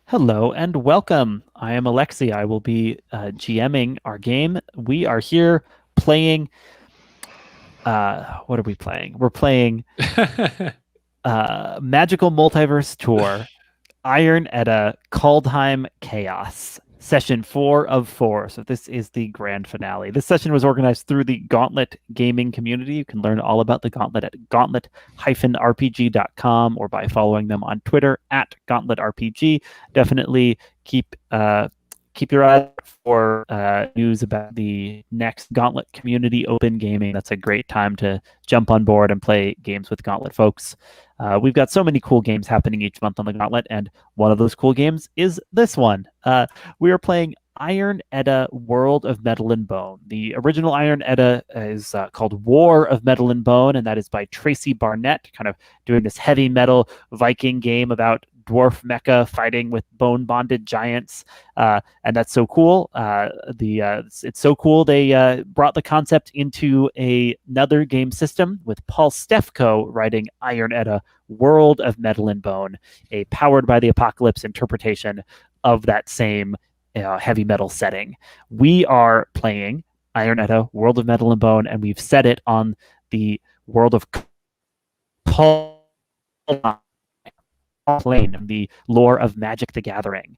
Hello and welcome. I am Alexi. I will be GMing our game. We are here playing. What are we playing? We're playing Magical Multiverse Tour, Iron Edda, Kaldheim Chaos, session 4 of 4. So this is the grand finale. This session was organized through the Gauntlet gaming community. You can learn all about the Gauntlet at gauntlet-rpg.com or by following them on Twitter at GauntletRPG. Definitely keep your eye out for news about the next Gauntlet community open gaming. That's a great time to jump on board and play games with Gauntlet folks. We've got so many cool games happening each month on the Gauntlet, and one of those cool games is this one. We are playing Iron Edda World of Metal and Bone. The original Iron Edda is called War of Metal and Bone, and that is by Tracy Barnett, kind of doing this heavy metal Viking game about dwarf mecha fighting with bone bonded giants, and that's so cool. It's so cool they brought the concept into another game system with Paul Stefko writing Iron Edda World of Metal and Bone, a powered by the apocalypse interpretation of that same heavy metal setting. We are playing Iron Edda World of Metal and Bone, and we've set it on the world of plane of the lore of Magic the Gathering.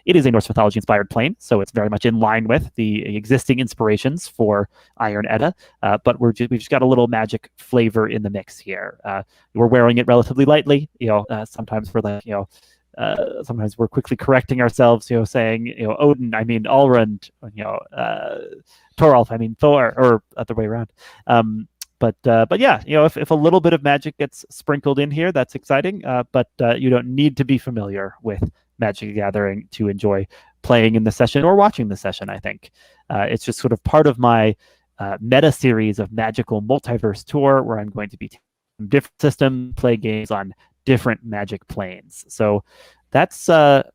It is a Norse mythology inspired plane, so it's very much in line with the existing inspirations for Iron Edda, but we've just got a little magic flavor in the mix here. We're wearing it relatively lightly. Sometimes we're like, sometimes we're quickly correcting ourselves, saying, Odin, I mean Alrund, Toralf, I mean Thor, or other way around. But yeah, if a little bit of magic gets sprinkled in here, that's exciting. But you don't need to be familiar with Magic the Gathering to enjoy playing in the session or watching the session, I think. It's just sort of part of my meta series of Magical Multiverse Tour, where I'm going to be taking different systems, play games on different Magic planes. So that's about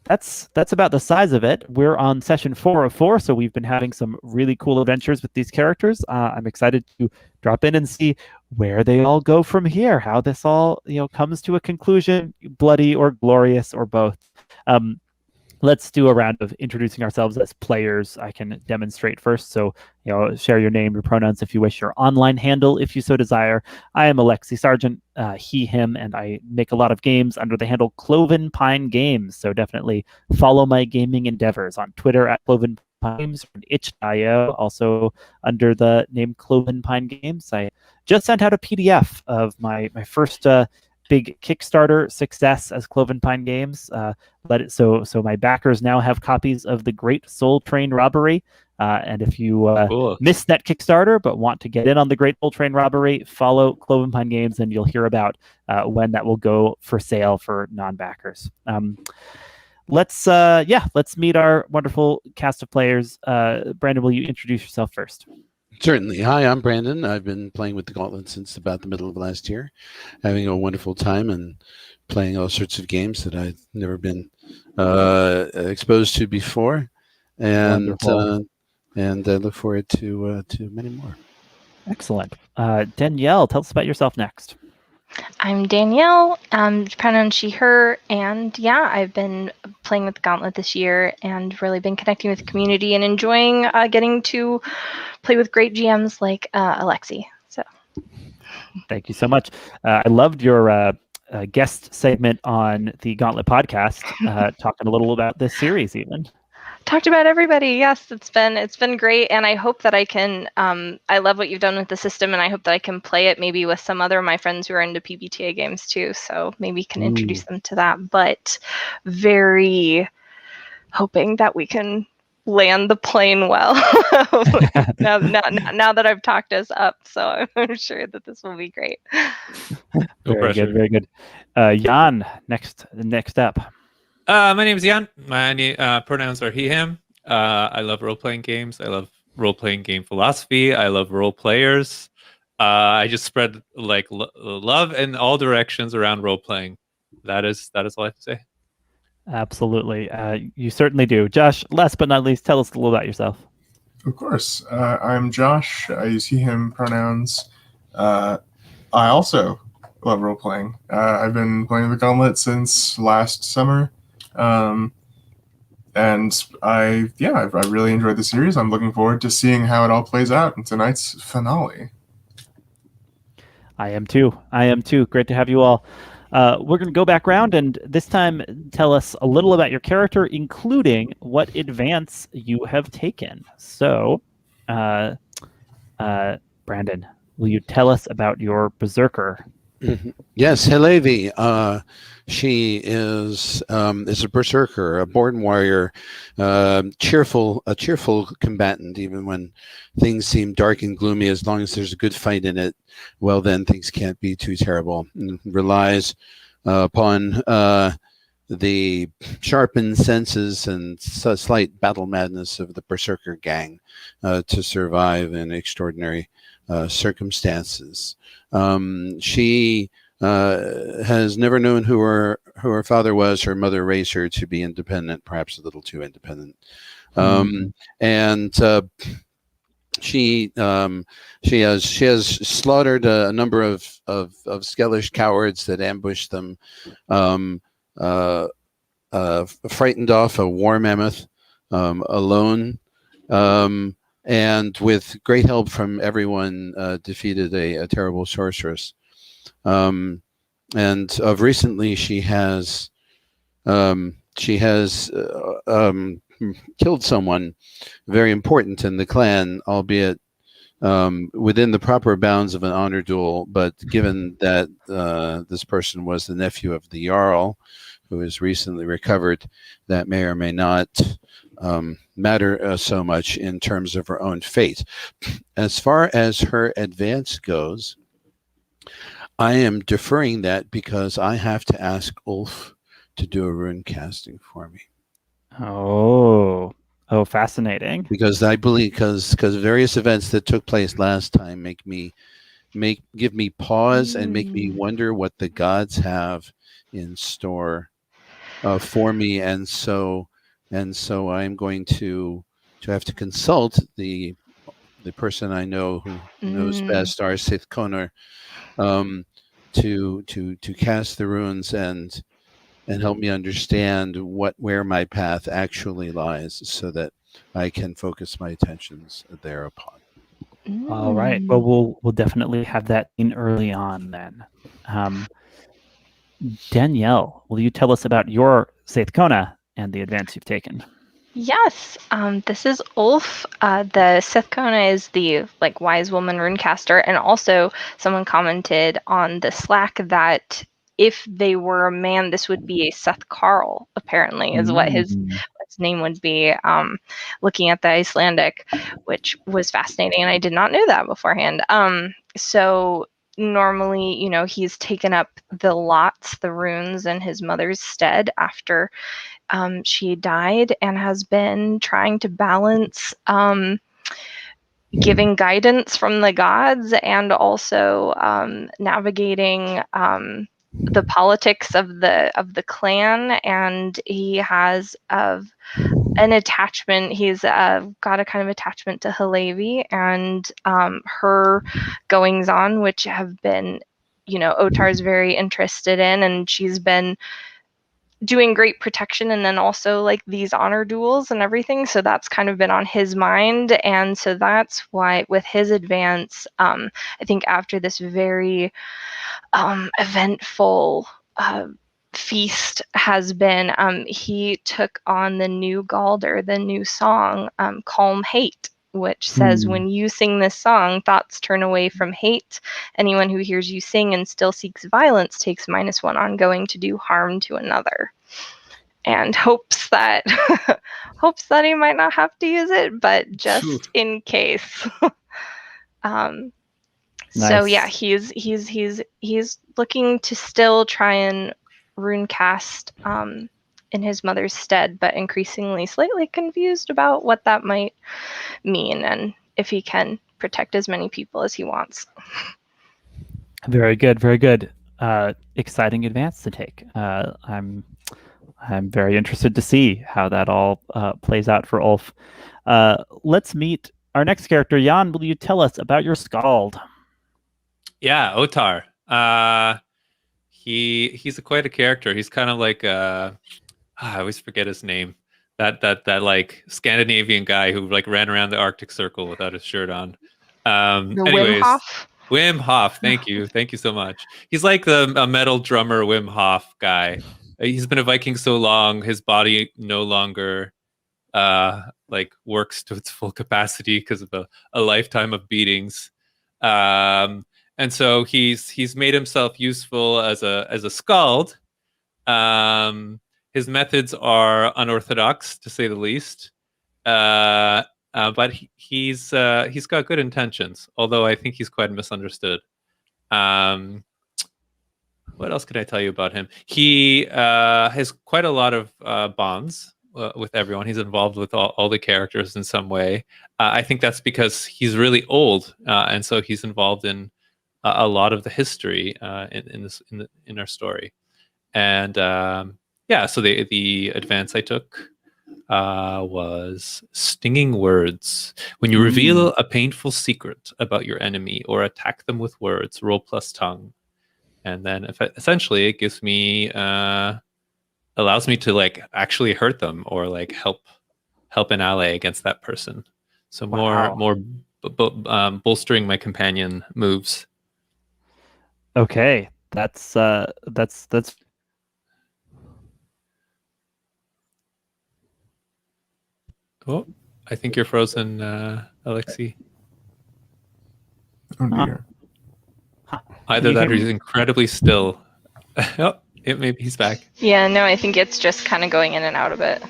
the size of it. We're on session 4 of 4, so we've been having some really cool adventures with these characters. I'm excited to drop in and see where they all go from here, how this all comes to a conclusion, bloody or glorious or both. Let's do a round of introducing ourselves as players. I can demonstrate first. So, share your name, your pronouns if you wish, your online handle if you so desire. I am Alexi Sargent, he, him, and I make a lot of games under the handle Cloven Pine Games. So definitely follow my gaming endeavors on Twitter at Cloven Pine Games, and itch.io, also under the name Cloven Pine Games. I just sent out a PDF of my first big Kickstarter success as Cloven Pine Games. So my backers now have copies of The Great Soul Train Robbery. And if you missed that Kickstarter but want to get in on The Great Soul Train Robbery, follow Cloven Pine Games and you'll hear about when that will go for sale for non-backers. Let's meet our wonderful cast of players. Brandon, will you introduce yourself first? Certainly. Hi, I'm Brandon. I've been playing with the Gauntlet since about the middle of last year, having a wonderful time and playing all sorts of games that I've never been exposed to before, and I look forward to many more. Excellent. Danielle, tell us about yourself next. I'm Danielle, pronoun she, her, and yeah, I've been playing with the Gauntlet this year and really been connecting with the community and enjoying getting to play with great GMs like Alexi. So, thank you so much. I loved your guest segment on the Gauntlet podcast, talking a little about this series even. Talked about everybody. Yes, it's been great, and I hope that I can. I love what you've done with the system, and I hope that I can play it maybe with some other of my friends who are into PBTA games too. So maybe can introduce them to that. But very hoping that we can land the plane well. now that I've talked us up, so I'm sure that this will be great. Very good. Jan, next up. My name is Jan. My pronouns are he, him. I love role-playing games. I love role-playing game philosophy. I love role players. I just spread love in all directions around role-playing. That is all I have to say. Absolutely. You certainly do. Josh, last but not least, tell us a little about yourself. Of course. I'm Josh. I use he, him pronouns. I also love role-playing. I've been playing the Gauntlet since last summer. And I really enjoyed the series. I'm looking forward to seeing how it all plays out in tonight's finale. I am too. Great to have you all. We're going to go back around and this time tell us a little about your character, including what advance you have taken. So, Brandon, will you tell us about your berserker? Yes, Hillevi. She is a berserker, a born warrior, a cheerful combatant. Even when things seem dark and gloomy, as long as there's a good fight in it, well, then things can't be too terrible. And relies upon the sharpened senses and slight battle madness of the berserker gang to survive in extraordinary circumstances. She has never known who her father was. Her mother raised her to be independent, perhaps a little too independent. And she has slaughtered a number of skellish cowards that ambushed them. Frightened off a war mammoth alone. And with great help from everyone, defeated a terrible sorceress. And of recently, she has killed someone very important in the clan, albeit within the proper bounds of an honor duel. But given that this person was the nephew of the Jarl, who has recently recovered, that may or may not matter so much in terms of her own fate. As far as her advance goes, I am deferring that because I have to ask Ulf to do a rune casting for me. Oh, fascinating. Because I believe, because various events that took place last time give me pause and make me wonder what the gods have in store for me, and so I'm going to have to consult the person I know who knows best, our Sith Konar, to cast the runes and help me understand where my path actually lies, so that I can focus my attentions thereupon. All right. Well, we'll definitely have that in early on then. Danielle, will you tell us about your Sith Kona and the advance you've taken? Yes, this is Ulf. The Sith Kona is the wise woman runecaster, and also someone commented on the Slack that if they were a man, this would be a Seth Carl. Apparently, is what his name would be. Looking at the Icelandic, which was fascinating, and I did not know that beforehand. So normally, he's taken up the runes in his mother's stead after she died, and has been trying to balance giving guidance from the gods and also navigating the politics of the clan. And he has an attachment. He's got a kind of attachment to Hillevi and her goings on, which have been, Otarr's very interested in, and she's been doing great protection, and then also these honor duels and everything. So that's kind of been on his mind. And so that's why with his advance, I think after this very eventful feast has been, he took on the new Galder, the new song, Calm Hate, which says, when you sing this song, thoughts turn away from hate. Anyone who hears you sing and still seeks violence takes -1 ongoing to do harm to another. And hopes that he might not have to use it, but just in case. Nice. So yeah, he's looking to still try and runecast in his mother's stead, but increasingly slightly confused about what that might mean and if he can protect as many people as he wants. Very good, very good. Exciting advance to take. I'm very interested to see how that all plays out for Ulf. Let's meet our next character. Jan, will you tell us about your Skald? Yeah, Otarr. He's quite a character. He's kind of like I always forget his name. That like Scandinavian guy who like ran around the Arctic Circle without his shirt on. The Wim Anyways, Hof. Wim Hof. Thank you so much. He's like a metal drummer Wim Hof guy. He's been a Viking so long, his body no longer like works to its full capacity because of a lifetime of beatings. And so he's made himself useful as a skald. His methods are unorthodox, to say the least. But he's got good intentions, although I think he's quite misunderstood. What else could I tell you about him? He has quite a lot of bonds with everyone. He's involved with all the characters in some way. I think that's because he's really old, and so he's involved in a lot of the history in our story. And yeah, so the advance I took was stinging words. When you reveal a painful secret about your enemy or attack them with words, roll plus tongue. And then essentially it gives me allows me to like actually hurt them or like help an ally against that person. So more bolstering my companion moves. Okay, that's Oh, I think you're frozen, Alexi. Oh dear. Either that or he's incredibly still. Oh, maybe he's back. Yeah, no, I think it's just kind of going in and out a bit.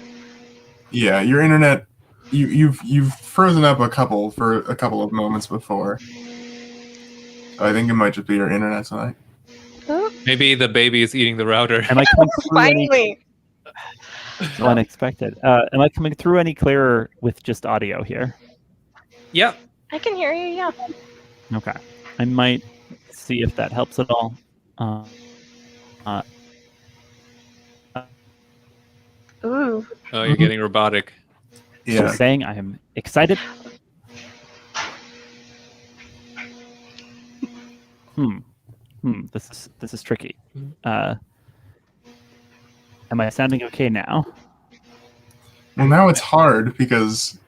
Yeah, your internet. You've frozen up a couple of moments before. So I think it might just be your internet tonight. Oh, Maybe the baby is eating the router. Am I coming through finally. so unexpected? Am I coming through any clearer with just audio here? Yep. I can hear you, yeah. Okay, I might see if that helps at all. Ooh. Oh, you're getting robotic. Yeah. Just saying, I am excited. This is tricky. Am I sounding okay now? Well, now it's hard because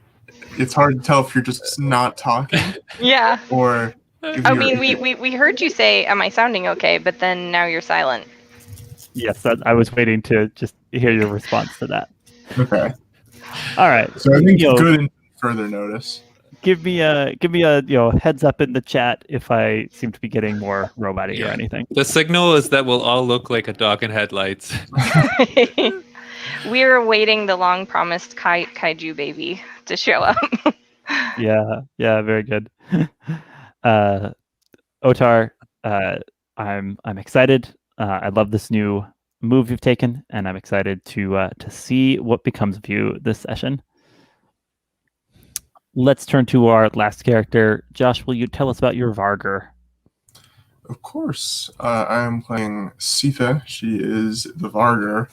it's hard to tell if you're just not talking Yeah. or. If I you're- mean, we heard you say, "Am I sounding okay?" But then now you're silent. Yes, I was waiting to just hear your response to that. Okay. All right. So I think You know, good and further notice. give me a heads up in the chat if I seem to be getting more robot-y or Yeah. anything. The signal is that we'll all look like a dog in headlights. We're awaiting the long-promised kaiju baby to show up. Yeah, very good. Otarr, I'm excited. I love this new move you've taken, and I'm excited to see what becomes of you this session. Let's turn to our last character. Josh, will you tell us about your Vargr? Of course. I am playing Siða. She is the Vargr,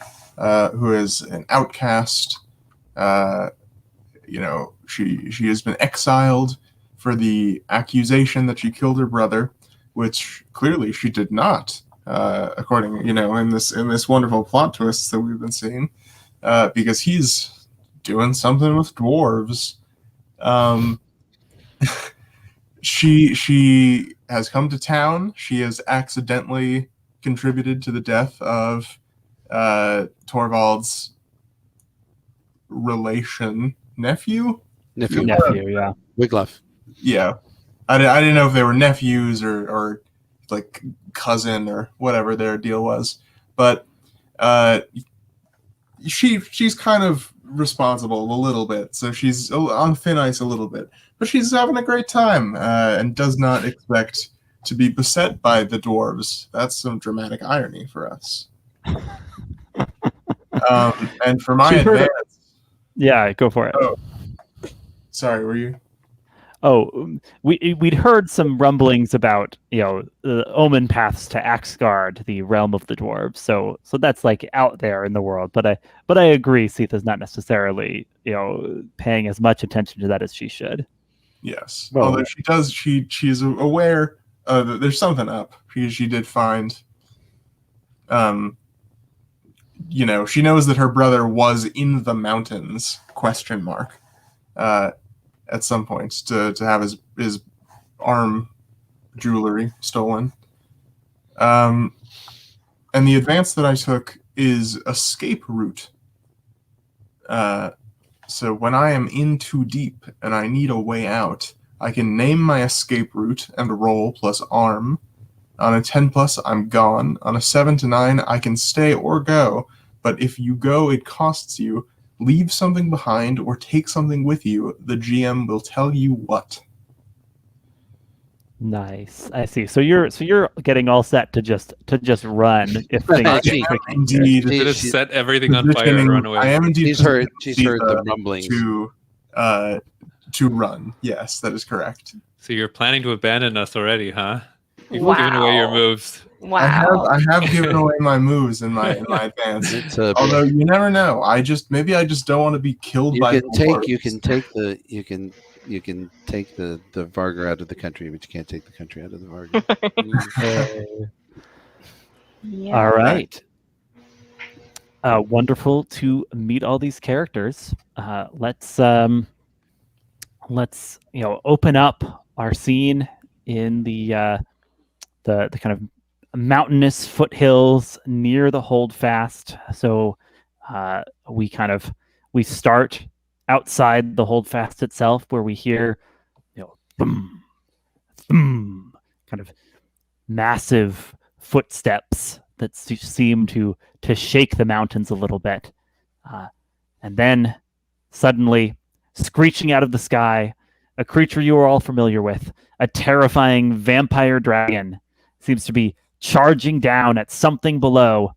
who is an outcast. She has been exiled for the accusation that she killed her brother, which clearly she did not, according in this wonderful plot twist that we've been seeing, because he's doing something with dwarves. She has come to town. She has accidentally contributed to the death of Torvald's nephew, Yeah. Wiglaf. Yeah, I didn't know if they were nephews or like cousin or whatever their deal was, but she's kind of responsible a little bit, so she's on thin ice a little bit, but she's having a great time and does not expect to be beset by the dwarves. That's some dramatic irony for us. And for my advance, yeah, go for it. Oh, sorry, were you? Oh, we'd heard some rumblings about the omen paths to Axgard, the realm of the dwarves. So that's like out there in the world. But I agree, Siða's not necessarily paying as much attention to that as she should. Yes, Well, although she does, she's aware that there's something up because she did find she knows that her brother was in the mountains, ? At some point to have his arm jewelry stolen. And the advance that I took is escape route. So when I am in too deep and I need a way out, I can name my escape route and roll plus arm. On a 10+, I'm gone. On a 7 to 9, I can stay or go. But if you go, it costs you. Leave something behind or take something with you. The GM will tell you what. Nice. I see. So you're getting all set to just run if things get tricky. Indeed. Should have set everything on fire and run away. I am indeed. She's heard the rumblings. To run. Yes, that is correct. So you're planning to abandon us already, huh? You've Wow. given away your moves. Wow. I have given away my moves in my advance. Although you never know. Maybe I just don't want to be killed by dwarves. You can take the Vargar out of the country, but you can't take the country out of the Vargar. Yeah. All right. Wonderful to meet all these characters. Let's open up our scene in the kind of mountainous foothills near the Holdfast. So we start outside the Holdfast itself, where we hear thum, thum, kind of massive footsteps that seem to shake the mountains a little bit, and then suddenly, screeching out of the sky, a creature you are all familiar with, a terrifying vampire dragon, seems to be charging down at something below,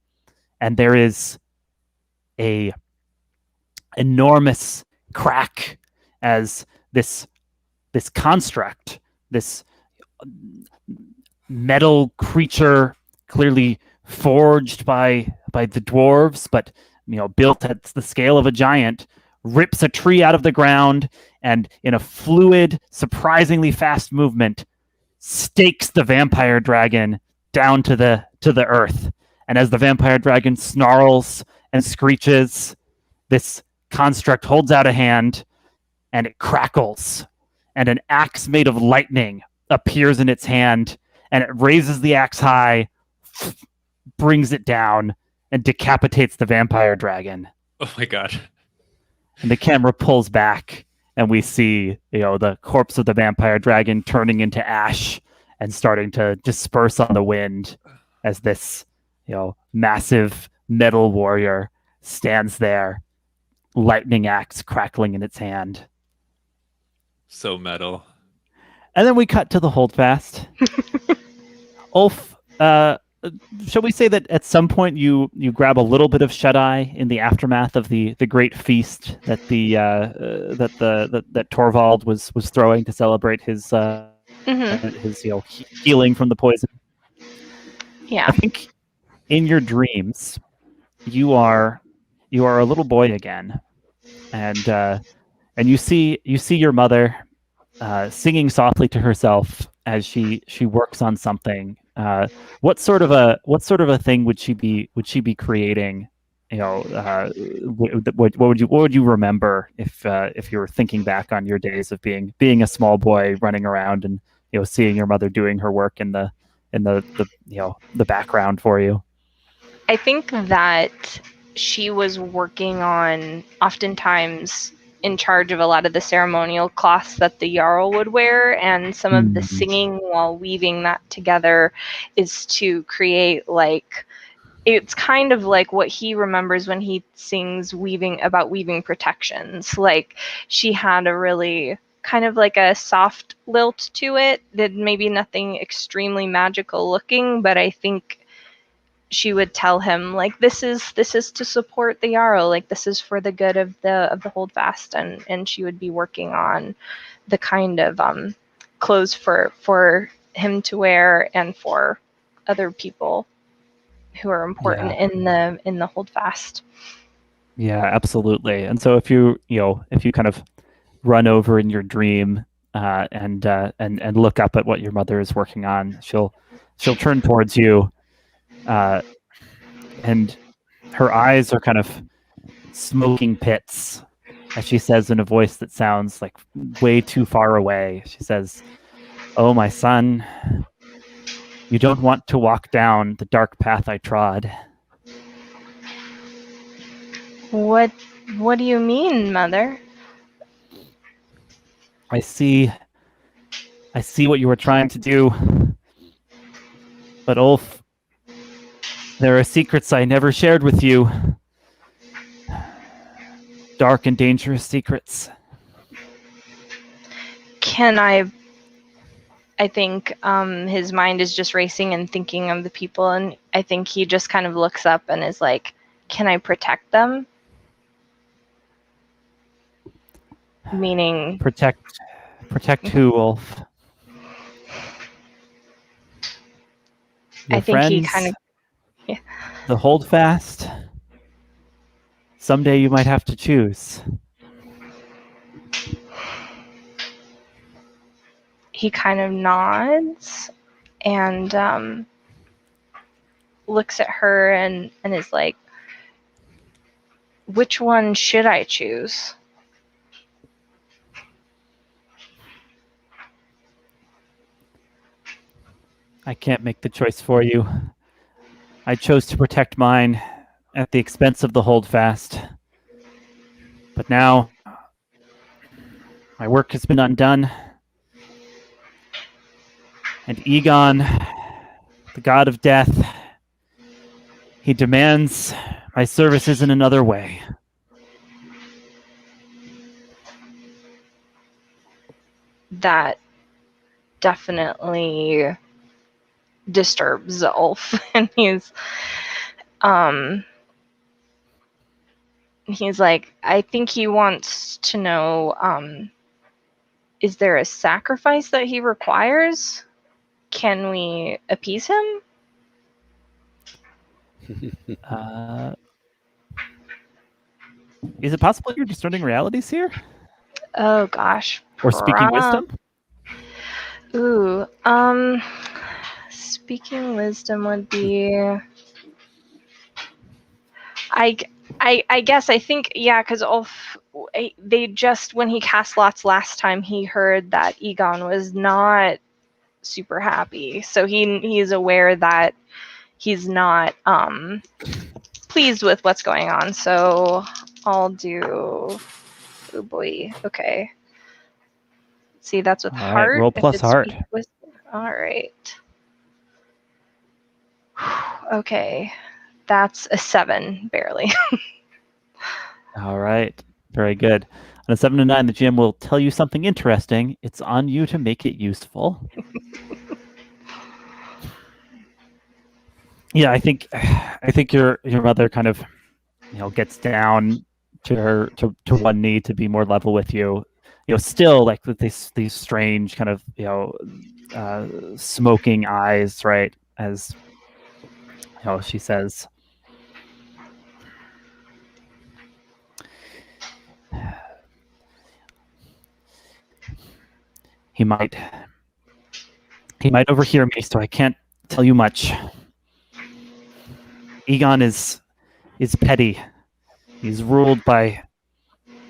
and there is a enormous crack as this construct, this metal creature, clearly forged by the dwarves, but built at the scale of a giant, rips a tree out of the ground and, in a fluid, surprisingly fast movement, stakes the vampire dragon down to the earth. And as the vampire dragon snarls and screeches, this construct holds out a hand and it crackles, and an axe made of lightning appears in its hand, and it raises the axe high, brings it down, and decapitates the vampire dragon. Oh my god. And the camera pulls back, and we see, the corpse of the vampire dragon turning into ash and starting to disperse on the wind as this, massive metal warrior stands there, lightning axe crackling in its hand. So metal. And then we cut to the Holdfast. Ulf, shall we say that at some point you grab a little bit of shut-eye in the aftermath of the great feast that that Torvald was throwing to celebrate his his healing from the poison? Yeah. I think in your dreams you are a little boy again, and you see your mother singing softly to herself as she works on something. What sort of a thing would she be creating? What would you remember if you were thinking back on your days of being a small boy running around and seeing your mother doing her work in the background for you? I think that she was working on, oftentimes in charge of a lot of the ceremonial cloths that the Jarl would wear, and some of the singing while weaving that together is to create it's kind of like what he remembers when he sings weaving protections. Like, she had a really kind of like a soft lilt to it, that maybe nothing extremely magical looking, but I think she would tell him, this is to support the Jarl, this is for the good of the Holdfast, and she would be working on the kind of clothes for him to wear and for other people who are important in the Holdfast. Yeah, absolutely. And so if you kind of run over in your dream and look up at what your mother is working on, she'll turn towards you, and her eyes are kind of smoking pits, as she says in a voice that sounds like way too far away. She says, "Oh, my son, you don't want to walk down the dark path I trod." What do you mean, Mother? I see what you were trying to do. But Ulf, there are secrets I never shared with you. Dark and dangerous secrets. Can I think his mind is just racing and thinking of the people, and I think he just kind of looks up and is like, can I protect them? Meaning... Protect who, Ulf? Your I think he friends? kind of... Yeah. The Holdfast? Someday you might have to choose. He kind of nods and looks at her and is like, which one should I choose? I can't make the choice for you. I chose to protect mine at the expense of the Holdfast. But now, my work has been undone. And Egon, the god of death, he demands my services in another way. That definitely disturbs Ulf, and he's like, I think he wants to know, is there a sacrifice that he requires? Can we appease him? Is it possible you're discerning realities here? Oh gosh. Or speaking wisdom? Ooh, speaking wisdom would be... I guess, I think, yeah, because Ulf, they just, when he cast lots last time, he heard that Egon was not super happy. So he's aware that he's not pleased with what's going on. So I'll do... Oh boy, okay. See, that's with heart. Right, roll plus heart. All right. Okay. That's a 7, barely. All right. Very good. On a 7 to 9, the GM will tell you something interesting. It's on you to make it useful. Yeah, I think your mother kind of, gets down to one knee to be more level with you. Still like with these strange kind of smoking eyes, right? As she says, he might overhear me, so I can't tell you much. Egon is petty. He's ruled by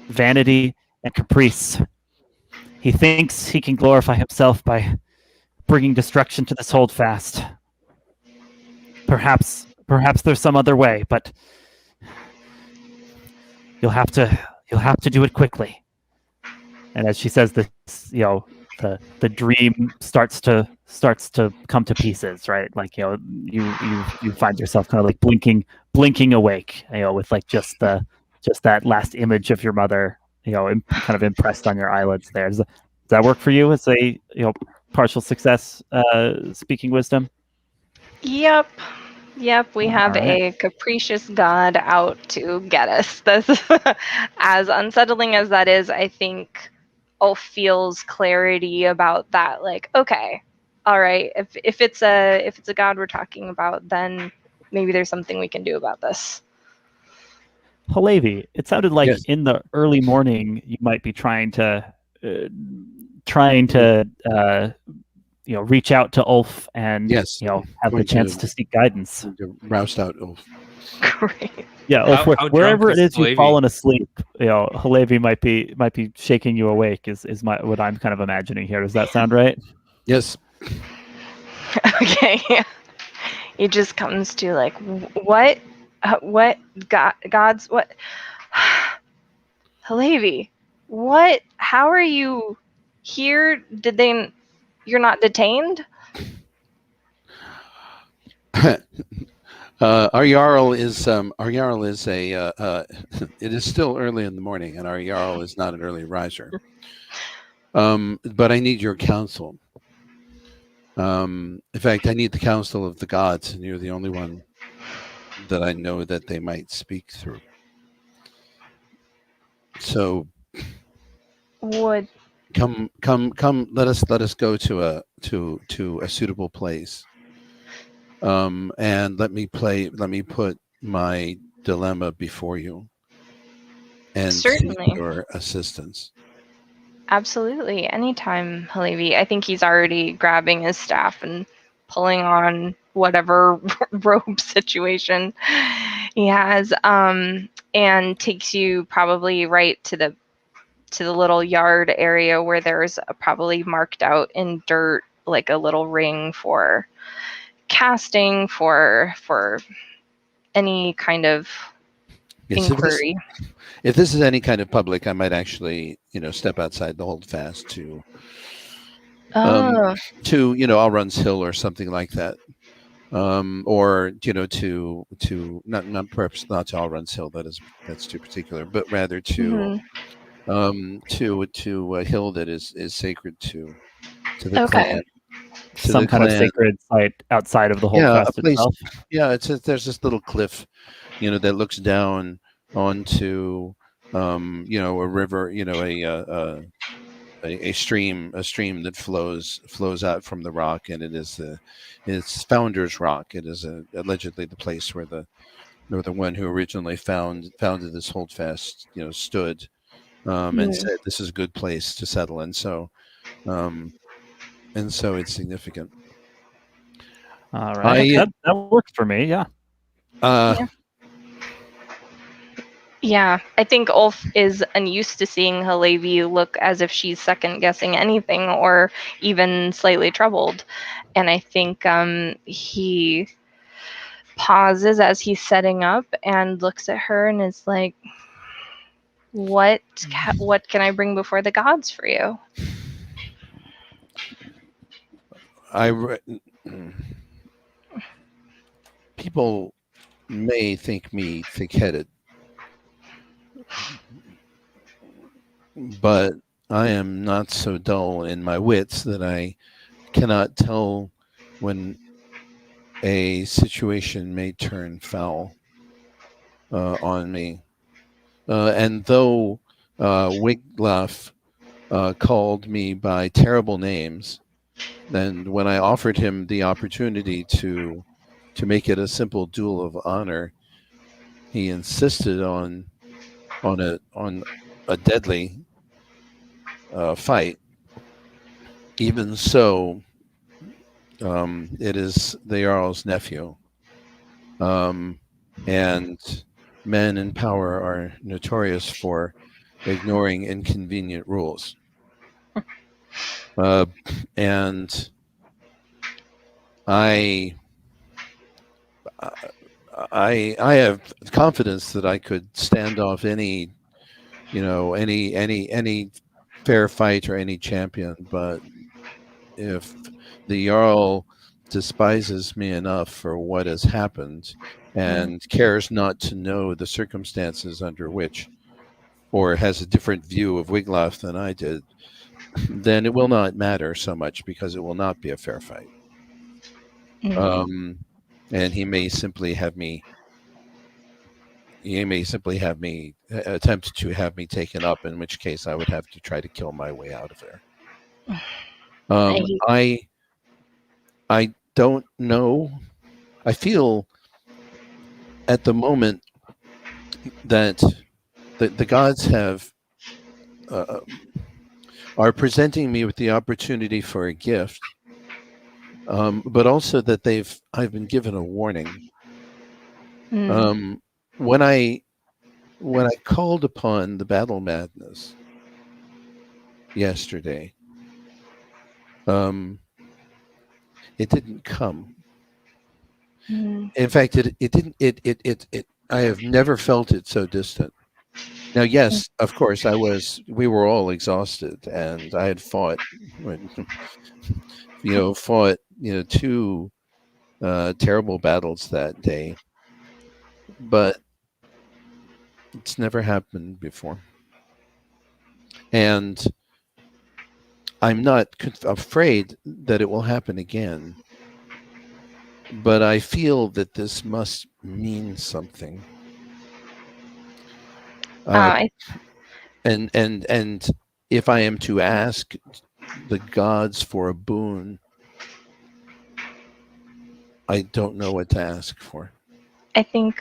vanity and caprice. He thinks he can glorify himself by bringing destruction to this Holdfast. Perhaps there's some other way, but you'll have to do it quickly. And as she says this, the dream starts to come to pieces, right? Like you find yourself kind of like blinking awake, with like just that last image of your mother, kind of impressed on your eyelids there. Does that work for you as a partial success speaking wisdom? Yep, we have a capricious god out to get us. This, as unsettling as that is, I think Ulf feels clarity about that. Like, okay, all right, if it's a god we're talking about, then maybe there's something we can do about this. Hillevi, it sounded like Yes. in the early morning you might be trying to reach out to Ulf and Yes, have the going chance to seek guidance. to roust out Ulf. Great. Yeah, Ulf, How wherever drunk it is is you've Hillevi? fallen asleep, Hillevi might be shaking you awake. Is what I'm kind of imagining here. Does that sound right? Yes. Okay. He just comes to like, what God's what? Hillevi, what? How are you here? You're not detained? Our Jarl is it is still early in the morning, and our Jarl is not an early riser. But I need your counsel. In fact, I need the counsel of the gods, and you're the only one that I know that they might speak through. So Would come. Let us go to a suitable place. And let me put my dilemma before you and Certainly. seek your assistance. Absolutely. Anytime, Hillevi. I think he's already grabbing his staff and pulling on whatever robe situation he has, and takes you probably right to the little yard area where there's probably marked out in dirt like a little ring for casting for any kind of inquiry. If this is any kind of public, I might actually, step outside the Holdfast to Allrun's Hill or something like that, or to not perhaps not to Allrun's Hill. That's too particular, but rather to a hill that is sacred to the clan. Some kind of sacred site outside of the Holdfast itself. Yeah, there's this little cliff, that looks down onto a river, a stream that flows out from the rock, and it's Founder's Rock. It is allegedly the place where the one who originally founded this Holdfast stood, and said this is a good place to settle, and so it's significant. All right, that works for me. Yeah. Yeah, I think Ulf is unused to seeing Hillevi look as if she's second guessing anything or even slightly troubled. And I think he pauses as he's setting up and looks at her and is like, what can I bring before the gods for you? People may think me thick-headed, but I am not so dull in my wits that I cannot tell when a situation may turn foul on me. And though Wiglaf called me by terrible names, and when I offered him the opportunity to make it a simple duel of honor, he insisted on a deadly fight. Even so, it is the Jarl's nephew, and men in power are notorious for ignoring inconvenient rules. And I have confidence that I could stand off any fair fight or any champion, but if the Jarl despises me enough for what has happened and cares not to know the circumstances under which, or has a different view of Wiglaf than I did, then it will not matter so much because it will not be a fair fight. And he may simply have me attempt to have me taken up, in which case I would have to try to kill my way out of there. I don't know. I feel at the moment that the gods are presenting me with the opportunity for a gift, but also that I've been given a warning. Hmm. When I called upon the battle madness yesterday, it didn't come. Hmm. In fact, it didn't. It. I have never felt it so distant. Now, yes, of course, we were all exhausted, and I had fought, two terrible battles that day, but it's never happened before. And I'm not afraid that it will happen again, but I feel that this must mean something. I And if I am to ask the gods for a boon, I don't know what to ask for. I think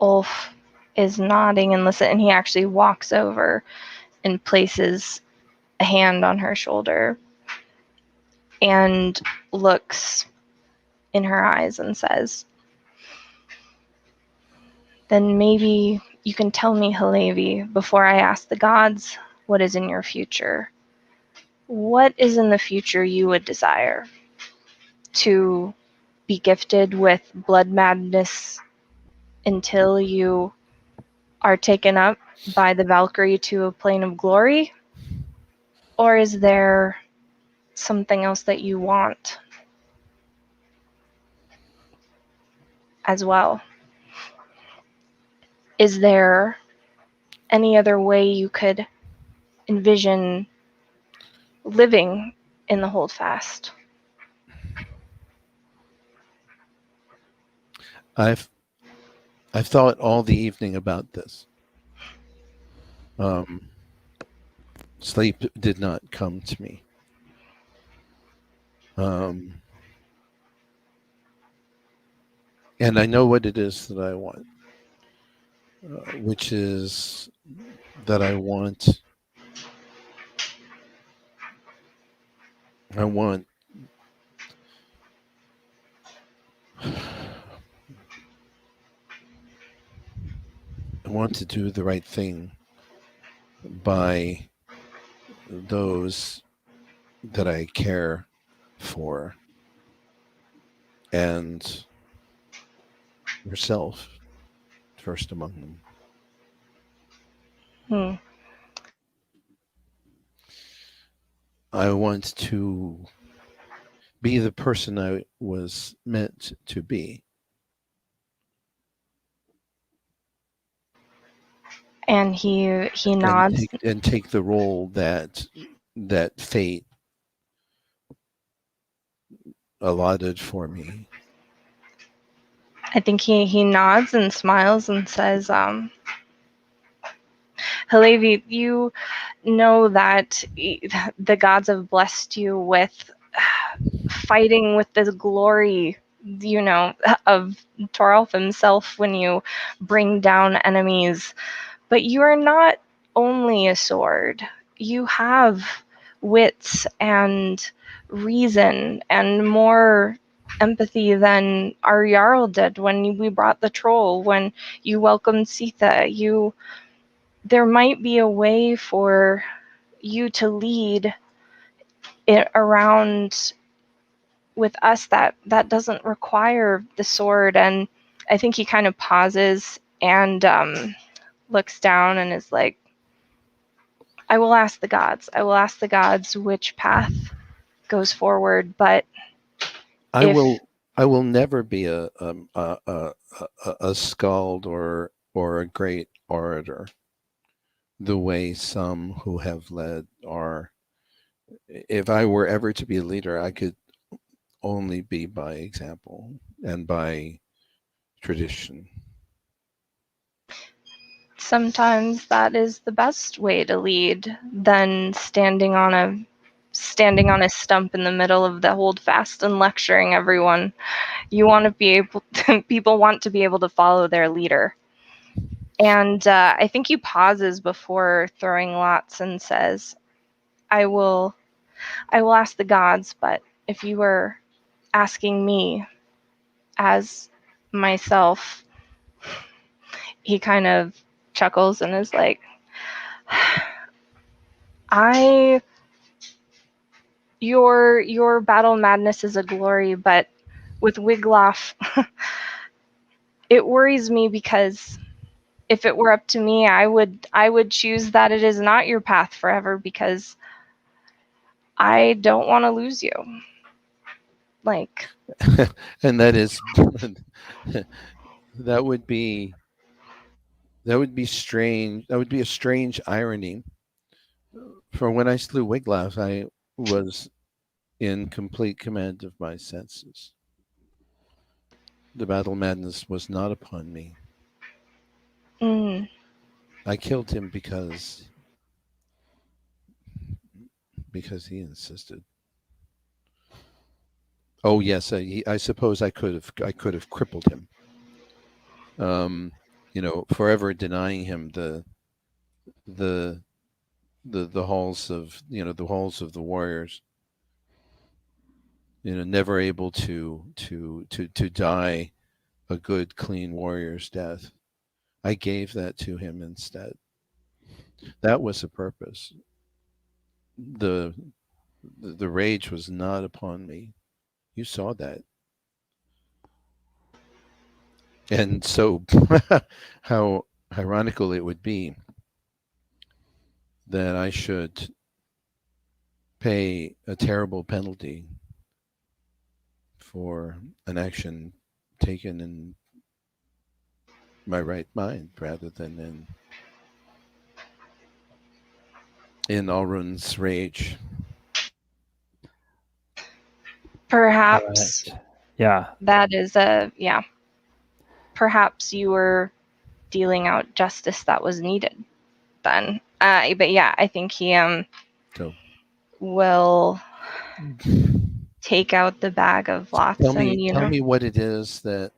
Ulf is nodding and listening, and he actually walks over and places a hand on her shoulder and looks in her eyes and says, "Then maybe you can tell me, Hillevi, before I ask the gods what is in your future. What is in the future you would desire? To be gifted with blood madness until you are taken up by the Valkyrie to a plane of glory? Or is there something else that you want as well? Is there any other way you could envision living in the Holdfast?" I've thought all the evening about this. Sleep did not come to me. And I know what it is that I want, which is that I want to do the right thing by those that I care for, and yourself first among them. I want to be the person I was meant to be. And he nods. And take the role that fate allotted for me. I think he nods and smiles and says, "Hillevi, you know that the gods have blessed you with fighting with the glory, of Toralf himself when you bring down enemies. But you are not only a sword. You have wits and reason and more empathy than our Jarl did when we brought the troll, when you welcomed Siða. There might be a way for you to lead it around with us that doesn't require the sword." And I think he kind of pauses and looks down and is like, "I will ask the gods. I will ask the gods which path goes forward, but I will never be a skald or a great orator the way some who have led are. If I were ever to be a leader, I could only be by example and by tradition." sometimes that is the best way to lead than standing on a stump in the middle of the Holdfast and lecturing everyone. You want to be able to, people want to be able to follow their leader." And I think he pauses before throwing lots and says, I will ask the gods, but if you were asking me as myself, he kind of chuckles and is like, your battle madness is a glory, but with Wiglaf, it worries me because if it were up to me, I would choose that it is not your path forever, because I don't want to lose you. Like, And that is that would be strange. That would be a strange irony. For when I slew Wiglaf, I was in complete command of my senses. The battle madness was not upon me. I killed him because he insisted. Oh yes, I suppose I could have crippled him. Forever denying him the halls of the halls of the warriors. Never able to die a good, clean warrior's death. I gave that to him instead. That was the purpose. The rage was not upon me. You saw that. And so how ironical it would be that I should pay a terrible penalty for an action taken in my right mind rather than in Alrun's rage. perhaps Right. Yeah. that is perhaps you were dealing out justice that was needed then. But yeah, I think he So will take out the bag of lots tell and me what it is that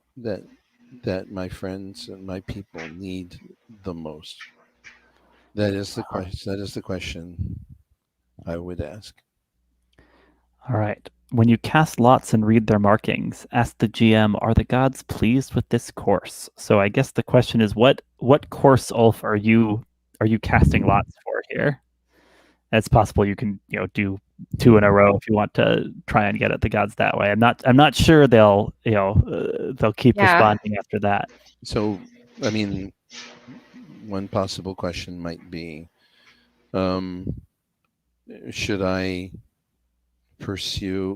my friends and my people need the most. That is the question. That is the question I would ask. All right. When you cast lots and read their markings, ask the GM, are the gods pleased with this course? So I guess the question is, what course, Ulf, are you casting lots for here? It's possible you can do 2 in a row if you want to try and get at the gods that way. I'm not sure they'll they'll keep responding after that. So I mean, one possible question might be, should I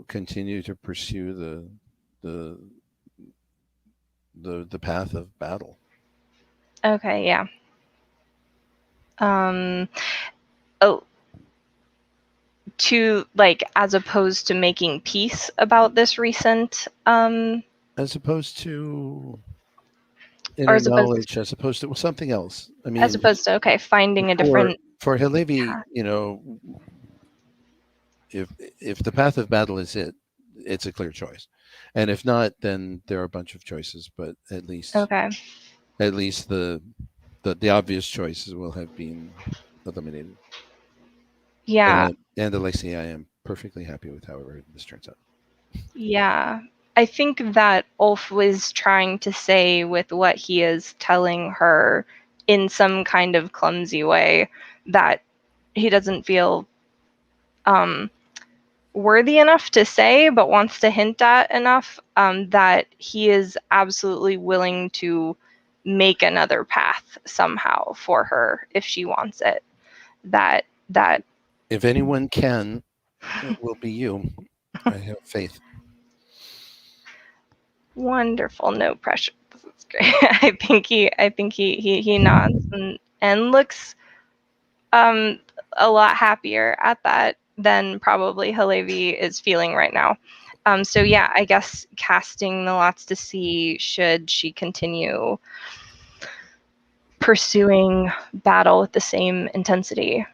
continue to pursue the path of battle? Okay, yeah. To as opposed to making peace about this recent as opposed to inner knowledge, as opposed to something else. I mean, as opposed to finding a different for Hillevi, if the path of battle is it's a clear choice, and if not, then there are a bunch of choices. But at least the obvious choices will have been eliminated. Yeah. And Alexia, I am perfectly happy with however this turns out. Yeah. I think that Ulf was trying to say with what he is telling her in some kind of clumsy way that he doesn't feel worthy enough to say, but wants to hint at enough, that he is absolutely willing to make another path somehow for her if she wants it. That if anyone can, it will be you. I have faith. Wonderful, no pressure. This is great. I think he nods and looks a lot happier at that than probably Hillevi is feeling right now. So yeah, I guess casting the lots to see should she continue pursuing battle with the same intensity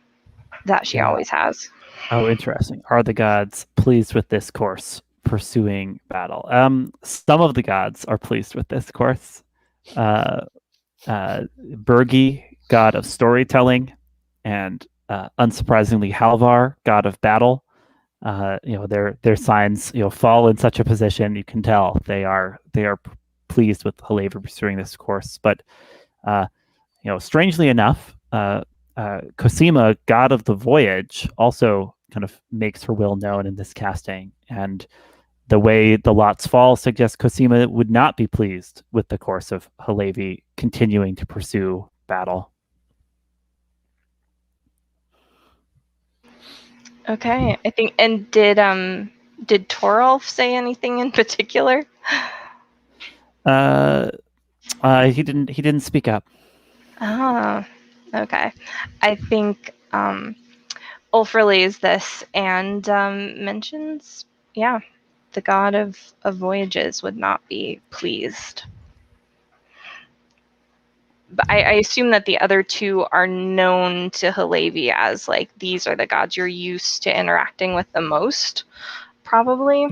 that she always has. Oh, interesting. Are the gods pleased with this course, pursuing battle? Some of the gods are pleased with this course. Bergi, god of storytelling, and unsurprisingly, Halvar, god of battle, their signs fall in such a position. You can tell they are pleased with Hillevi pursuing this course. But strangely enough, Cosima, god of the voyage, also kind of makes her will known in this casting, and the way the lots fall suggests Cosima would not be pleased with the course of Hillevi continuing to pursue battle. Okay, I think. And did Torolf say anything in particular? He didn't speak up. Oh, okay. I think Ulf relays this and mentions, the god of voyages would not be pleased. But I assume that the other two are known to Hillevi as like, these are the gods you're used to interacting with the most, probably.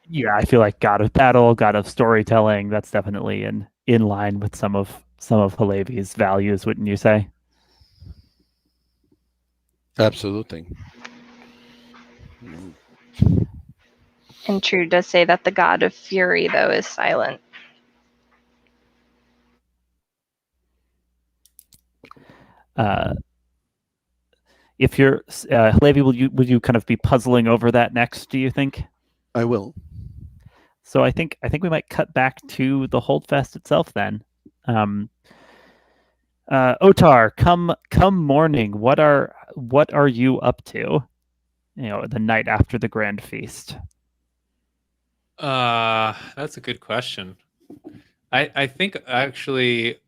Yeah, I feel like god of battle, god of storytelling. That's definitely in line with some of Hillevi's values, wouldn't you say? Absolutely. And True does say that the god of fury, though, is silent. If you're Hillevi, will you kind of be puzzling over that next? Do you think? I will. So I think we might cut back to the Holdfast itself then. Otarr, come morning. What are you up to? The night after the grand feast. That's a good question. I think actually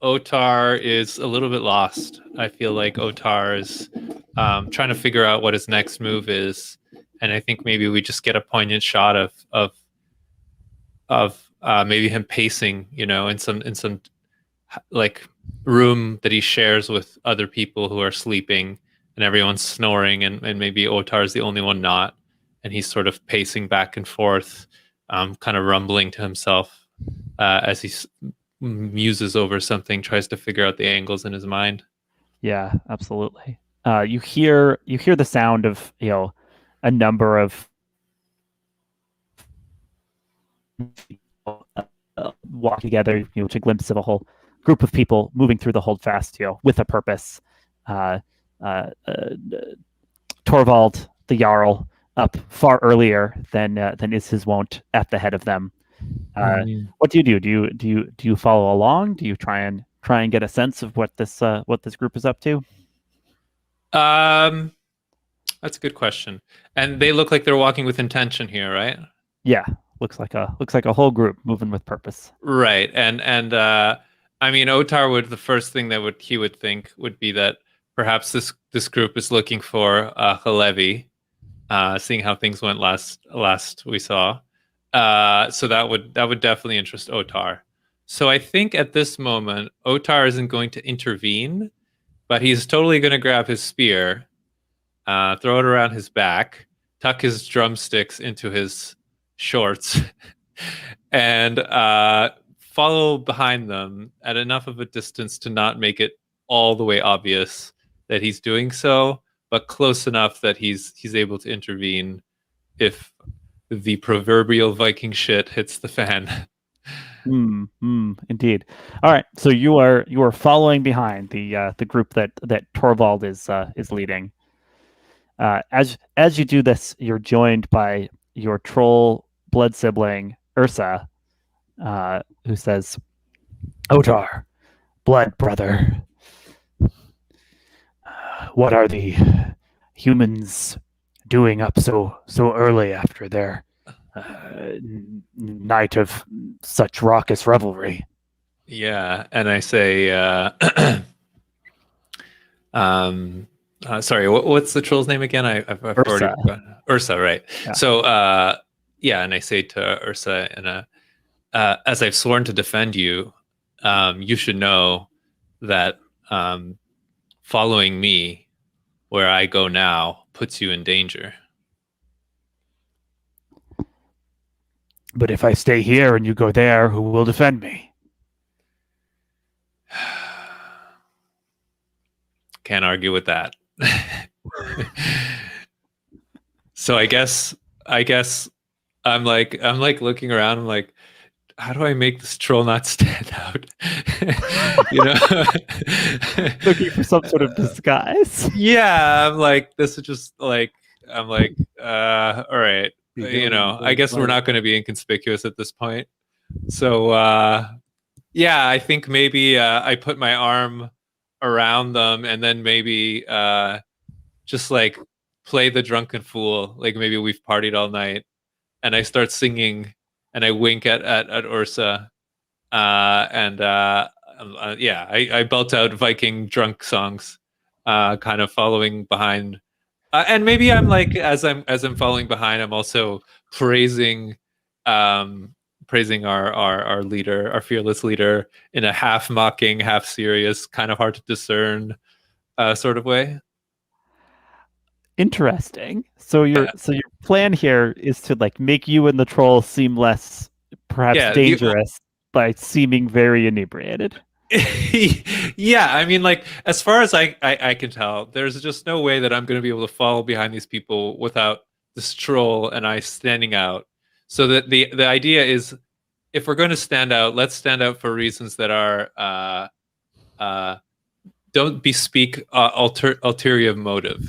Otarr is a little bit lost. I feel like Otarr is trying to figure out what his next move is, and I think maybe we just get a poignant shot of maybe him pacing, in some like room that he shares with other people who are sleeping, and everyone's snoring, and maybe Otarr is the only one not, and he's sort of pacing back and forth, kind of rumbling to himself as he muses over something, tries to figure out the angles in his mind. Yeah, absolutely. You hear the sound of a number of walk together, which a glimpse of a whole group of people moving through the Holdfast, with a purpose. Torvald, the Jarl, up far earlier than is his wont at the head of them. What do you do? Do you follow along? Do you try and get a sense of what this group is up to? That's a good question. And they look like they're walking with intention here, right? Yeah, looks like a whole group moving with purpose. Right. And I mean, Otarr would, the first thing that he would think would be that perhaps this group is looking for Hillevi, seeing how things went last we saw. So that would definitely interest Otarr. So I think at this moment, Otarr isn't going to intervene, but he's totally going to grab his spear, throw it around his back, tuck his drumsticks into his shorts, and follow behind them at enough of a distance to not make it all the way obvious that he's doing so, but close enough that he's able to intervene if the proverbial Viking shit hits the fan. Indeed. All right. So you are following behind the group that Torvald is leading. As you do this, you're joined by your troll blood sibling Ursa, who says, "Otarr, blood brother, what are the humans doing up so early after their night of such raucous revelry?" Yeah, and I say, sorry, what's the troll's name again? I've already forgotten. Ursa, right? Yeah. So, and I say to Ursa, and as I've sworn to defend you, you should know that following me where I go now puts you in danger. But if I stay here and you go there, who will defend me? Can't argue with that. So I guess I'm like looking around. I'm like, how do I make this troll not stand out? You know, Looking for some sort of disguise. yeah. I'm like, this is just like, I'm like, all right. You're You going know, I very guess we're light. not going to be inconspicuous at this point. So yeah, I think maybe I put my arm around them and then maybe just like play the drunken fool. Like maybe we've partied all night, and I start singing and I wink at Ursa, and yeah, I belt out Viking drunk songs, kind of following behind. And maybe I'm like, as I'm following behind, I'm also praising praising our leader, our fearless leader, in a half mocking, half serious, kind of hard to discern sort of way. Interesting. So your plan here is to like make you and the troll seem less perhaps Yeah, dangerous by seeming very inebriated. yeah, I mean, like, as far as I can tell, there's just no way that I'm going to be able to follow behind these people without this troll and I standing out. So that the idea is, if we're going to stand out, let's stand out for reasons that are don't bespeak ulterior motive,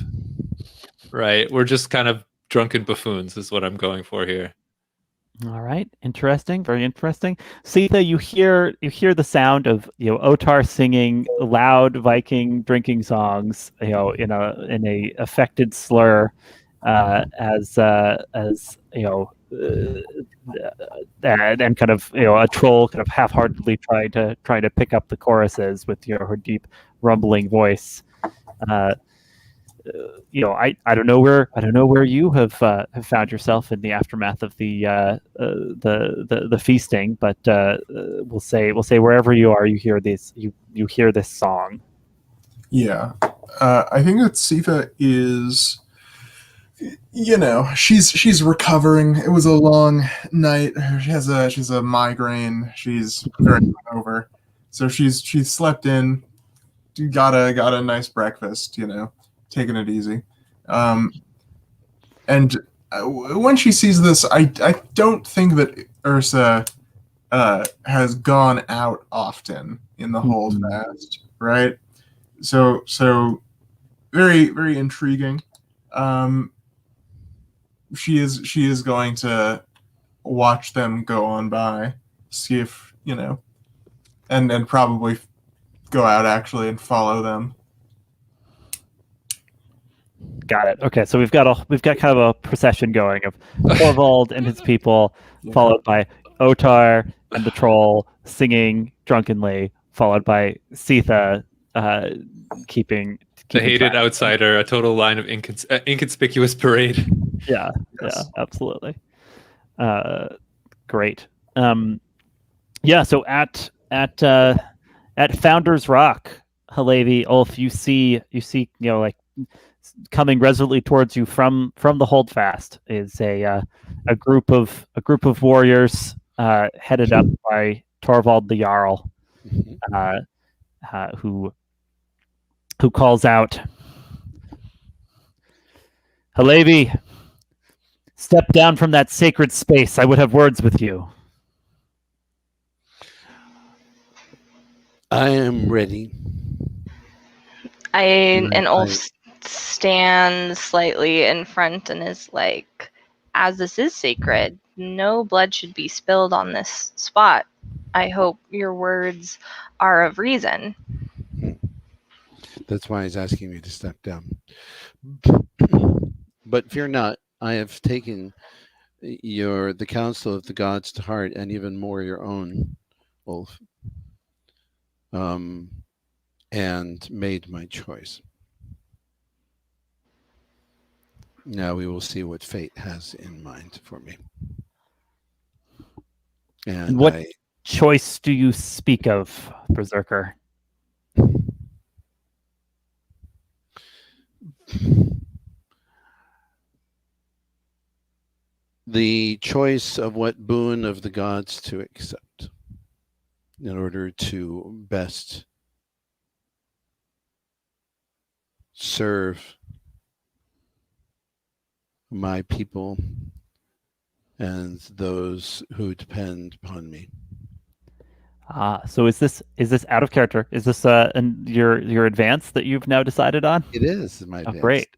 right? We're just kind of drunken buffoons, is what I'm going for here. All right, interesting, very interesting. Siða, you hear the sound of Otarr singing loud Viking drinking songs, in a affected slur, as and kind of a troll kind of half-heartedly trying to pick up the choruses with her deep rumbling voice. I don't know where you have found yourself in the aftermath of the feasting, but we'll say wherever you are, you hear this song. Yeah, I think that Siva is, she's recovering. It was a long night. She's a migraine. She's very hungover, so she's slept in. Got a nice breakfast. Taking it easy. And when she sees this, I don't think that Ursa has gone out often in the Holdfast, right? So very, very intriguing. She is going to watch them go on by, see if and then probably go out actually and follow them. Got it. Okay, so we've got kind of a procession going of Thorvald and his people, followed by Otarr and the troll singing drunkenly, followed by Siða keeping The hated track. outsider, a total line of inconspicuous parade. Yeah, Yes. yeah, absolutely. Great. Yeah, so at Founder's Rock, Hillevi, Ulf, you see, like coming resolutely towards you from the Holdfast is a group of warriors headed up by Thorvald the Jarl, who calls out, "Hillevi, step down from that sacred space. I would have words with you." I am ready. And Ulf stands slightly in front and is like, as this is sacred, no blood should be spilled on this spot. I hope your words are of reason. That's why he's asking me to step down. But fear not, I have taken the counsel of the gods to heart, and even more your own, Ulf, and made my choice. Now we will see what fate has in mind for me. And what choice do you speak of, Berserker? The choice of what boon of the gods to accept in order to best serve my people and those who depend upon me. So is this out of character? Is this your advance that you've now decided on? It is my Oh, advance. great.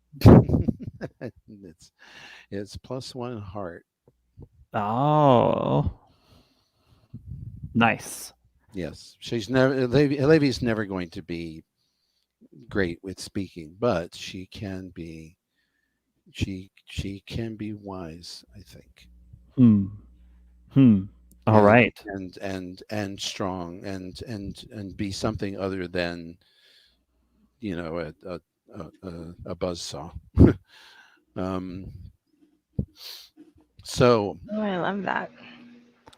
It's +1 heart. Oh, nice. Yes, Hillevi's never going to be great with speaking, but she can be wise, I think. All right. And strong and be something other than a buzzsaw. So Oh, I love that.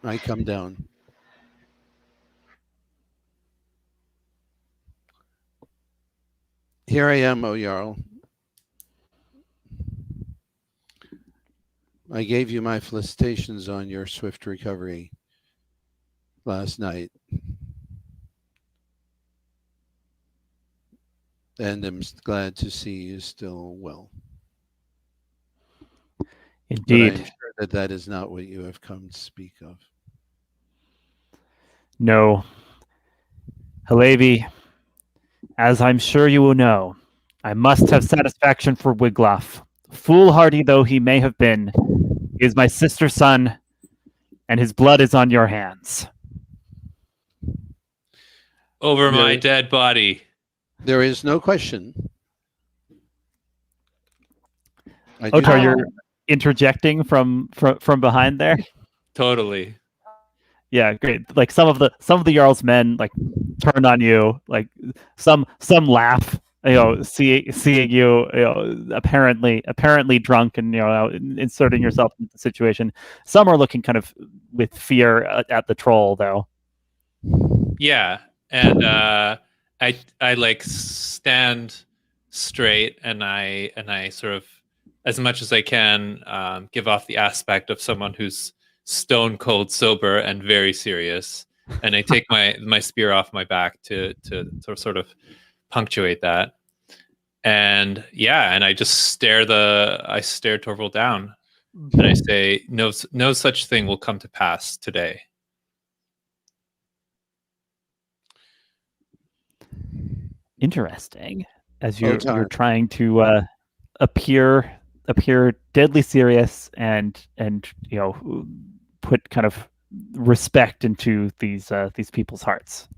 I come down. Here I am, O Jarl. I gave you my felicitations on your swift recovery last night, and I'm glad to see you still well. Indeed. But I'm sure that is not what you have come to speak of. No. Hillevi, as I'm sure you will know, I must have satisfaction for Wiglaf. Foolhardy though he may have been, he is my sister's son, and his blood is on your hands. Over my dead body. There is no question. Otarr, you're interjecting from behind there. Totally. Yeah, great. Like some of the Jarl's men like turn on you. Like some laugh. Seeing you, apparently drunk and inserting yourself into the situation. Some are looking kind of with fear at the troll, though. Yeah, and I like stand straight, and I sort of, as much as I can, give off the aspect of someone who's stone cold sober and very serious, and I take my spear off my back to sort of punctuate that. And yeah, and I just stare Torval down, and I say, no such thing will come to pass today. Interesting. As you're trying to appear deadly serious and put kind of respect into these people's hearts.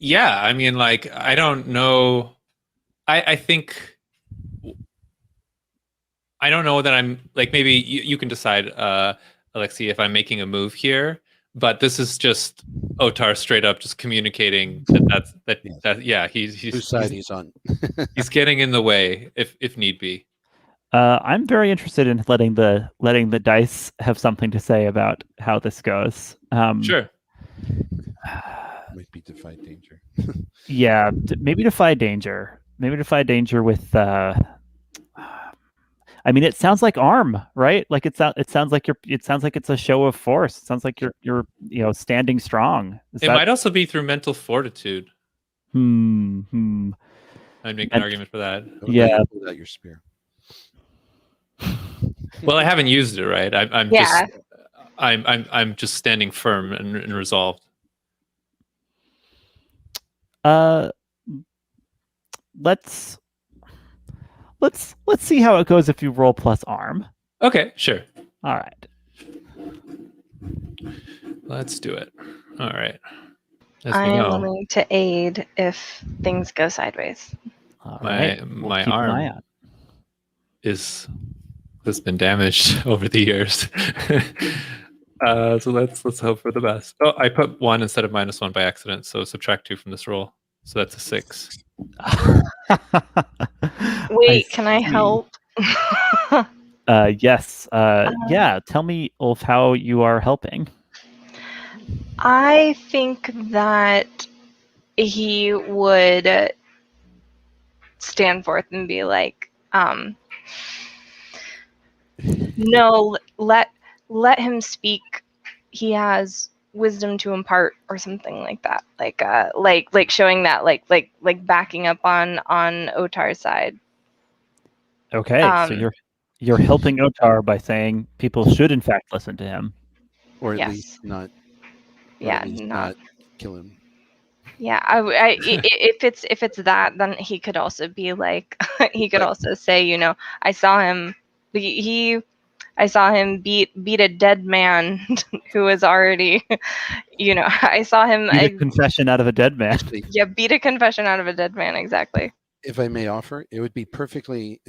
Yeah, I mean, like, I don't know. I think I don't know that I'm like, maybe you can decide, Alexi, if I'm making a move here, but this is just Otarr straight up just communicating that he's whose side he's on. He's getting in the way if need be. I'm very interested in letting the dice have something to say about how this goes. Sure. Might be defy danger. Yeah, maybe defy danger. Maybe defy danger with. I mean, it sounds like arm, right? Like it sounds like it's a show of force. It sounds like you're standing strong. Might also be through mental fortitude. I'd make an argument for that. Yeah. Pull out your spear. Well, I haven't used it, right? I'm just standing firm and resolved. Let's see how it goes if you roll plus arm. Okay, sure. All right. Let's do it. All right. I am willing to aid if things go sideways. All right. My arm has been damaged over the years. So let's hope for the best. Oh, I put 1 instead of -1 by accident, so subtract 2 from this roll. So that's a 6. Wait, can I help? Yes. Yeah. Tell me, Ulf, how you are helping. I think that he would stand forth and be like, no, let him speak. He has wisdom to impart, or something like that. Like showing that, like backing up on Otar's side. Okay, so you're helping Otarr by saying people should in fact listen to him. Or at Yes. least not. Or Yeah, at least not kill him. Yeah, if it's that, then he could also be like, he could Right. also say, you know, I saw him, I saw him beat a dead man who was already, you know, I saw him, Beat a confession out of a dead man. Actually, yeah, beat a confession out of a dead man, exactly. if I may offer, it'd be perfectly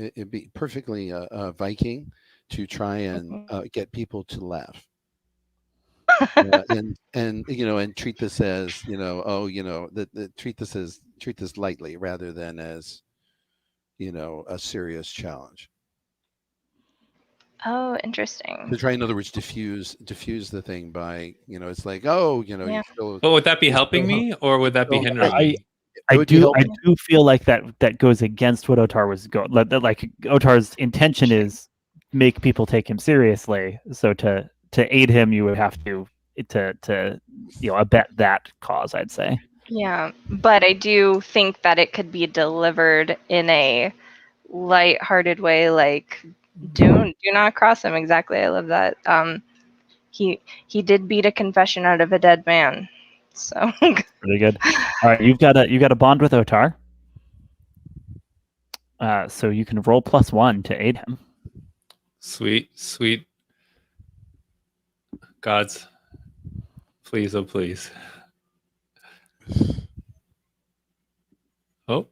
Viking to try and get people to laugh. And you know, and treat this as, you know, oh, you know, treat this lightly rather than as, you know, a serious challenge. Oh, interesting. To try, in other words, diffuse the thing by, you know, it's like, oh, you know, Yeah. you still. But would that be you helping still- me, or would that be still- hindering I- me? it would be I helping. do feel like that goes against what Otarr was going. Like Otar's intention is make people take him seriously. So to aid him, you would have to you know, abet that cause, I'd say. Yeah, but I do think that it could be delivered in a light-hearted way, like do not cross him. Exactly, I love that. He did beat a confession out of a dead man, so Really good. All right, you got a bond with Otarr. So you can roll +1 to aid him. Sweet, sweet gods, please, oh please. Oh,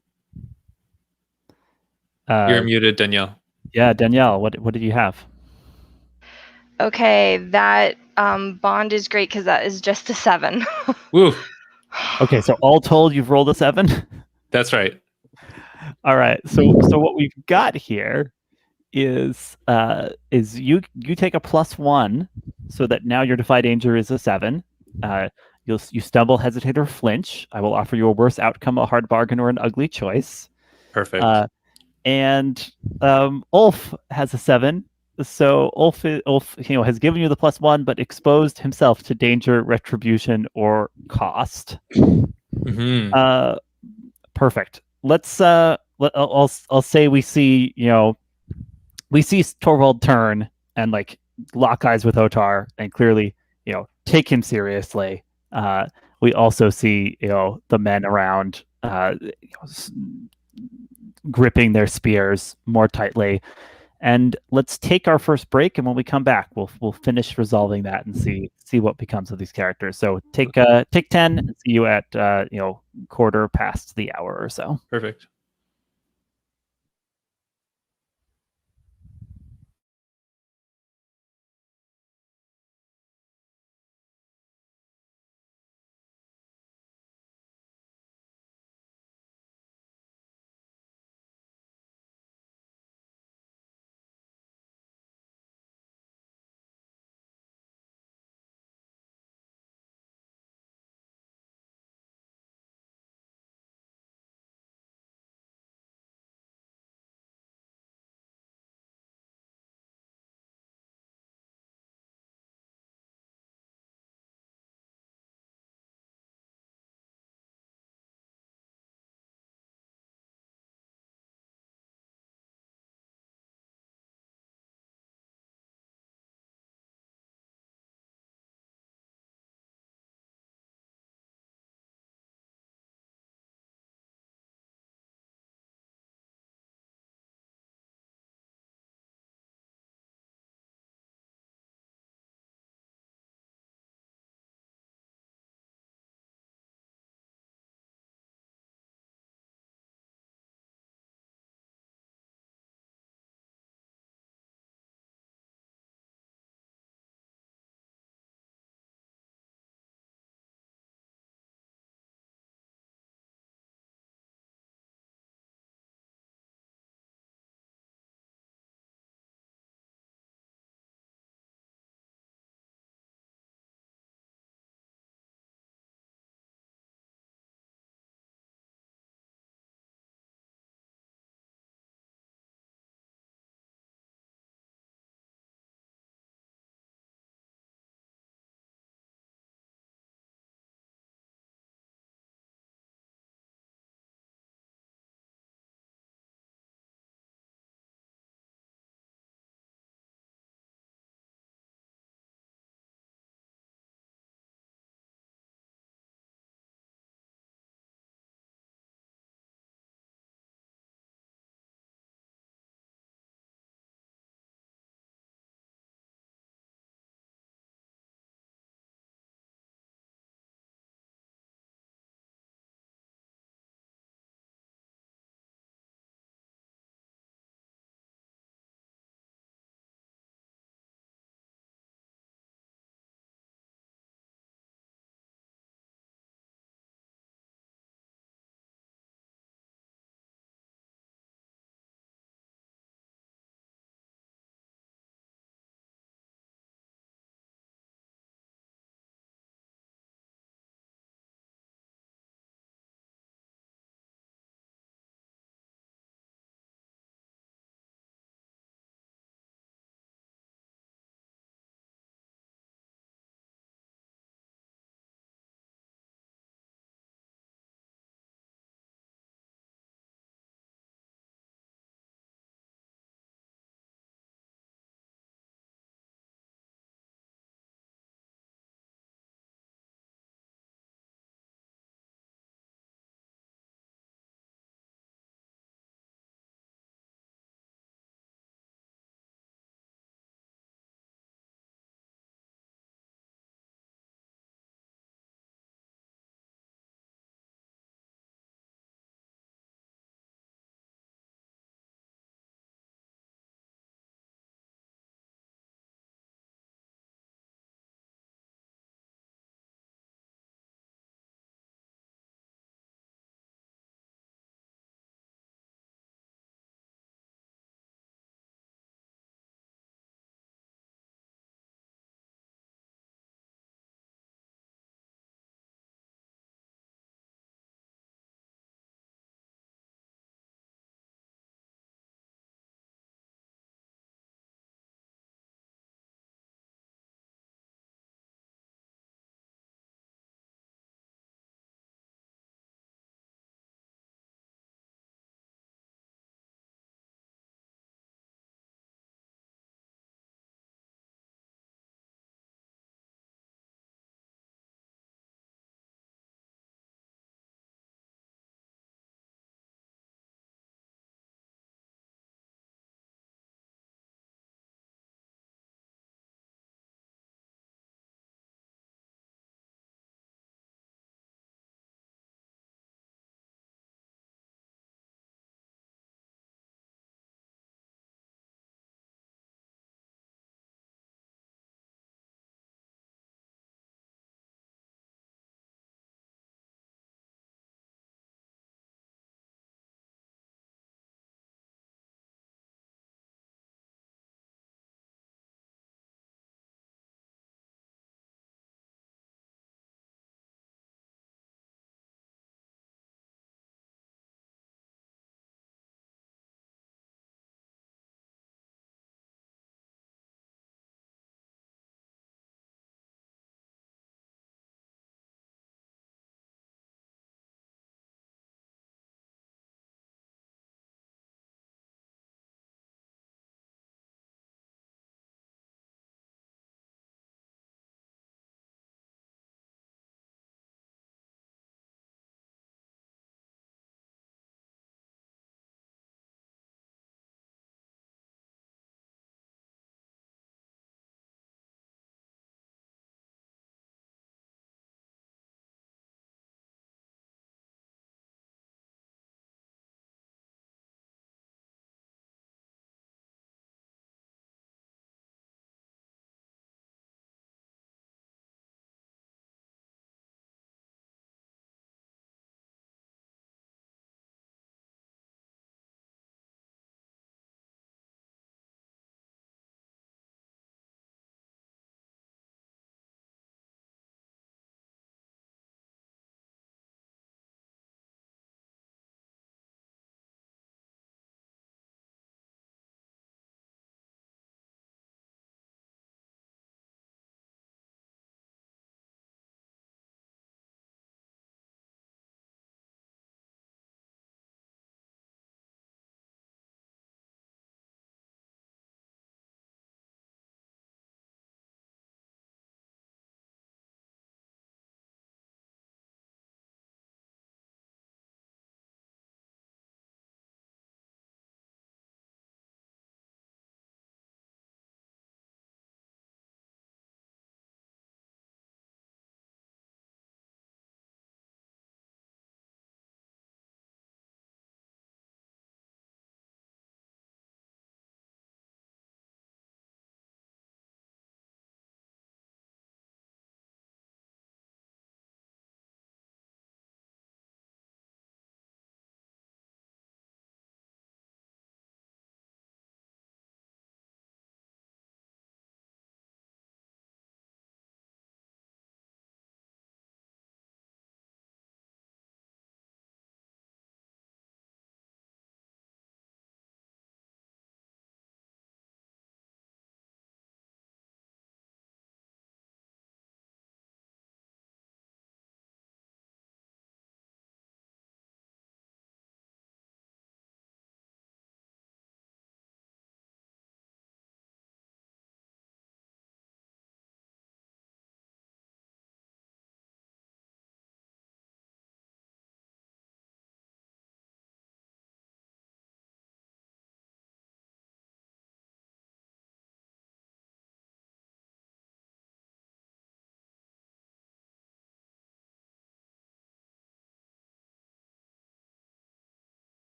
you're muted, Danielle. Yeah, Danielle, what did you have? okay, that bond is great because that is just a 7. Woo, Okay, so all told, you've rolled a 7. that's right. All right, so what we've got here is you take a +1, so that now your defy danger is a 7. You stumble, hesitate, or flinch. I will offer you a worse outcome, a hard bargain, or an ugly choice. Perfect. And Ulf has a 7. So Ulf, you know, has given you the +1, but exposed himself to danger, retribution, or cost. Mm-hmm. Perfect. Let's I'll say we see, you know, we see Torvald turn and like lock eyes with Otarr and clearly, you know, take him seriously. We also see, you know, the men around gripping their spears more tightly. And let's take our first break, and when we come back, we'll finish resolving that and see what becomes of these characters. So take 10 and see you at you know, quarter past the hour or so. Perfect.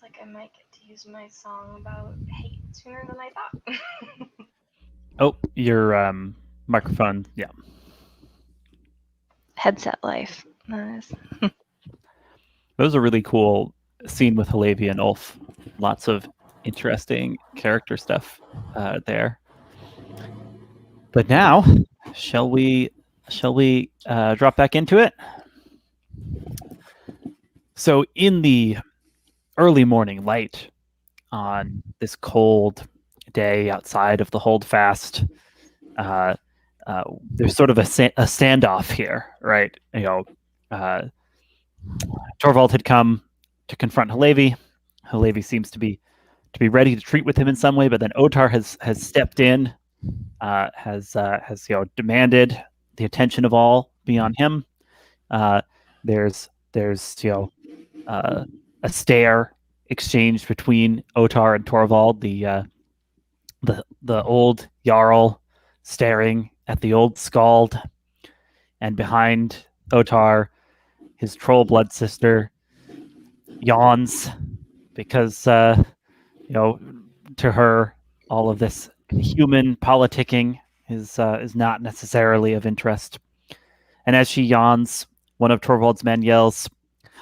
like I might get to use my song about hate sooner than I thought. Oh, your microphone. Yeah. Headset life. Nice. That was a really cool scene with Hillevi and Ulf. Lots of interesting character stuff there. But now, shall we drop back into it? So in the early morning light on this cold day outside of the Holdfast, there's sort of a standoff here, right? Torvald had come to confront Hillevi. Hillevi seems to be ready to treat with him in some way, but then Otarr has stepped in, has demanded the attention of all be on him. There's a stare exchanged between Otarr and Torvald, the old Jarl staring at the old Skald, and behind Otarr, his troll blood sister yawns because to her all of this human politicking is not necessarily of interest. And as she yawns, one of Torvald's men yells,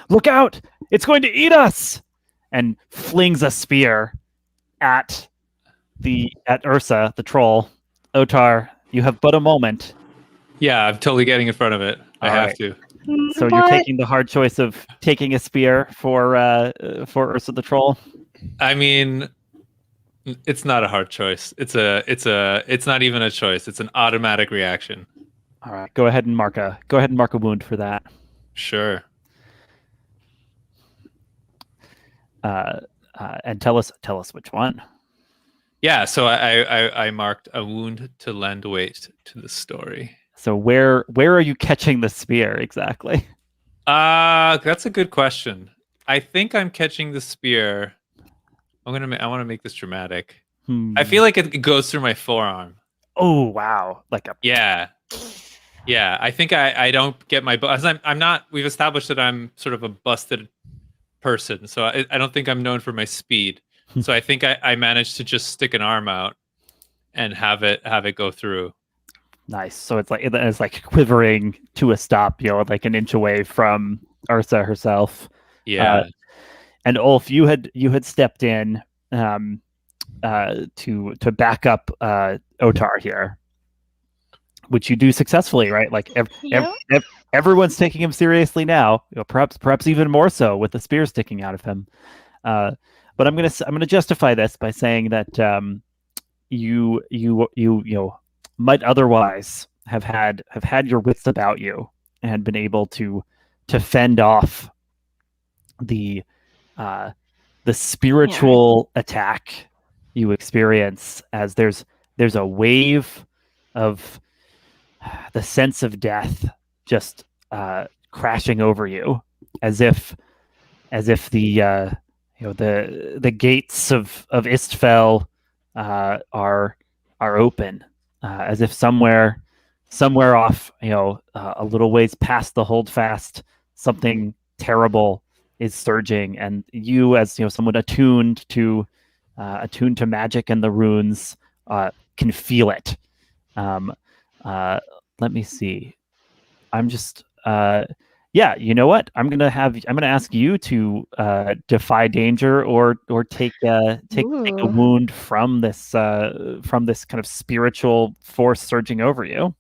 "Look out! It's going to eat us!" and flings a spear at Ursa, the troll. Otarr, you have but a moment. Yeah, I'm totally getting in front of it. I All have right. to. So you're taking the hard choice of taking a spear for Ursa the troll. I mean, it's not a hard choice. It's not even a choice. It's an automatic reaction. All right, go ahead and mark a wound for that. Sure. And tell us which one. Yeah, so I marked a wound to lend weight to the story. So where are you catching the spear exactly? That's a good question. I think I'm catching the spear. I want to make this dramatic. I feel like it goes through my forearm. Oh wow! Yeah. I think I don't get my. I'm not. We've established that I'm sort of a busted person, so I don't think I'm known for my speed. So I think I managed to just stick an arm out and have it go through. Nice. So it's like quivering to a stop, like an inch away from Ursa herself. Yeah. And Ulf, you had stepped in to back up Otarr here, which you do successfully, right? Like everyone's taking him seriously now. Perhaps even more so with the spear sticking out of him. But I'm gonna justify this by saying that you might otherwise have had your wits about you and been able to fend off the spiritual attack you experience, as there's a wave of the sense of death just crashing over you, as if the the gates of Istfell are open, as if somewhere off, a little ways past the Holdfast, something terrible is surging, and you, as someone attuned to magic and the runes, can feel it. Let me see. I'm just you know what? I'm gonna ask you to defy danger or take a wound from this kind of spiritual force surging over you.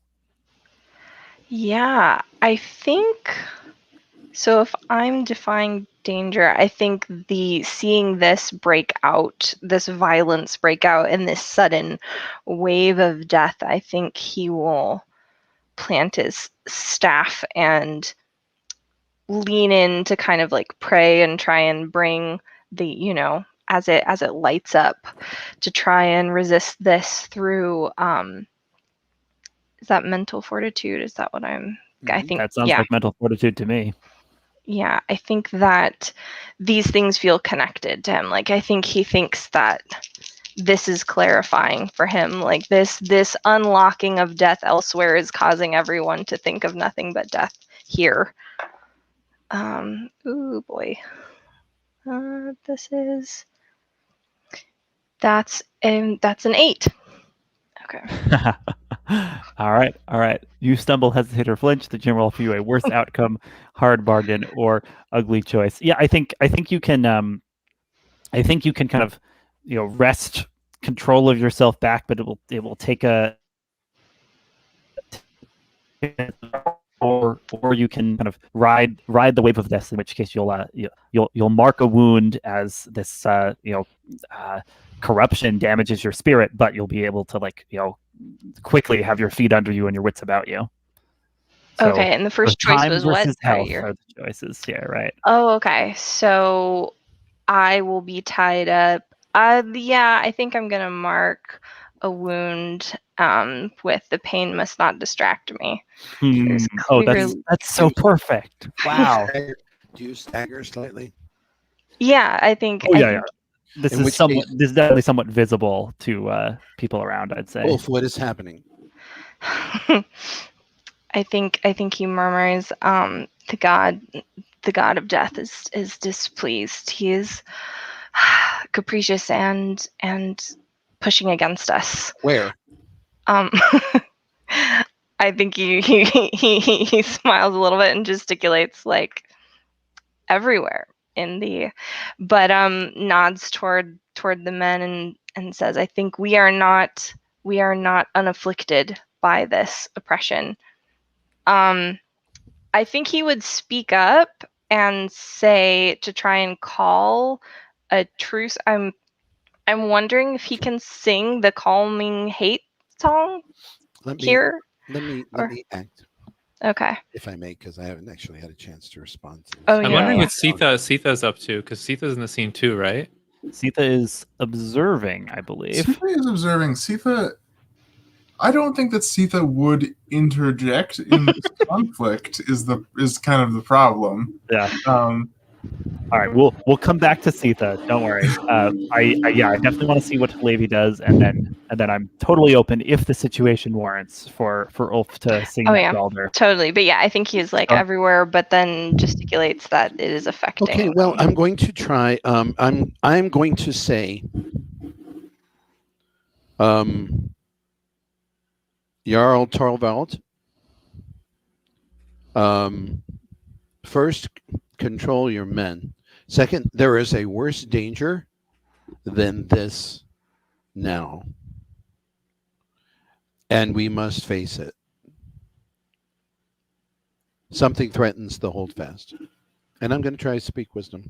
Yeah, I think so. If I'm defying danger, I think seeing this violence break out, and this sudden wave of death, I think he will plant his staff and lean in to kind of like pray and try and bring the, as it lights up, to try and resist this through is that mental fortitude? Is that what I think that sounds like mental fortitude to me. Yeah, I think that these things feel connected to him. Like, I think he thinks that this is clarifying for him. Like, this unlocking of death elsewhere is causing everyone to think of nothing but death here. Ooh boy. That's an 8. Okay. All right. You stumble, hesitate, or flinch. The gem roll for you a worse outcome, hard bargain, or ugly choice. Yeah, I think you can. I think you can kind of, wrest control of yourself back, but it will take a. Or you can kind of ride the wave of this, in which case you'll mark a wound as this corruption damages your spirit, but you'll be able to quickly have your feet under you and your wits about you. So, okay, and the first choice was what? Versus health are the choices. Yeah, right. Oh, okay. So I will be tied up. Yeah, I think I'm gonna mark a wound. With the pain must not distract me. Oh, that's so perfect. Wow. Do you stagger slightly? Yeah, I think. Oh yeah. This is definitely somewhat visible to people around, I'd say. Wolf, what is happening? I think he murmurs, the god of death is displeased. He is capricious and pushing against us. Where? I think he smiles a little bit and gesticulates everywhere but nods toward the men and says, I think we are not unafflicted by this oppression. I think he would speak up and say to try and call a truce. I'm wondering if he can sing the calming hate song here. Let me act. Okay. If I may, because I haven't actually had a chance to respond to this. Oh, I'm wondering what Siða's up to, because Siða's in the scene too, right? Siða is observing, I believe. Siða is observing. Siða, I don't think that Siða would interject in this conflict. Is kind of the problem. Yeah. All right, we'll come back to Siða. Don't worry. I definitely want to see what Hillevi does, and then I'm totally open if the situation warrants for Ulf to sing Balder. Totally. But yeah, I think he's everywhere, but then gesticulates that it is affecting. Okay, well, I'm going to try. I'm going to say, Jarl Torvald. First, control your men. Second, there is a worse danger than this now, and we must face it. Something threatens the Holdfast, and I'm going to try to speak wisdom.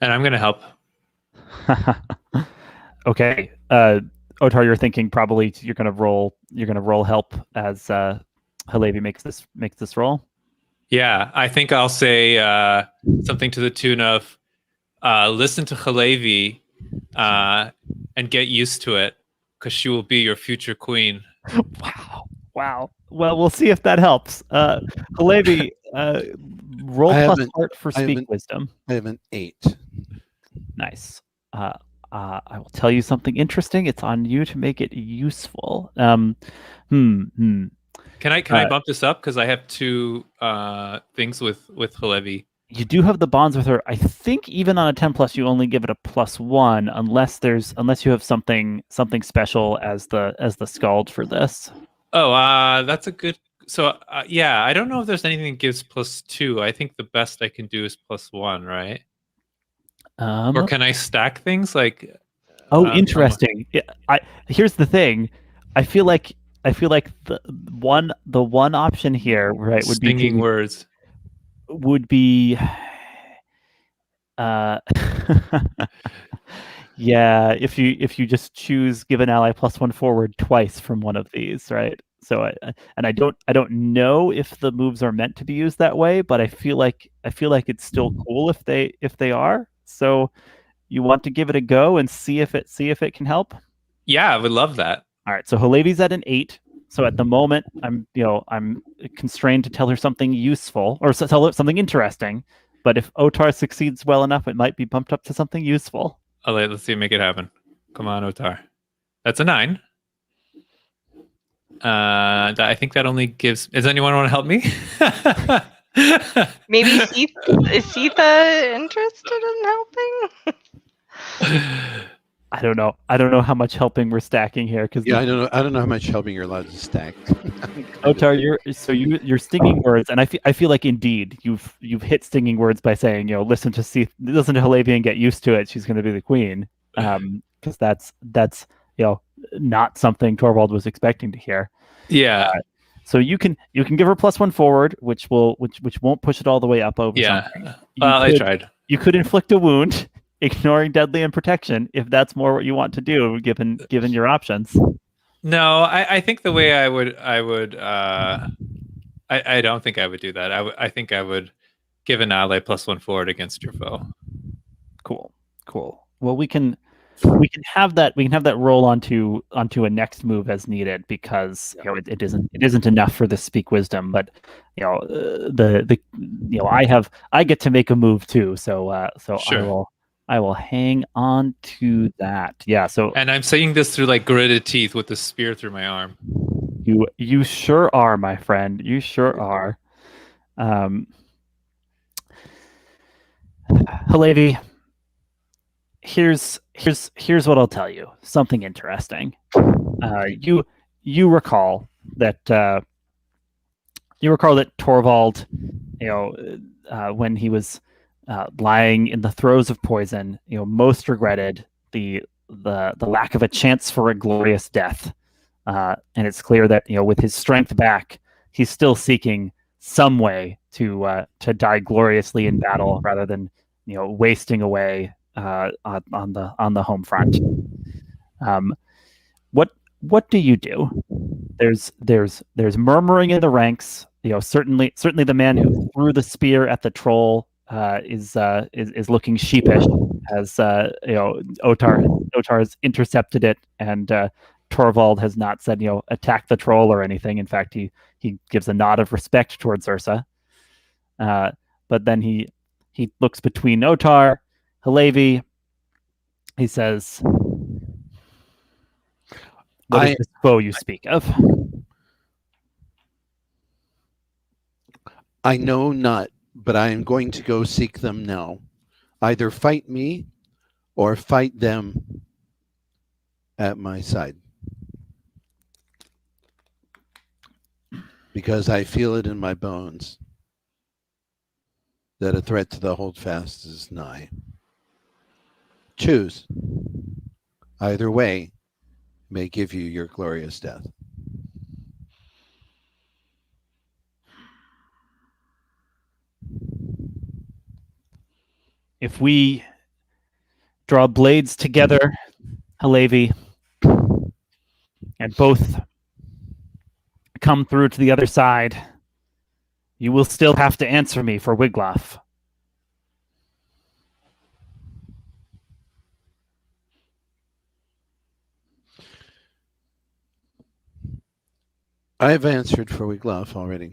And I'm going to help. Okay, Otarr, you're thinking probably you're going to roll help as Hillevi makes this roll. Yeah, I think I'll say something to the tune of, listen to Hillevi and get used to it, because she will be your future queen. Wow. Well, we'll see if that helps. Hillevi, roll plus heart for speak wisdom. I have an 8. Nice. I will tell you something interesting. It's on you to make it useful. Can I bump this up, because I have 2 things with Hillevi? You do have the bonds with her. I think even on a 10+, you only give it a +1 unless you have something special as the scald for this. Oh, that's a good. So yeah, I don't know if there's anything that gives +2. I think the best I can do is +1, right? Or can I stack things like? Oh, interesting. Here's the thing. I feel like the one option here, right, would be stinging words. Would be yeah, if you just choose give an ally +1 forward twice from one of these, right? So I don't know if the moves are meant to be used that way, but I feel like it's still cool if they are. So you want to give it a go and see if it can help? Yeah, I would love that. All right, so Hillevi's at an 8. So at the moment, I'm constrained to tell her something useful or tell her something interesting. But if Otarr succeeds well enough, it might be bumped up to something useful. All right, let's see, make it happen. Come on, Otarr. That's a 9. I think that only gives. Does anyone want to help me? Maybe is Siða interested in helping? I don't know. I don't know how much helping we're stacking here because Yeah, I don't know. I don't know how much helping you're allowed to stack. Otarr, you're stinging words, and I feel like indeed you've hit stinging words by saying listen to Hillevi and get used to it. She's going to be the queen, because that's not something Torvald was expecting to hear. Yeah. So you can give her +1 forward, which won't push it all the way up over something. I tried. You could inflict a wound, ignoring deadly and protection, if that's more what you want to do, given your options. No, I think the way I would I don't think I would do that. I think I would give an ally +1 forward against your foe. Cool. Well, we can have that roll onto a next move as needed, because it isn't enough for the speak wisdom, but I get to make a move too, so Sure. I will hang on to that. Yeah. So, and I'm saying this through like gritted teeth with the spear through my arm. You sure are, my friend. You sure are. Hillevi, here's what I'll tell you. Something interesting. You recall that Torvald, when he was lying in the throes of poison, most regretted the lack of a chance for a glorious death. And it's clear that with his strength back, he's still seeking some way to die gloriously in battle, rather than wasting away on the home front. What do you do? There's murmuring in the ranks. Certainly the man who threw the spear at the troll is looking sheepish, as Otarr has intercepted it, and Torvald has not said attack the troll or anything. In fact, he gives a nod of respect towards Ursa. But then he looks between Otarr, Hillevi. He says, "What is this foe you speak of?" I know not, but I am going to go seek them now. Either fight me or fight them at my side. Because I feel it in my bones that a threat to the Holdfast is nigh. Choose. Either way may give you your glorious death. If we draw blades together, Hillevi, and both come through to the other side, you will still have to answer me for Wiglaf. I have answered for Wiglaf already.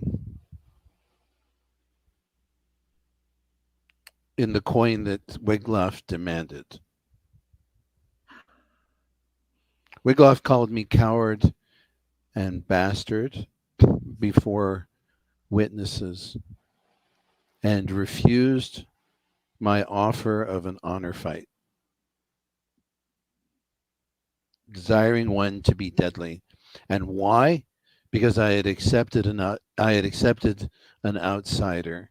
In the coin that Wiglaf demanded. Wiglaf called me coward and bastard before witnesses and refused my offer of an honor fight, desiring one to be deadly. And why? Because I had accepted an outsider.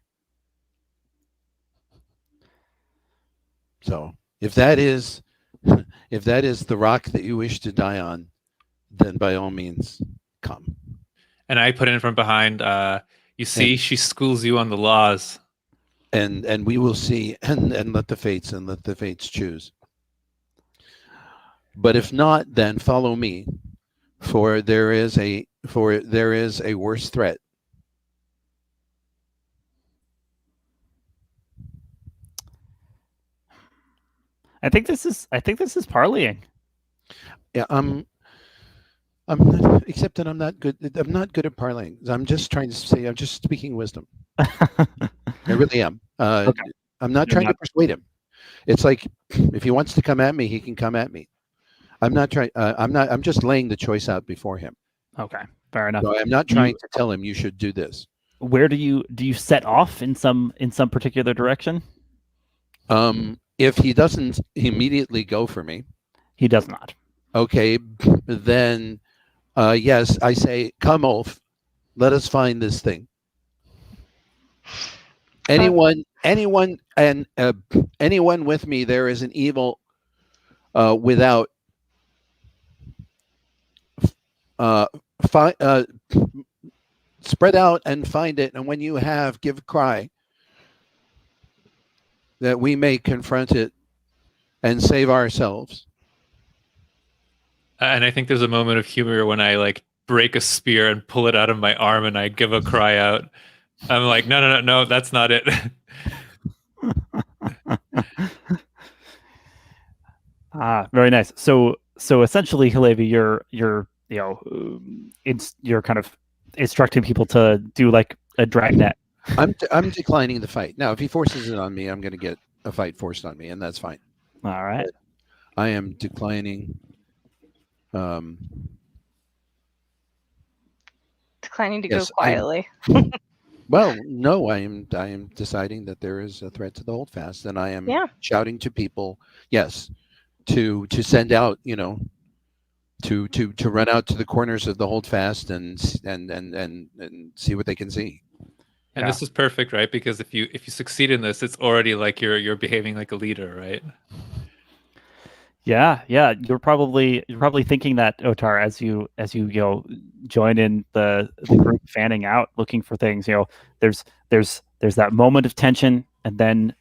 So if that is the rock that you wish to die on, then by all means come. And I put in from behind, you see, she schools you on the laws. And we will see, and let the fates choose. But if not, then follow me, for there is a worse threat. I think this is parleying. Yeah, I'm not, except that I'm not good at parleying. I'm just trying to say, I'm just speaking wisdom. I really am. Okay. I'm not trying to persuade him. It's like, if he wants to come at me, he can come at me. I'm just laying the choice out before him. Okay, fair enough. So I'm not trying to tell him you should do this. where do you set off in some particular direction? If he doesn't immediately go for me, He does not. okay, then yes, I say, come, Ulf, let us find this thing. Anyone with me, there is an evil without. Spread out and find it, and when you have, give a cry, that we may confront it and save ourselves. And I think there's a moment of humor when I like break a spear and pull it out of my arm and I give a cry out. I'm like, no, that's not it. Very nice. So essentially, Hillevi, you're kind of instructing people to do like a dragnet. I'm declining the fight. Now, if he forces it on me, I'm going to get a fight forced on me, and that's fine. All right. But I am declining. Declining to yes, go quietly. Well, no, I am deciding that there is a threat to the Holdfast, and I am shouting to people, yes, to send out, to run out to the corners of the Holdfast and see what they can see. And this is perfect, right? Because if you succeed in this, it's already like you're behaving like a leader, right? Yeah. You're probably thinking that, Otarr, as you join in the group fanning out, looking for things. There's that moment of tension, and then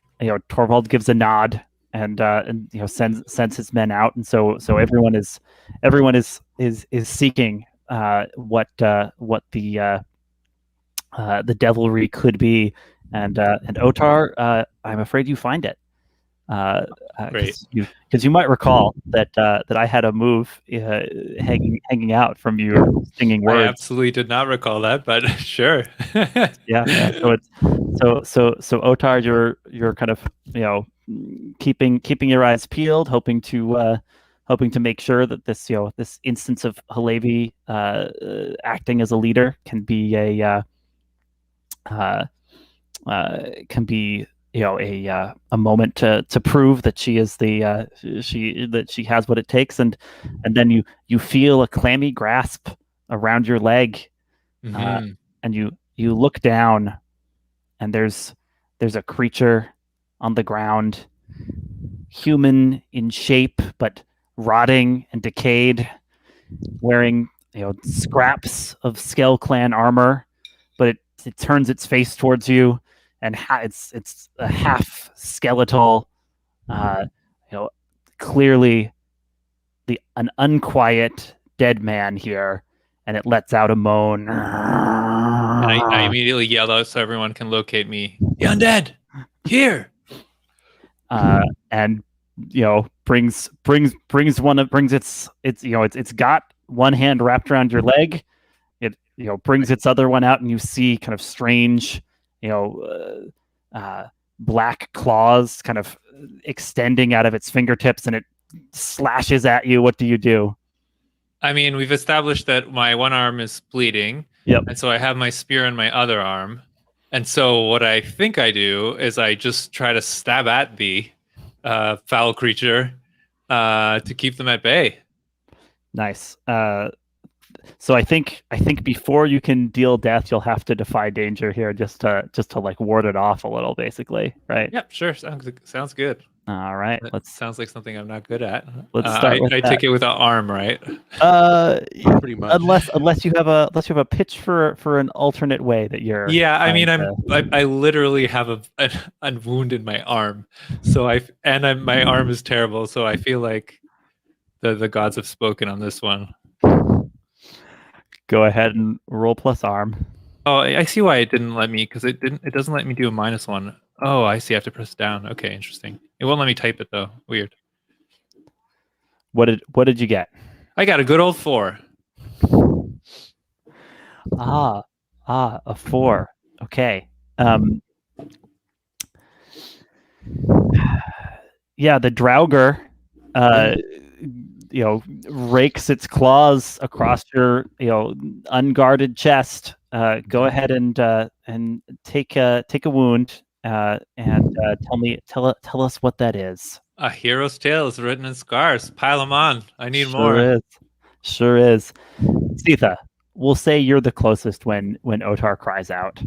Torvald gives a nod and sends his men out, and so everyone is seeking what the devilry could be, and Otarr, I'm afraid you find it. Great. Because you might recall that I had a move hanging out from your singing words. I absolutely did not recall that, but sure. Yeah. So Otarr, you're kind of keeping your eyes peeled, hoping to make sure that this instance of Hillevi acting as a leader can be a moment to prove that she is that she has what it takes, and then you feel a clammy grasp around your leg, and you look down, and there's a creature on the ground, human in shape but rotting and decayed, wearing scraps of Skell clan armor, but it turns its face towards you, and it's a half skeletal, clearly an unquiet dead man here, and it lets out a moan. And I immediately yell out so everyone can locate me. The undead here. And brings it's got one hand wrapped around your leg. It brings its other one out, and you see kind of strange black claws kind of extending out of its fingertips, and it slashes at you. What do you do? I mean, we've established that my one arm is bleeding. Yep. And so I have my spear in my other arm. And so what I think I do is I just try to stab at the foul creature to keep them at bay. Nice. So I think before you can deal death, you'll have to defy danger here, just to like ward it off a little, basically, right? Yep, sure. Sounds good. All right. Sounds like something I'm not good at. Let's start with that. I take it with an arm, right? Pretty much. Unless you have a pitch for an alternate way that you're. Yeah, I mean, I literally have a wound in my arm, so my arm is terrible, so I feel like the gods have spoken on this one. Go ahead and roll plus arm. Oh, I see why it didn't let me, because it doesn't let me do a -1. Oh, I see. I have to press down. Okay, interesting. It won't let me type it though. Weird. What did you get? I got a good old 4. A 4. Okay. Yeah, the Draugr rakes its claws across your unguarded chest, go ahead and take a wound and tell us what that is. A hero's tale is written in scars. Pile them on. I need Sure more. is. Sure is. Siða, we'll say you're the closest when Otarr cries out.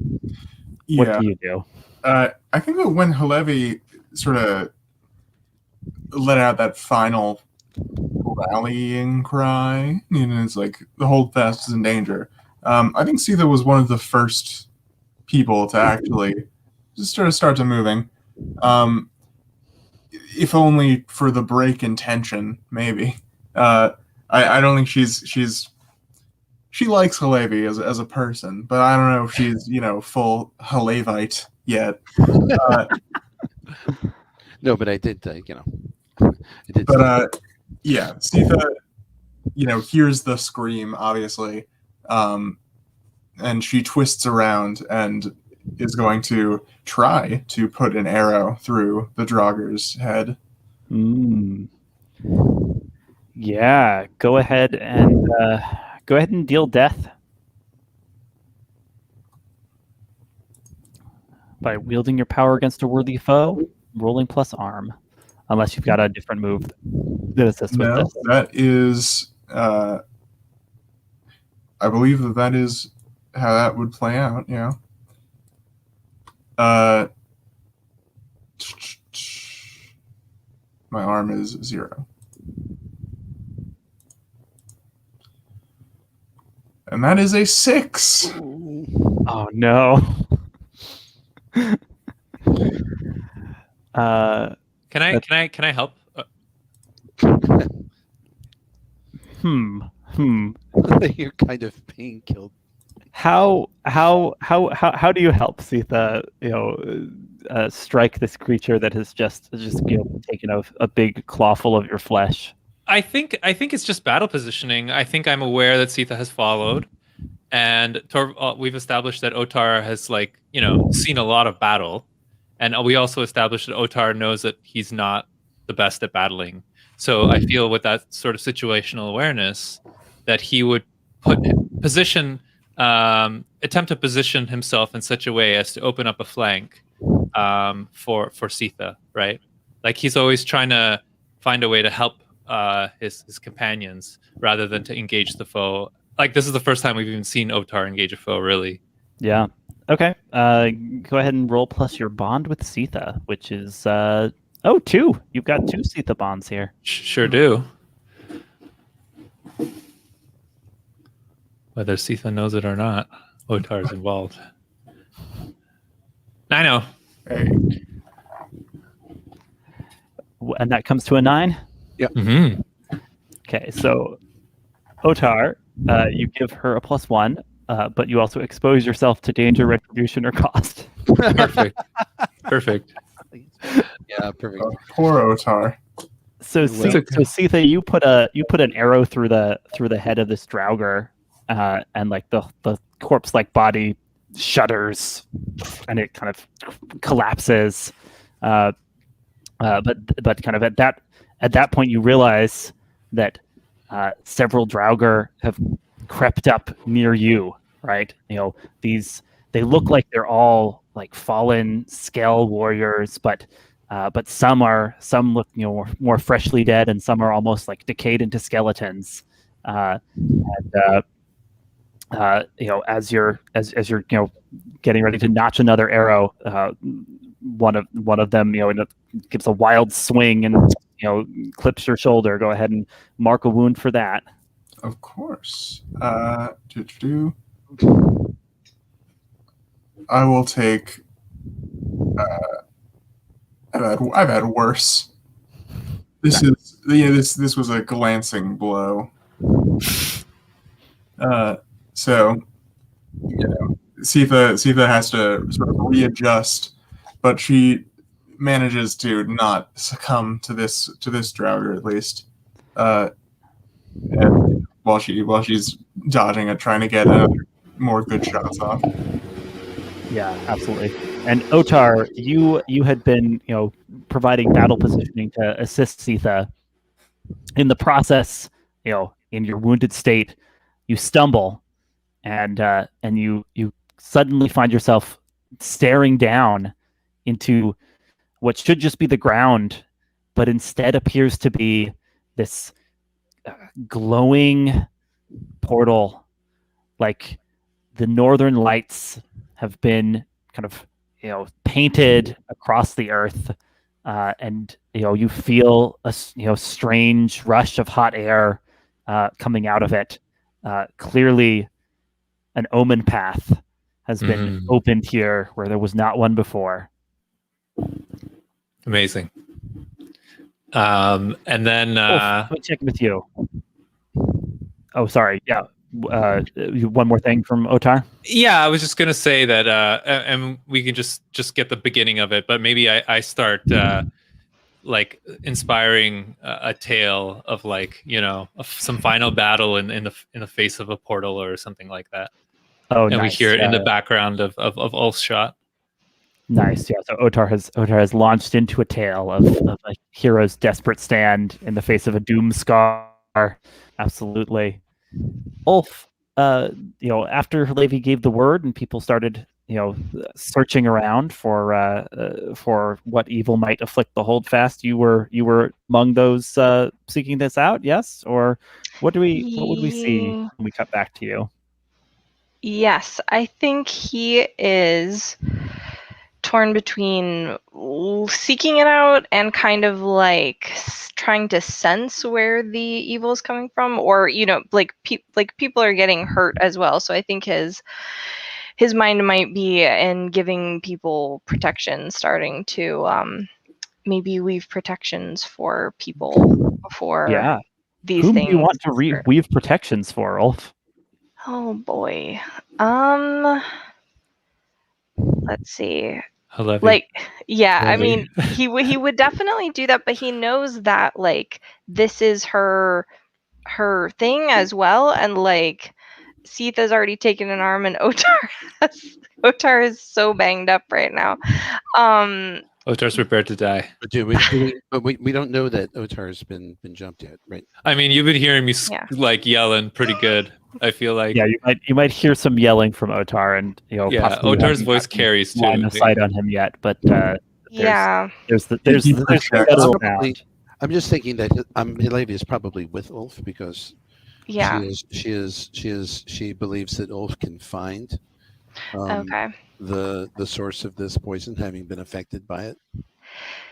What Yeah. do you do? I think that when Hillevi sort of let out that final rallying cry, it's like the Holdfast is in danger. I think Siða was one of the first people to actually just sort of start to moving. If only for the break in tension, maybe. I don't think she likes Hillevi as a person, but I don't know if she's full Hillevite yet. No, but I did, I did. But yeah, Siða, hears the scream, obviously, and she twists around and is going to try to put an arrow through the Draugur's head. Yeah, go ahead and deal death by wielding your power against a worthy foe, rolling plus arm, unless you've got a different move that assists with this. That is, I believe that is how that would play out. Yeah. My arm is 0. And that is a 6. Oh no. Can I help? You're kind of being killed. How do you help Siða, strike this creature that has just taken a big clawful of your flesh? I think it's just battle positioning. I think I'm aware that Siða has followed, and we've established that Otarr has seen a lot of battle, and we also established that Otarr knows that he's not the best at battling. So I feel with that sort of situational awareness that he would attempt to position himself in such a way as to open up a flank for Siða, right? Like he's always trying to find a way to help his companions rather than to engage the foe. Like this is the first time we've even seen Otarr engage a foe, really. Yeah. Okay. Go ahead and roll plus your bond with Siða, which is 2. You've got 2 Siða bonds here. Sure do. Whether Siða knows it or not, Otarr is involved. I know. Hey. And that comes to a 9? Yep. Mm-hmm. Okay, so Otarr, you give her a +1, but you also expose yourself to danger, retribution, or cost. Perfect. Perfect. Yeah, perfect. Poor Otarr. So Siða, you put an arrow through the head of this Draugr, and like the corpse like body shudders and it kind of collapses. But kind of at that point you realize that several Draugr have crept up near you, right? They look like they're all like fallen scale warriors, but some look more freshly dead, and some are almost like decayed into skeletons. As you're getting ready to notch another arrow, one of them gives a wild swing and clips your shoulder. Go ahead and mark a wound for that. Of course. I will take. I've had worse. This was a glancing blow. So Siða has to sort of readjust, but she manages to not succumb to this Draugr at least. And while she's dodging it, trying to get more good shots off. Yeah, absolutely. And Otarr, you had been providing battle positioning to assist Siða. In the process, in your wounded state, you stumble and you suddenly find yourself staring down into what should just be the ground, but instead appears to be this glowing portal, like the northern lights have been kind of painted across the earth, and you feel a strange rush of hot air coming out of it. Clearly, an omen path has been opened here where there was not one before. Amazing. And then let me check with you. Oh, sorry. Yeah. One more thing from Otarr. Yeah, I was just gonna say that, and we can just get the beginning of it, but maybe I start like inspiring a tale of like of some final battle in the face of a portal or something like that. Oh, and nice. We hear it in the background of Ulf's shot. Nice. Yeah. So Otarr has launched into a tale of a hero's desperate stand in the face of a doom scar. Absolutely. Ulf, after Hillevi gave the word and people started, searching around for what evil might afflict the Holdfast, you were among those seeking this out, yes? Or what would we see when we cut back to you? Yes, I think he is torn between seeking it out and kind of like trying to sense where the evil is coming from, or people are getting hurt as well. So I think his mind might be in giving people protection, starting to maybe weave protections for people before these Whom things. do you want to weave protections for, Ulf? Oh boy. Let's see. Hillevi. Like, yeah, Hillevi. I mean, he would definitely do that, but he knows that like this is her thing as well, and like Siða's already taken an arm, and Otarr is so banged up right now. Otar's prepared to die. But we don't know that Otar's been jumped yet, right? I mean, you've been hearing me like yelling pretty good. I feel like you might hear some yelling from Otarr, and Otar's voice carries too. Line of sight on him yet, but there's I'm just thinking that Hillevi is probably with Ulf because she believes that Ulf can find the source of this poison, having been affected by it,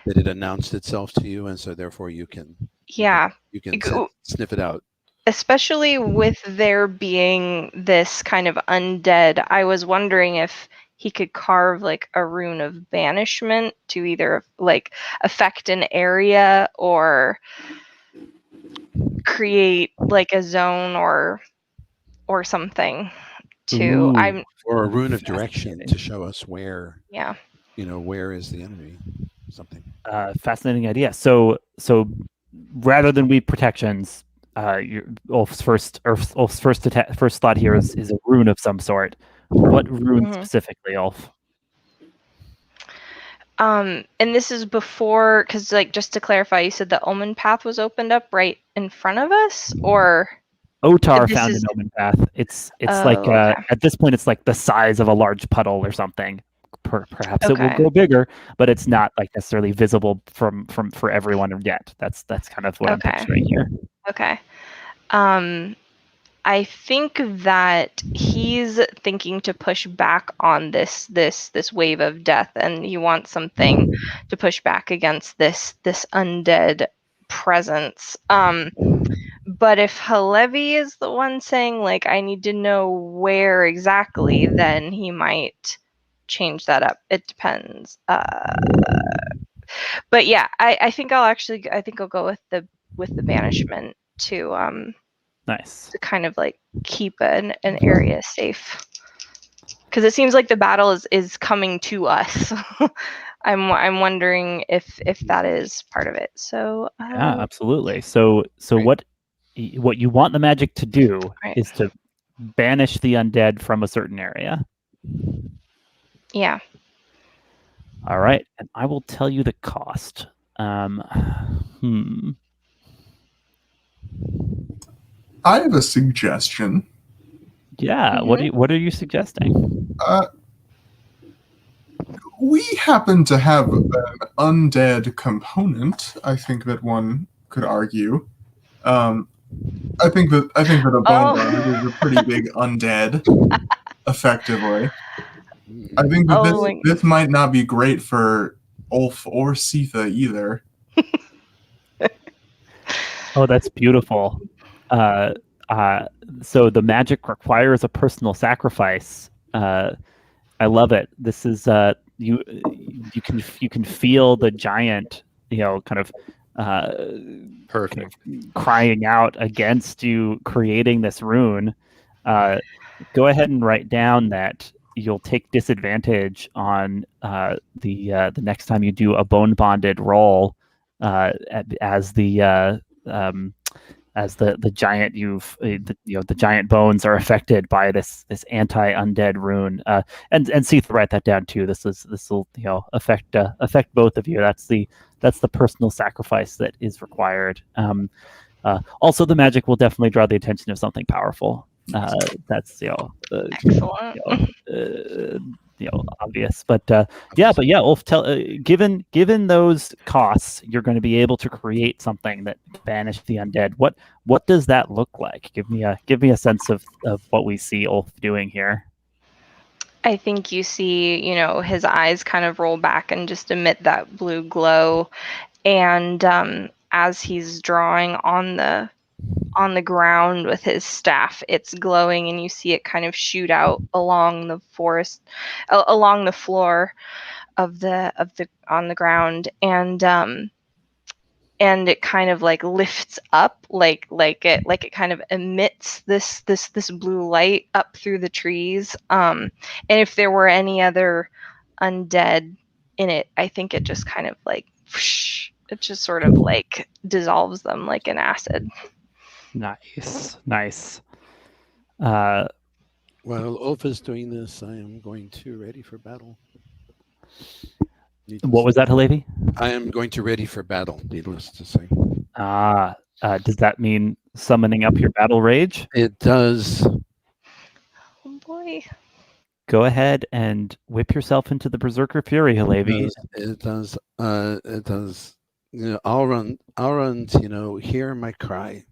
that it announced itself to you, and so therefore you can sniff it out. Especially with there being this kind of undead, I was wondering if he could carve like a rune of banishment to either like affect an area or create like a zone or something to or a rune of direction to show us where where is the enemy, something. Fascinating idea. So rather than weave protections, Ulf's first thought here is a rune of some sort. What rune specifically, Ulf? And this is before, because like just to clarify, you said the omen path was opened up right in front of us, or Otarr found an omen path. It's like at this point it's like the size of a large puddle or something. Perhaps it will grow bigger, but it's not like necessarily visible for everyone yet. That's kind of what I'm picturing here. Okay. I think that he's thinking to push back on this wave of death, and he wants something to push back against this undead presence. But if Hillevi is the one saying like I need to know where exactly, then he might change that up. It depends. But yeah, I think I'll go with the banishment to nice, to kind of like keep an area safe, because it seems like the battle is coming to us. I'm wondering if that is part of it. So yeah, absolutely. So what you want the magic to do is to banish the undead from a certain area. Yeah. All right, and I will tell you the cost. I have a suggestion. Yeah. What are you suggesting? We happen to have an undead component. I think that one could argue. I think that a bone bonded is a pretty big undead, effectively. I think that this might not be great for Ulf or Siða either. Oh, that's beautiful. So the magic requires a personal sacrifice. I love it. This is you can feel the giant, kind of Perfect. crying out against you creating this rune. Go ahead and write down that you'll take disadvantage on the next time you do a bone bonded roll, as the giant the giant bones are affected by this anti-undead rune. And Siða, write that down too. This will affect both of you. That's the personal sacrifice that is required. Also, the magic will definitely draw the attention of something powerful. That's excellent. Obvious, but Ulf, given those costs, you're going to be able to create something that banish the undead. What does that look like? Give me a sense of what we see Ulf doing here. I think you see, his eyes kind of roll back and just emit that blue glow, and as he's drawing on the ground with his staff, it's glowing, and you see it kind of shoot out along the forest, along the floor of the on the ground, and it kind of like lifts up, like it kind of emits this blue light up through the trees. And if there were any other undead in it, I think it just kind of like whoosh, it just sort of like dissolves them like an acid. Nice. While Ulf is doing this, I am going to ready for battle. What was that, Hillevi? I am going to ready for battle, needless to say. Does that mean summoning up your battle rage? It does. Oh boy. Go ahead and whip yourself into the Berserker Fury, Hillevi. It does. It does. I'll run. Hear my cry.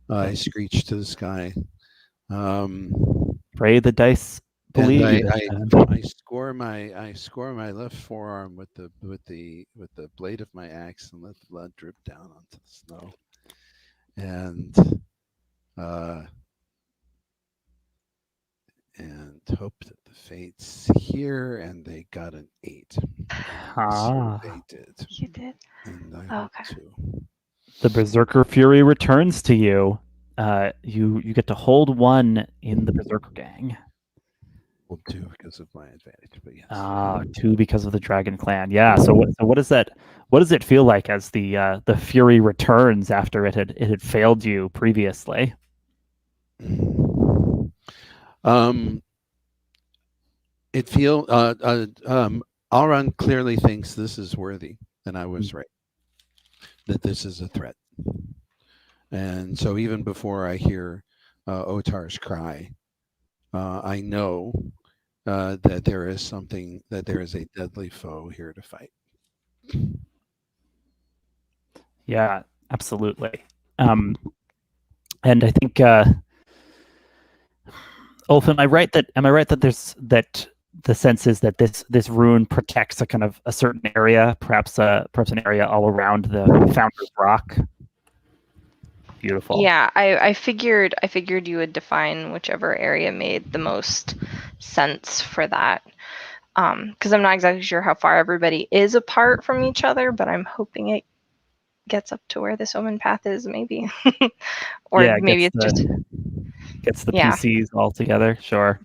I screech to the sky. Pray the dice believe. I score my left forearm with the blade of my axe and let the blood drip down onto the snow. And hope that the fates hear, and they got an 8. So they did. You did. And I hope to. The Berserker Fury returns to you. You get to hold 1 in the Berserker gang. Well, 2 because of my advantage, but yes. 2 because of the Dragon Clan. Yeah. So what does that? What does it feel like as the Fury returns after it had failed you previously? It feel Alron clearly thinks this is worthy, and I was right. That this is a threat. And so even before I hear Otarr's cry, I know that there is a deadly foe here to fight. Yeah, absolutely. And I think Ulf, am I right that the sense is that this rune protects a kind of a certain area, perhaps an area all around the Founder's Rock? Beautiful. Yeah, I figured you would define whichever area made the most sense for that. Because I'm not exactly sure how far everybody is apart from each other, but I'm hoping it gets up to where this Omen Path is, maybe. Or yeah, maybe it's just gets the PCs all together. Sure.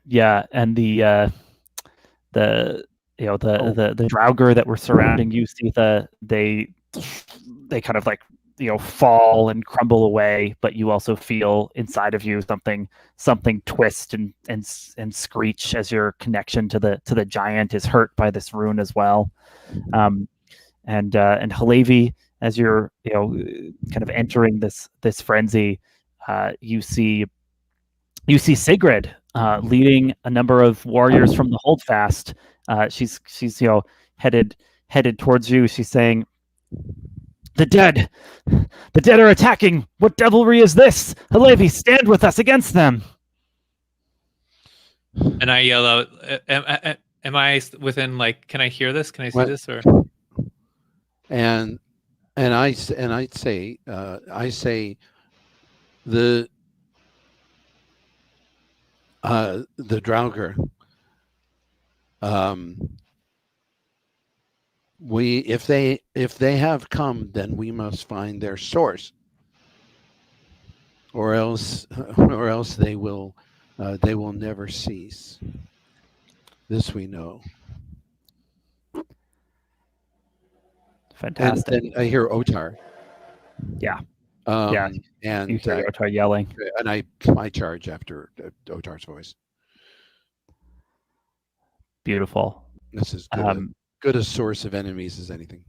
Yeah, and the Draugr that were surrounding you, Siða, they kind of like fall and crumble away, but you also feel inside of you something twist and screech as your connection to the giant is hurt by this rune as well. And Hillevi, as you're kind of entering this frenzy, you see Sigrid leading a number of warriors from the Holdfast. She's headed towards you. She's saying, The dead are attacking. What devilry is this? Hillevi, stand with us against them. And I yell out, am I within, like, can I hear this? Can I see this? Or And I say the Draugr. If they have come, then we must find their source, or else they will never cease. This we know. Fantastic. And I hear Otarr. Yeah. And you hear Otarr yelling. And I charge after Otar's voice. Beautiful. This is good a source of enemies as anything.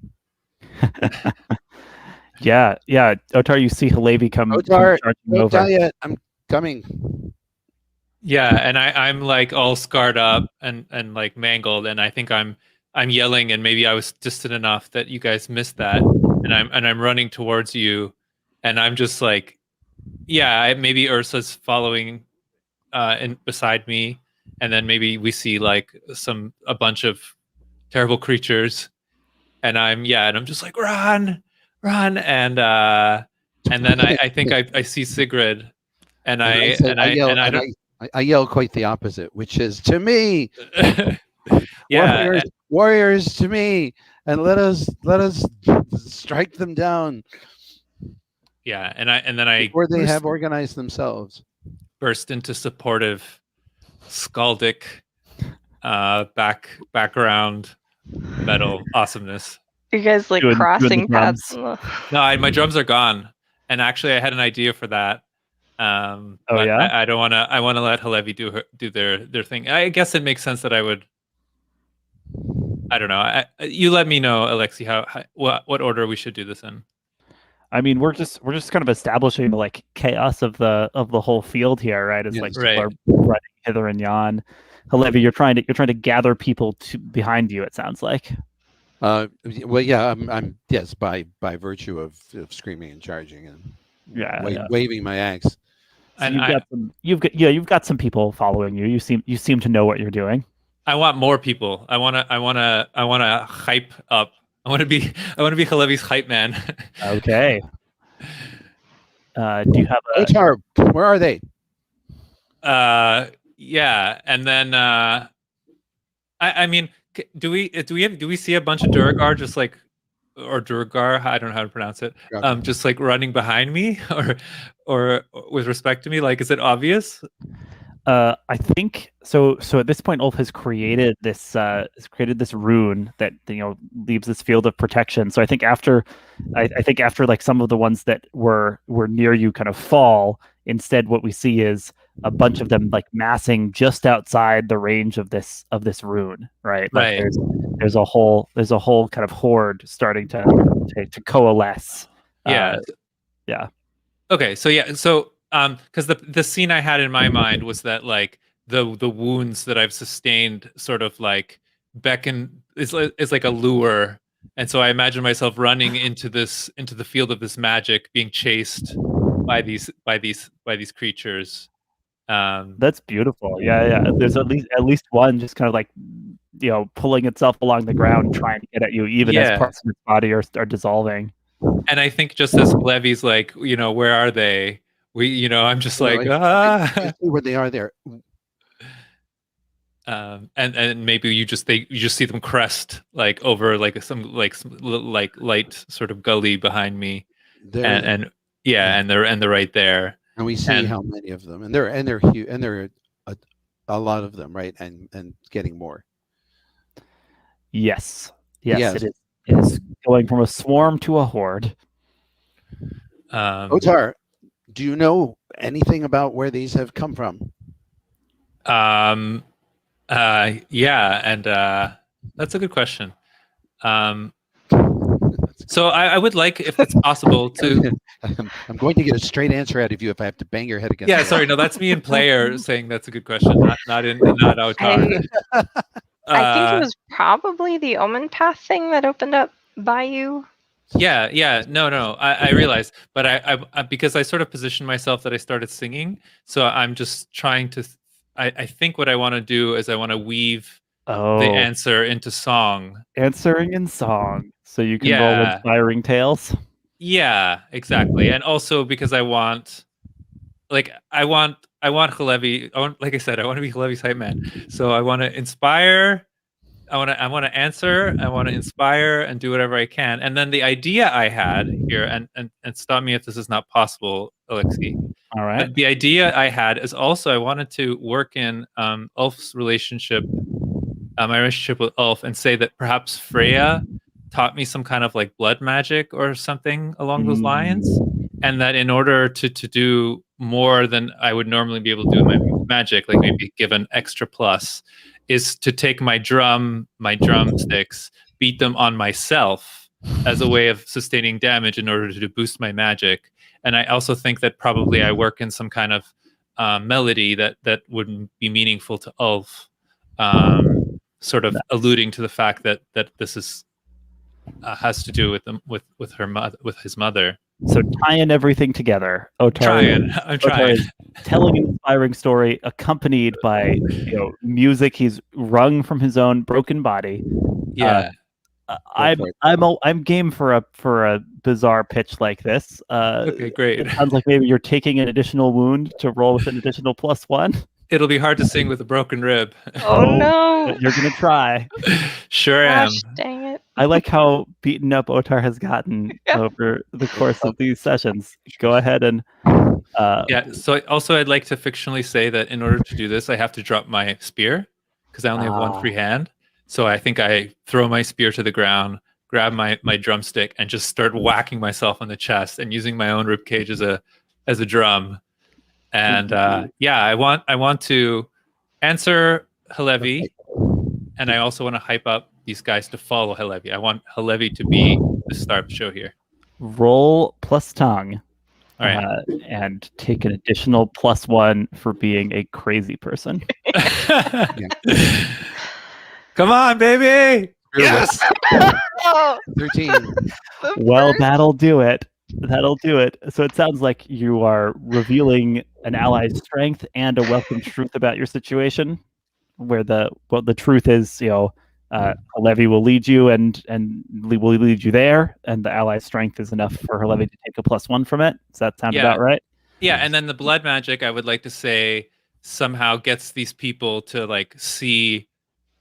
Yeah. Otarr, you see Hillevi come Otarr, charging don't over. die yet. I'm coming. yeah, and I'm like all scarred up and like mangled, and I think I'm yelling, and maybe I was distant enough that you guys missed that, and I'm running towards you, and I'm just like, yeah, maybe Ursa's following beside me, and then maybe we see like a bunch of terrible creatures, and I'm just like, run, and then I think I see Sigrid, and I yell quite the opposite, which is to me. Yeah, warriors to me, and let us strike them down. Yeah, and then I before they have organized themselves, burst into supportive skaldic background metal awesomeness. You guys like crossing paths. No, my drums are gone, and actually I had an idea for that. But yeah. I don't want to. I want to let Hillevi do their thing. I guess it makes sense that I would. I don't know. You let me know, Alexi, what order we should do this in. I mean, we're just kind of establishing the like chaos of the whole field here, right? It's like people are running hither and yon. Hillevi, you're trying to gather people behind you. It sounds like. Well, yeah, I'm yes, by virtue of screaming and charging and waving my axe. So and you've got some people following you. You seem to know what you're doing. I want more people. I want to hype up. I want to be Hillevi's hype man. Okay. Do you have a Otarr? Where are they? Yeah, and then I mean, do we see a bunch of Duergar just like, or Duergar? I don't know how to pronounce it. Just like running behind me, or with respect to me. Like, is it obvious? I think so. At this point, Ulf has created this rune that leaves this field of protection. So I think after like some of the ones that were near you kind of fall, instead what we see is a bunch of them like massing just outside the range of this rune, right? Like right. There's a whole kind of horde starting to coalesce. Yeah. Yeah. Okay. So because the scene I had in my mind was that like the wounds that I've sustained sort of like beckon is like a lure, and so I imagine myself running into the field of this magic, being chased by these creatures. That's beautiful. Yeah. There's at least one just kind of like pulling itself along the ground, trying to get at you, even as parts of its body are dissolving. And I think just as Levy's like, where are they? I'm just like, I see where they are there. And maybe you just see them crest like over like some light sort of gully behind me, and they're right there. And we see how many of them, and they're huge, and there are a lot of them, right? And getting more. Yes. It is going from a swarm to a horde. Otarr, do you know anything about where these have come from? Yeah, and that's a good question. So I would like, if it's possible, to. I'm going to get a straight answer out of you if I have to bang your head against. Yeah, the sorry, no, that's me in player saying that's a good question, not Otarr. I think it was probably the Omen Path thing that opened up by you. Yeah, no, I realize, but I because I sort of positioned myself that I started singing, so I'm just trying to. I think what I want to do is I want to weave the answer into song. Answering in song, so you can roll Yeah. inspiring tales. Yeah, exactly, and also because I want Hillevi. Like I said, I want to be Hillevi's hype man. So I want to inspire. I want to answer. I want to inspire and do whatever I can. And then the idea I had here, and stop me if this is not possible, Alexi. All right. But the idea I had is also I wanted to work in Ulf's relationship, my relationship with Ulf, and say that perhaps Freya taught me some kind of like blood magic or something along those lines, and that in order to do more than I would normally be able to do in my magic, like maybe give an extra plus, is to take my drumsticks, beat them on myself as a way of sustaining damage in order to boost my magic. And I also think that probably I work in some kind of melody that would be meaningful to Ulf, sort of alluding to the fact that this is has to do with them with her mother, with his mother. So tying everything together, I'm trying. Otarr is telling an inspiring story accompanied by music he's wrung from his own broken body. Yeah. I'm game for a bizarre pitch like this. Okay, great. It sounds like maybe you're taking an additional wound to roll with an additional +1. It'll be hard to sing with a broken rib. Oh no! You're gonna try. Sure am. Gosh, dang it! I like how beaten up Otarr has gotten over the course of these sessions. Go ahead and yeah. So also, I'd like to fictionally say that in order to do this, I have to drop my spear because I only have one free hand. So I think I throw my spear to the ground, grab my drumstick, and just start whacking myself on the chest and using my own rib cage as a drum. And I want to answer Hillevi, and I also want to hype up these guys to follow Hillevi. I want Hillevi to be the star of the show here. Roll plus tongue. All right. And take an additional +1 for being a crazy person. Come on, baby! Yes! 13. Well, that'll do it. That'll do it. So it sounds like you are revealing an ally's strength and a welcome truth about your situation, where the truth is, Hillevi will lead you and will lead you there, and the ally's strength is enough for Hillevi to take a +1 from it. Does that sound about right? Yeah, and then the blood magic, I would like to say, somehow gets these people to like see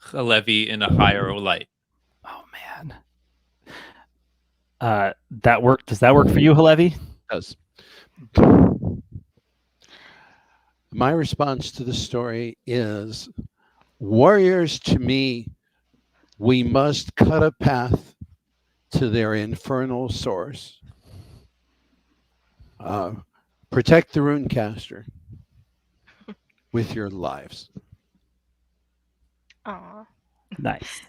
Hillevi in a higher light. Oh man. That work? Does that work for you, Hillevi? It does. My response to the story is, warriors to me, we must cut a path to their infernal source. Protect the Runecaster with your lives. Aw. Nice.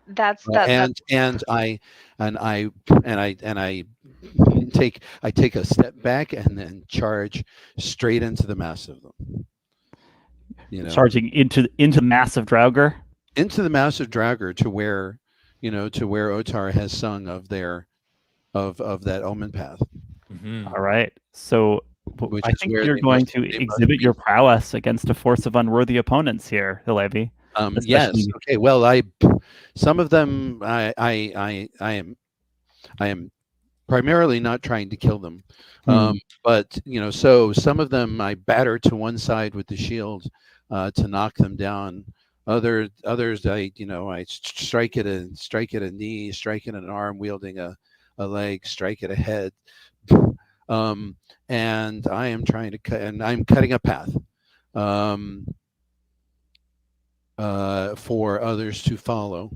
That's and I take a step back and then charge straight into the mass of them. Charging into massive Draugr. Into the massive Draugr to where Otarr has sung of that Omen Path. Mm-hmm. All right. So I think you're going to exhibit your prowess against a force of unworthy opponents here, Hillevi. Yes. Okay. Well, some of them I am primarily not trying to kill them, but so some of them I batter to one side with the shield to knock them down. Others I strike at a knee, strike at an arm, wielding a leg, strike at a head, and I am trying to cut, and I'm cutting a path. For others to follow,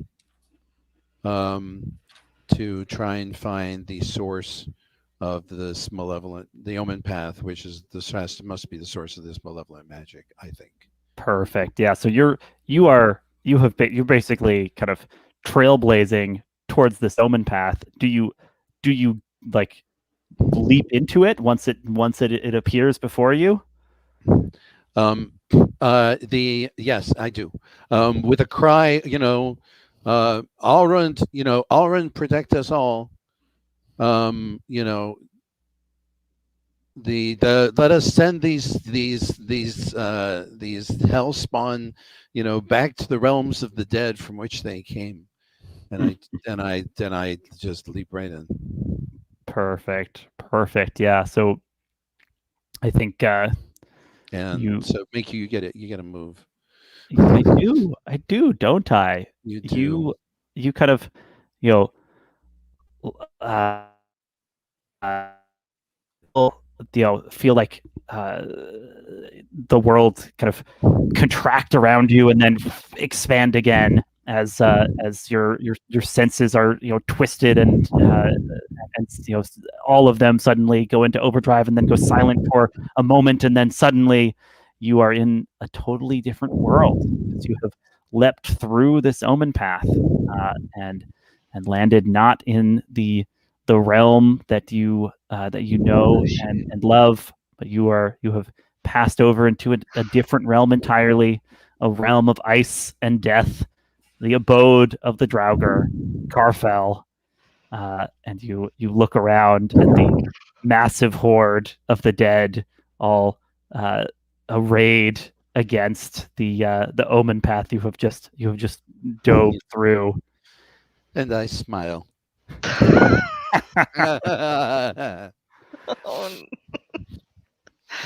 to try and find the source of this the Omen Path, which is must be the source of this malevolent magic, I think. Perfect. Yeah. So you're basically kind of trailblazing towards this Omen Path. Do you do you like leap into it once it appears before you? Yes, I do. With a cry, I'll run, protect us all. Let us send these hellspawn, back to the realms of the dead from which they came. And I just leap right in. Perfect. Yeah. So I think And you so you get it. You got to move. I do, don't I? You do. You kind of, uh, feel like the world kind of contract around you and then expand again as your senses are twisted and all of them suddenly go into overdrive and then go silent for a moment, and then suddenly you are in a totally different world because you have leapt through this omen path and landed not in the realm that you know and love, but you have passed over into a different realm entirely, a realm of ice and death, the abode of the Draugr, Carfell, and you look around at the massive horde of the dead, all arrayed against the omen path you have just dove through. And I smile.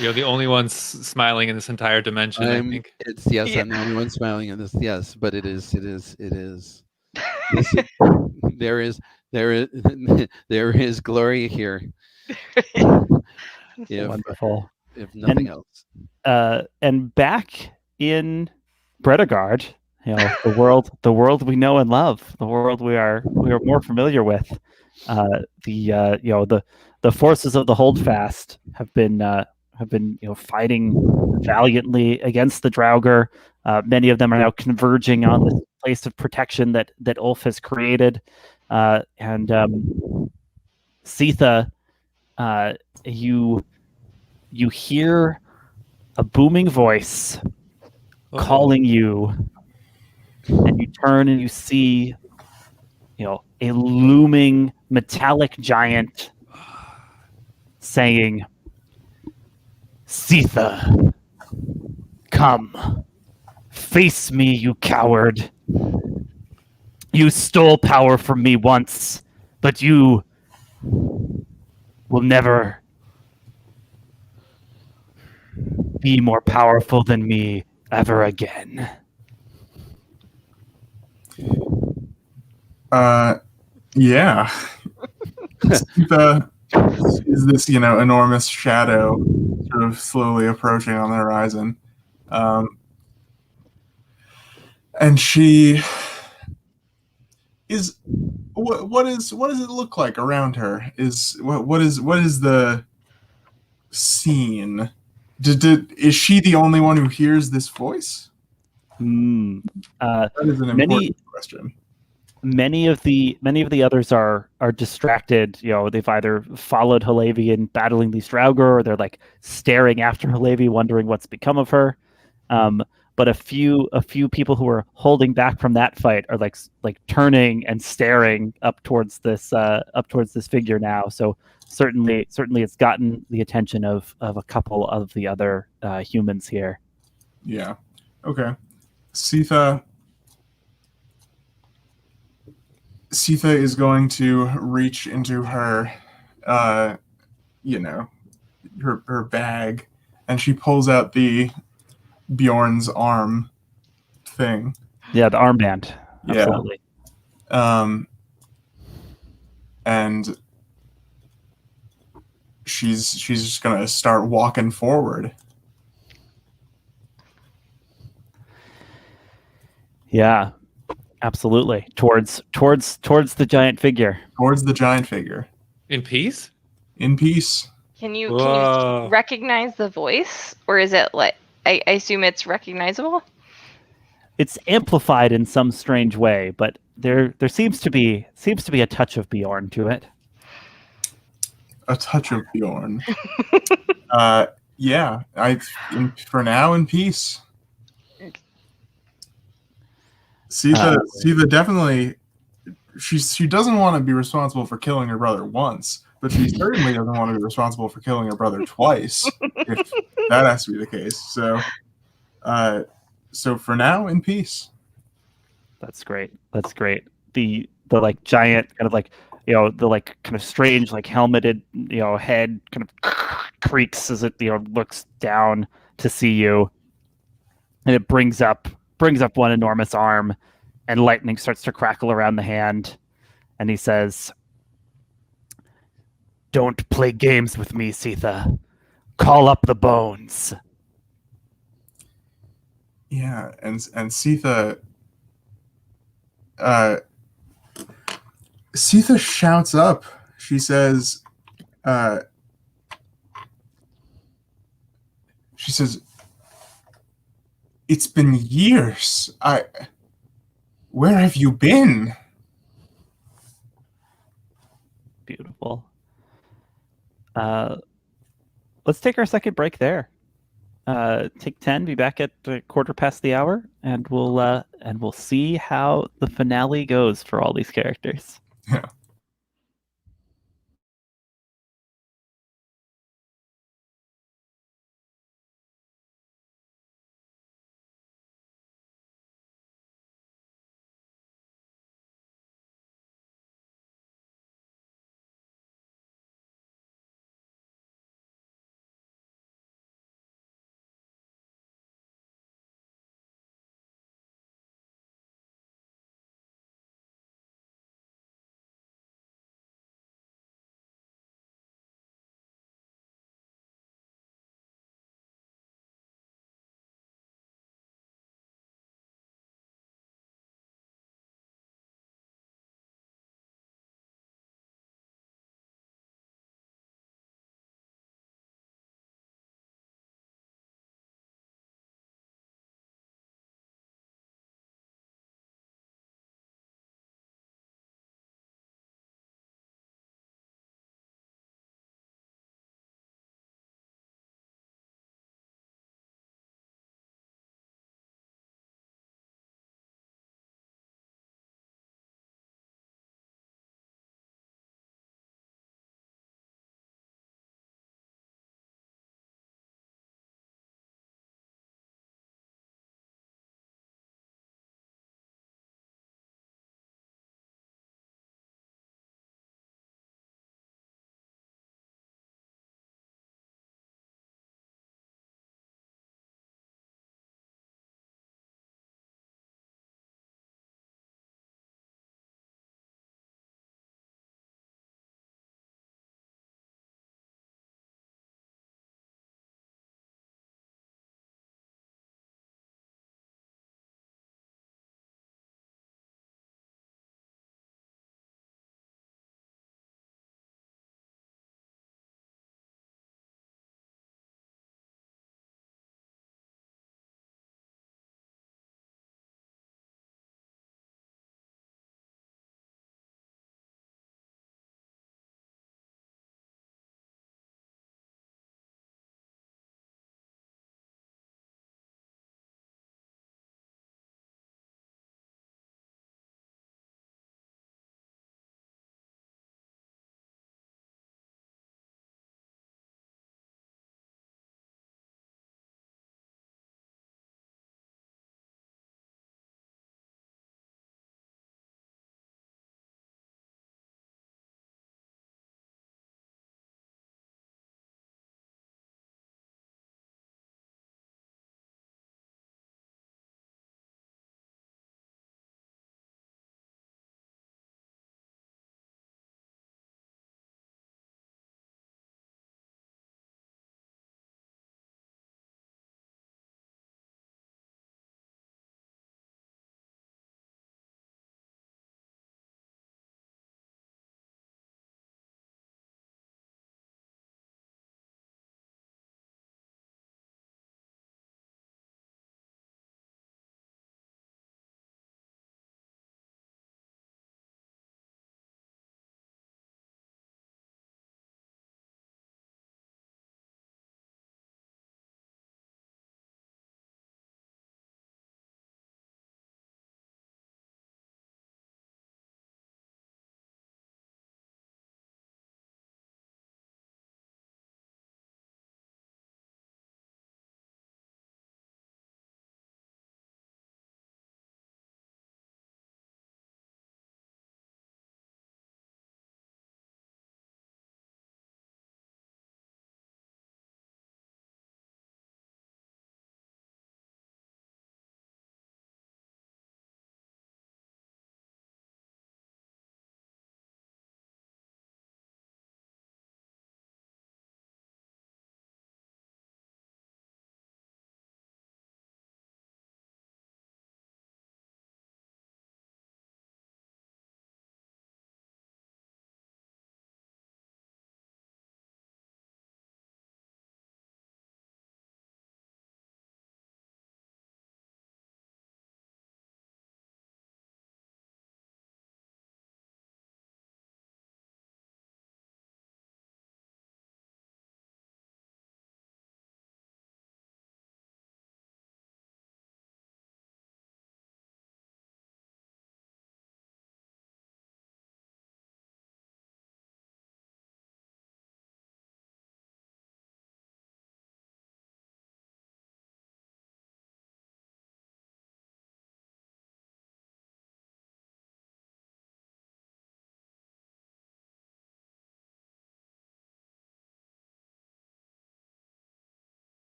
You're the only one smiling in this entire dimension, I think. I'm the only one smiling in this. Yes, but it is. There is glory here. Wonderful. If nothing else. And back in Bredegard, the world we know and love, the world we are more familiar with. The forces of the Holdfast have been fighting valiantly against the Draugr. Many of them are now converging on this place of protection that Ulf has created. And Siða, you hear a booming voice calling you, and you turn and you see a looming metallic giant saying, "Siða, come, face me, you coward. You stole power from me once, but you will never be more powerful than me ever again." Yeah. Siða is this, enormous shadow sort of slowly approaching on the horizon. And she is what does it look like around her? What is the scene? Is she the only one who hears this voice? That is an important question. Many of the others are distracted. They've either followed Hillevi in battling these Draugr, or they're like staring after Hillevi, wondering what's become of her. But a few people who are holding back from that fight are like turning and staring up towards this figure now. So certainly it's gotten the attention of a couple of the other humans here. Yeah. Okay. Siða is going to reach into her, her bag, and she pulls out the Bjorn's arm thing. Yeah, the armband. Absolutely. Yeah. And she's just gonna start walking forward. Yeah. Absolutely. Towards the giant figure. Towards the giant figure. In peace? In peace. Can you recognize the voice, or is it like I assume it's recognizable? It's amplified in some strange way, but there seems to be a touch of Bjorn to it. a touch of Bjorn. Yeah, for now in peace. Siða definitely. She doesn't want to be responsible for killing her brother once, but she certainly doesn't want to be responsible for killing her brother twice, if that has to be the case. So for now, in peace. That's great. That's great. The like giant kind of like, you know, the like kind of strange like helmeted, you know, head kind of creaks as it, you know, looks down to see you, and it brings up one enormous arm, and lightning starts to crackle around the hand, and he says, "Don't play games with me, Siða. Call up the bones." Yeah, and Siða Siða shouts up. She says, "It's been years. Where have you been?" Beautiful. Let's take our second break there. Take 10, be back at a quarter past the hour, and we'll see how the finale goes for all these characters. Yeah.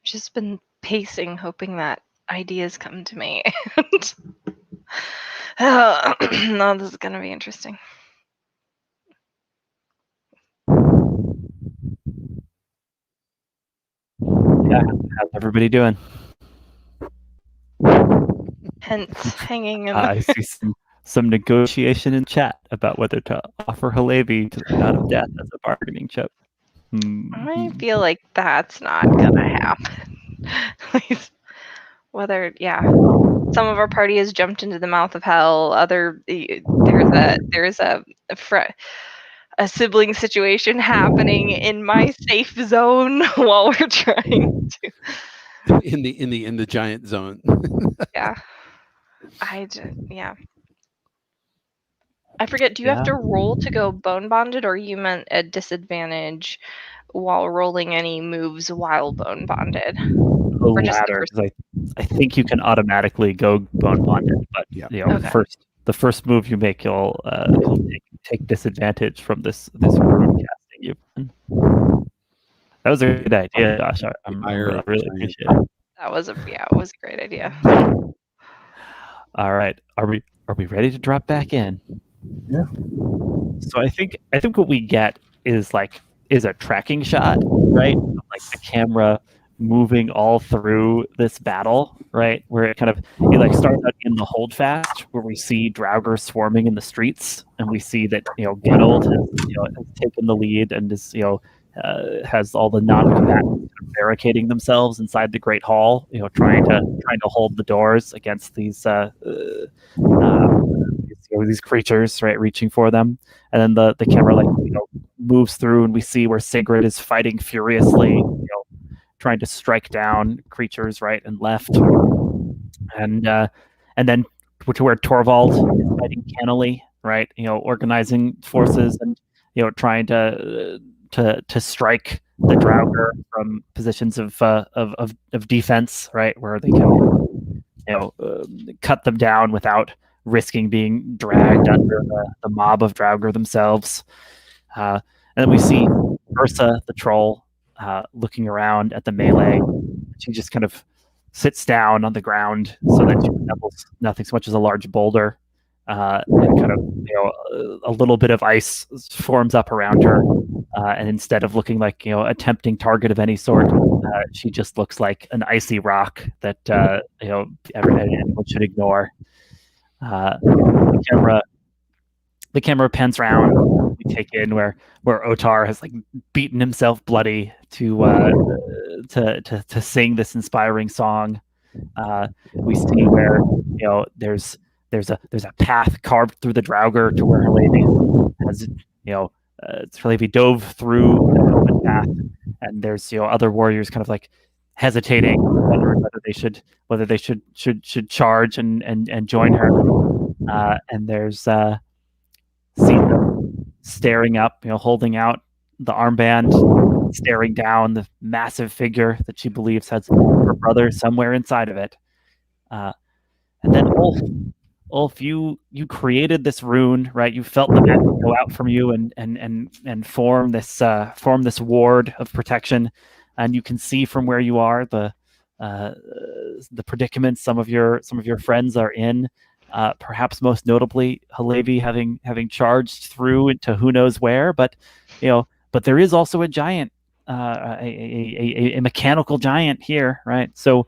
just been pacing, hoping that ideas come to me. No, this is gonna be interesting. Yeah, how's everybody doing? Hence, hanging in. I see some negotiation in chat about whether to offer Hillevi to the God of Death as a bargaining chip. I feel like that's not gonna happen. At least, whether, yeah, some of our party has jumped into the mouth of hell. There's a sibling situation happening in my safe zone while we're trying to. in the giant zone. Yeah, yeah. I forget. Do you have to roll to go bone bonded, or you meant a disadvantage while rolling any moves while bone bonded? The Or just the latter, first- 'cause I think you can automatically go bone bonded, but Yeah. Okay. the first move you make, you'll take disadvantage from this rune casting you've done. That was a good idea, Josh. I really appreciate it. That was it was a great idea. All right, are we ready to drop back in? Yeah. So I think what we get is a tracking shot, right? Of, like the camera moving all through this battle, right? Where it starts out in the Holdfast, where we see Draugr swarming in the streets, and we see that Geralt has taken the lead and is has all the non-combatants barricading themselves inside the Great Hall, trying to hold the doors against these these creatures, right, reaching for them. And then the camera moves through, and we see where Sigrid is fighting furiously, trying to strike down creatures right and left, and then to where Torvald is fighting cannily, right, organizing forces and trying to strike the Draugr from positions of defense, right, where they can cut them down without risking being dragged under the mob of Draugr themselves. And then we see Ursa, the troll, looking around at the melee. She just kind of sits down on the ground so that she resembles nothing so much as a large boulder. And kind of, a little bit of ice forms up around her. And instead of looking like, a tempting target of any sort, she just looks like an icy rock that, anyone should ignore. The camera pans around. We take in where Otarr has beaten himself bloody to sing this inspiring song. We see where there's a path carved through the Draugr to where Hillevi has Hillevi dove through an open path, and there's other warriors kind of hesitating whether they should charge and join her. And there's Siða staring up, holding out the armband, staring down the massive figure that she believes has her brother somewhere inside of it. And then Ulf, you created this rune, right? You felt the magic go out from you and form this ward of protection, and you can see from where you are the predicament some of your friends are in. Perhaps most notably, Hillevi having charged through into who knows where, but there is also a giant, a mechanical giant here, right? So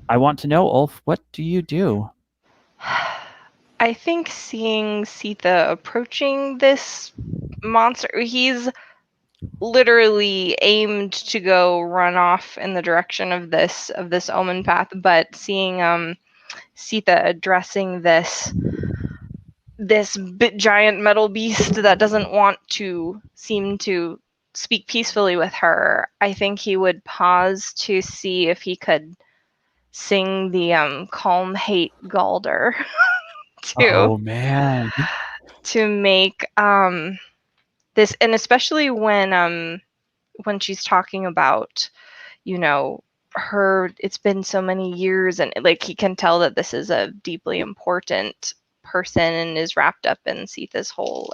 I want to know, Ulf, what do you do? I think seeing Siða approaching this monster, he's literally aimed to go run off in the direction of this omen path, but seeing Siða addressing this giant metal beast that doesn't want to seem to speak peacefully with her, I think he would pause to see if he could sing the calm hate Galder Oh man, to make this, and especially when she's talking about her, it's been so many years, and he can tell that this is a deeply important person and is wrapped up in Sida's whole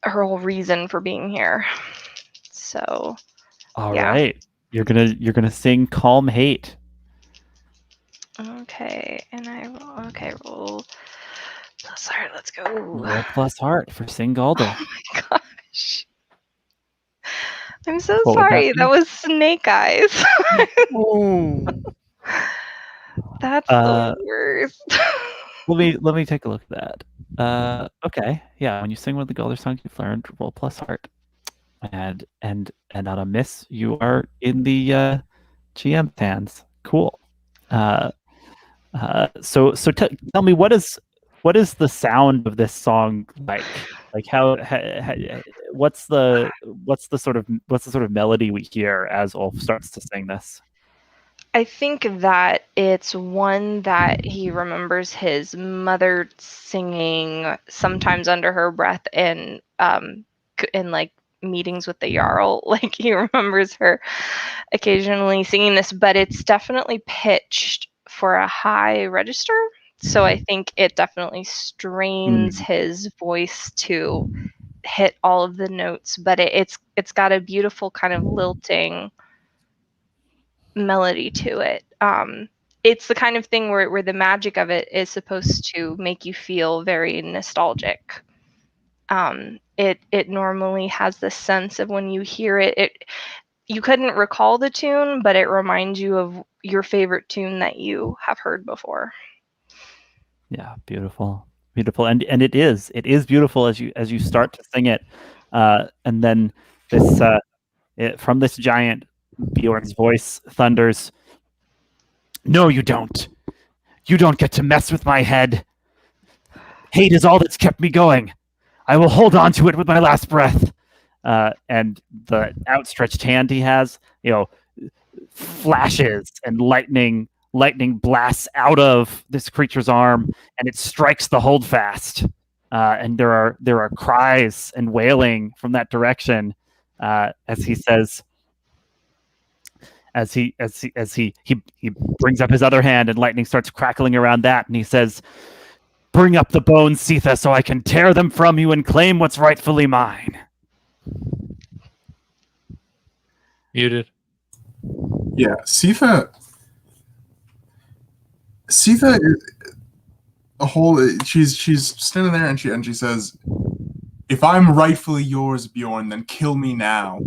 her whole reason for being here. So all right. You're gonna sing "Calm Hate." Okay, and roll plus heart. Let's go. Roll plus heart for Sing Galder. Oh my gosh. I'm so What would that sorry. be? That was Snake Eyes. Oh. That's the worst. Let me take a look at that. Okay, yeah. When you sing one of the Galder songs you've learned, roll plus heart, and on a miss, you are in the GM hands. Cool. So tell me, what is the sound of this song like? Like what's the sort of melody we hear as Ulf starts to sing this? I think that it's one that he remembers his mother singing sometimes under her breath in like meetings with the Jarl. Like he remembers her occasionally singing this, but it's definitely pitched for a high register. So I think it definitely strains his voice to hit all of the notes, but it's got a beautiful kind of lilting melody to it. It's the kind of thing where the magic of it is supposed to make you feel very nostalgic. It normally has this sense of when you hear it, you couldn't recall the tune, but it reminds you of your favorite tune that you have heard before. Yeah, beautiful, and it is beautiful as you start to sing it, and then this from this giant, Bjorn's voice thunders, "No, you don't. You don't get to mess with my head. Hate is all that's kept me going. I will hold on to it with my last breath." And the outstretched hand he has, flashes and lightning blasts out of this creature's arm, and it strikes the Holdfast. And there are cries and wailing from that direction as he says, as he brings up his other hand, and lightning starts crackling around that, and he says, "Bring up the bones, Siða, so I can tear them from you and claim what's rightfully mine." Muted. Yeah, Siða is a whole. She's standing there and she says, "If I'm rightfully yours, Bjorn, then kill me now.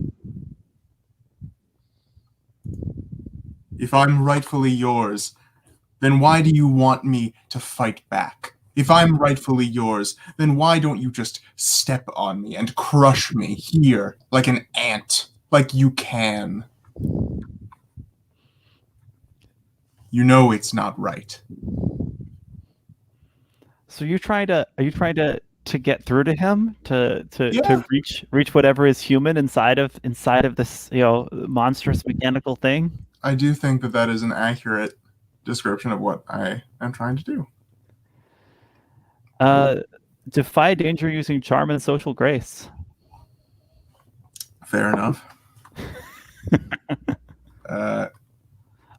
If I'm rightfully yours, then why do you want me to fight back? If I'm rightfully yours, then why don't you just step on me and crush me here like an ant, like you can? You know it's not right." So are you trying to get through to him, to Yeah. reach whatever is human inside of this monstrous mechanical thing? I do think that is an accurate description of what I am trying to do. Defy danger using charm and social grace. Fair enough.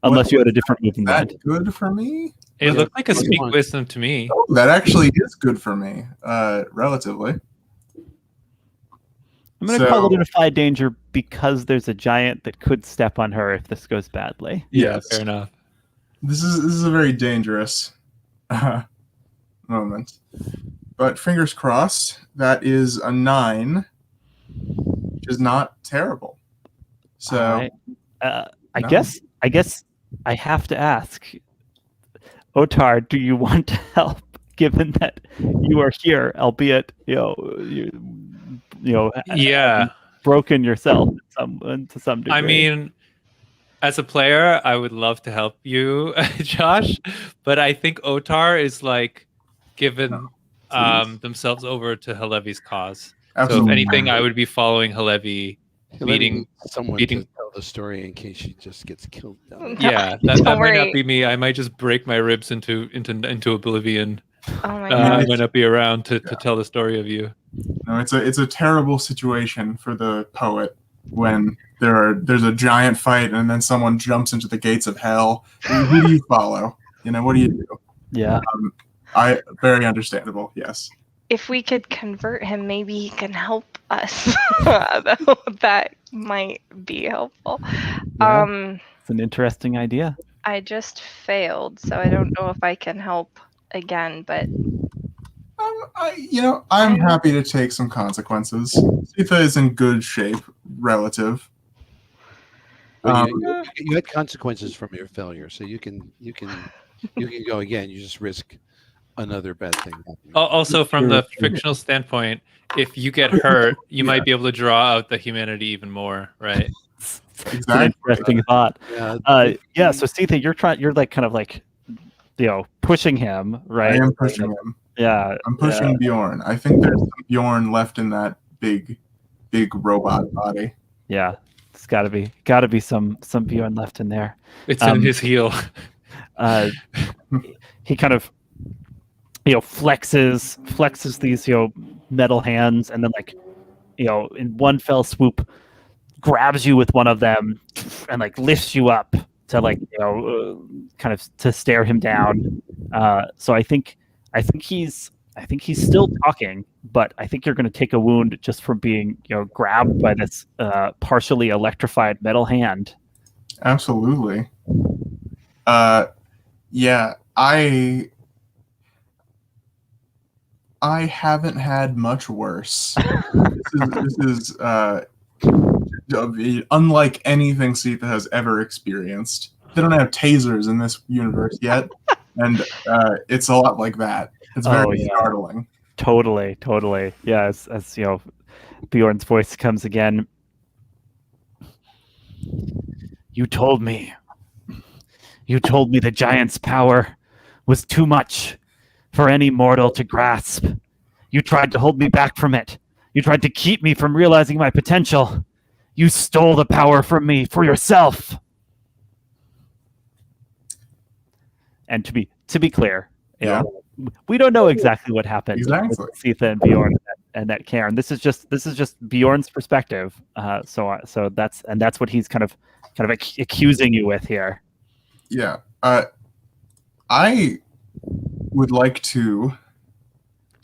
Unless you had a different move in that mind. Good for me? It looked like a speak wisdom to me. Oh, that actually is good for me, relatively. I'm going to call it a defy danger because there's a giant that could step on her if this goes badly. Yeah, Yes. fair enough. This is a very dangerous moment. But fingers crossed, that is a 9, which is not terrible. So right. I guess I have to ask, Otarr, do you want to help? Given that you are here, albeit Yeah, broken yourself to some degree. I mean, as a player, I would love to help you, Josh, but I think Otarr is like given themselves over to Hillevi's cause. Absolutely. So if anything, I would be following Hillevi, beating someone to tell the story in case she just gets killed. Yeah, that might not be me. I might just break my ribs into oblivion. Oh my I might not be around to tell the story of you. No, it's a terrible situation for the poet when there's a giant fight and then someone jumps into the gates of hell. Who do you follow? What do you do? Yeah. Very understandable. Yes. If we could convert him, maybe he can help us. That might be helpful. Yeah. It's an interesting idea. I just failed, so I don't know if I can help again, but I'm happy to take some consequences. Siða is in good shape, relative. Well, you had consequences from your failure, so you can go again. You just risk another bad thing happening. Also, from the fictional standpoint, if you get hurt, you might be able to draw out the humanity even more, right? Exactly. It's an interesting thought. Yeah. So Siða, you're like kind of like, pushing him, right? I am pushing him. Yeah. I'm pushing Bjorn. I think there's some Bjorn left in that big robot body. Yeah. It's gotta be some Bjorn left in there. It's in his heel. He kind of flexes these metal hands, and then like in one fell swoop grabs you with one of them and like lifts you up to like kind of to stare him down. So I think he's still talking, but I think you're going to take a wound just from being grabbed by this partially electrified metal hand. Absolutely. Yeah, I haven't had much worse. This is unlike anything Siða has ever experienced. They don't have tasers in this universe yet, and it's a lot like that. It's very startling. Totally. Yeah, as Bjorn's voice comes again. You told me the giant's power was too much for any mortal to grasp. You tried to hold me back from it. You tried to keep me from realizing my potential. You stole the power from me for yourself. And to be clear, we don't know exactly what happened with Siða and Bjorn and that Cairn. This is just Bjorn's perspective. So that's what he's kind of accusing you with here. Yeah. I would like to